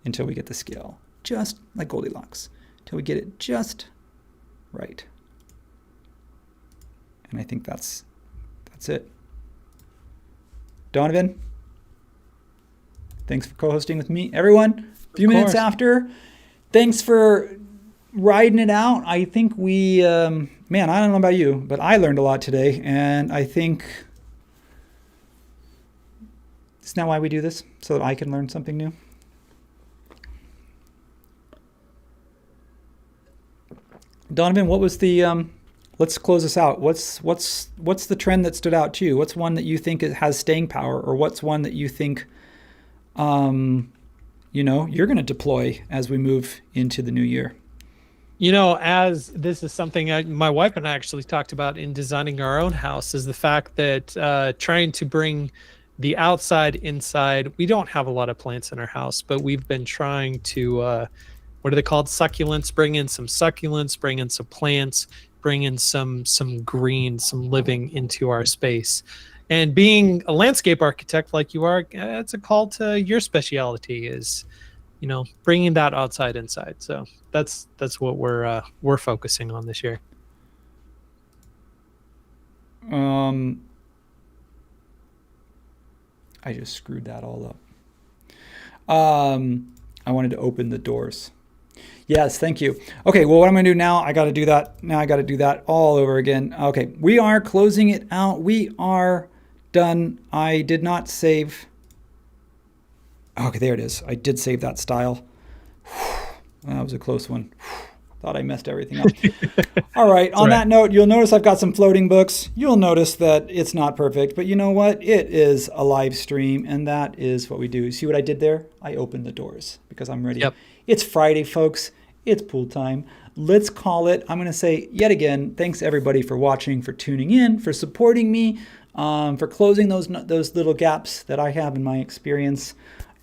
until we get the scale. Just like Goldilocks. Until we get it just right. And I think that's it. Donovan, thanks for co-hosting with me. Everyone, a few minutes after, thanks for riding it out. I think we, man, I don't know about you, but I learned a lot today. And I think, isn't that why we do this? So that I can learn something new? Donovan, what was the, let's close this out. What's the trend that stood out to you? What's one that you think has staying power, or what's one that you think, you're going to deploy as we move into the new year? As this is something my wife and I actually talked about in designing our own house, is the fact that trying to bring the outside inside. We don't have a lot of plants in our house, but we've been trying to, what are they called? Succulents. Bring in some succulents, bring in some plants, bring in some green, some living into our space. And being a landscape architect like you are, it's a call to your specialty is, bringing that outside inside. So that's what we're focusing on this year. I just screwed that all up. I wanted to open the doors. Yes, thank you. Okay, well, what I'm going to do now, I got to do that. Now I got to do that all over again. Okay, we are closing it out. We are done. I did not save. Okay, there it is. I did save that style. That was a close one. Thought I messed everything up. All right, on that note, you'll notice I've got some floating books. You'll notice that it's not perfect, but you know what? It is a live stream, and that is what we do. See what I did there? I opened the doors because I'm ready. Yep. It's Friday, folks. It's pool time. Let's call it. I'm going to say yet again, thanks everybody for watching, for tuning in, for supporting me, for closing those little gaps that I have in my experience.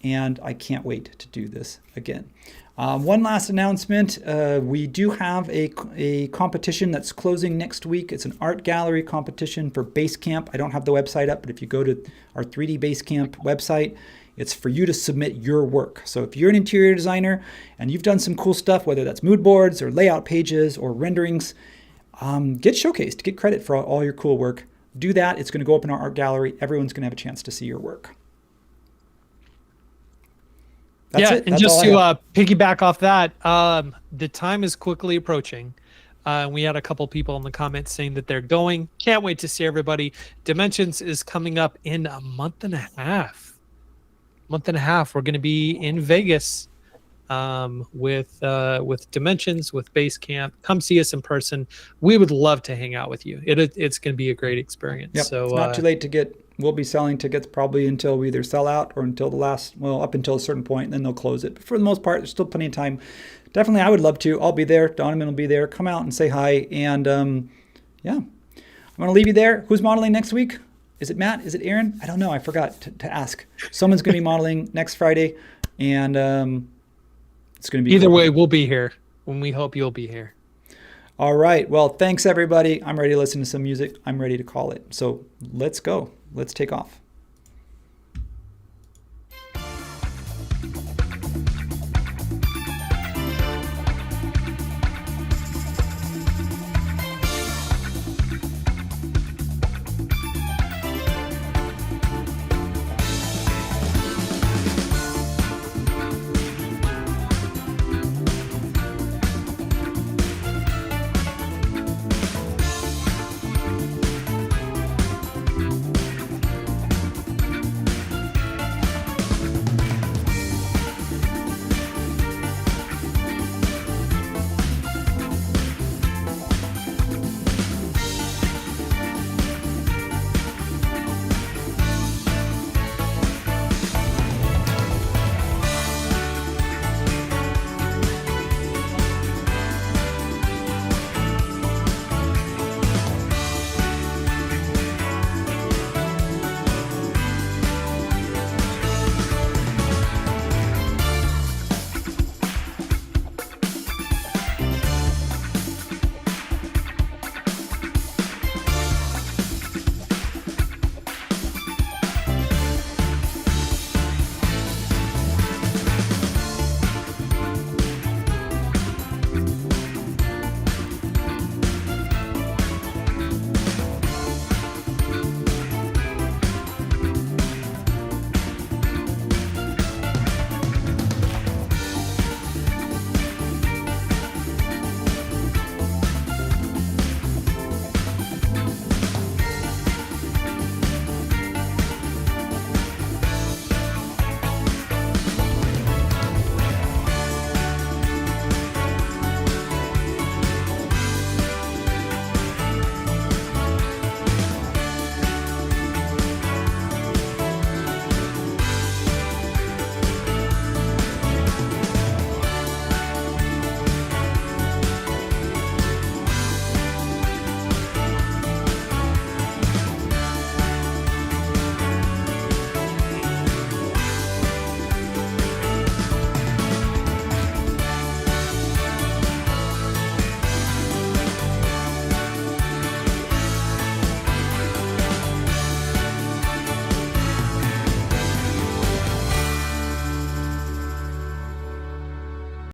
And I can't wait to do this again. One last announcement. We do have a competition that's closing next week. It's an art gallery competition for Basecamp. I don't have the website up, but if you go to our 3D Basecamp website, it's for you to submit your work. So if you're an interior designer and you've done some cool stuff, whether that's mood boards or layout pages or renderings, get showcased, get credit for all your cool work. Do that. It's going to go up in our art gallery. Everyone's going to have a chance to see your work. That's it. And That's just to piggyback off that, the time is quickly approaching. We had a couple people in the comments saying that they're going. Can't wait to see everybody. Dimensions is coming up in a month and a half. We're going to be in Vegas with dimensions, with Basecamp. Come see us in person. We would love to hang out with you. It's going to be a great experience. Yep. So it's not too late to get. We'll be selling tickets probably until we either sell out or until up until a certain point, and then they'll close it. But for the most part, there's still plenty of time. Definitely, I would love to. I'll be there. Donovan will be there. Come out and say hi. And yeah, I'm going to leave you there. Who's modeling next week? Is it Matt? Is it Aaron? I don't know. I forgot to ask. Someone's going to be modeling next Friday, and it's going to be either cool. way. We'll be here, and we hope you'll be here. All right. Well, thanks everybody. I'm ready to listen to some music. I'm ready to call it. So let's go. Let's take off.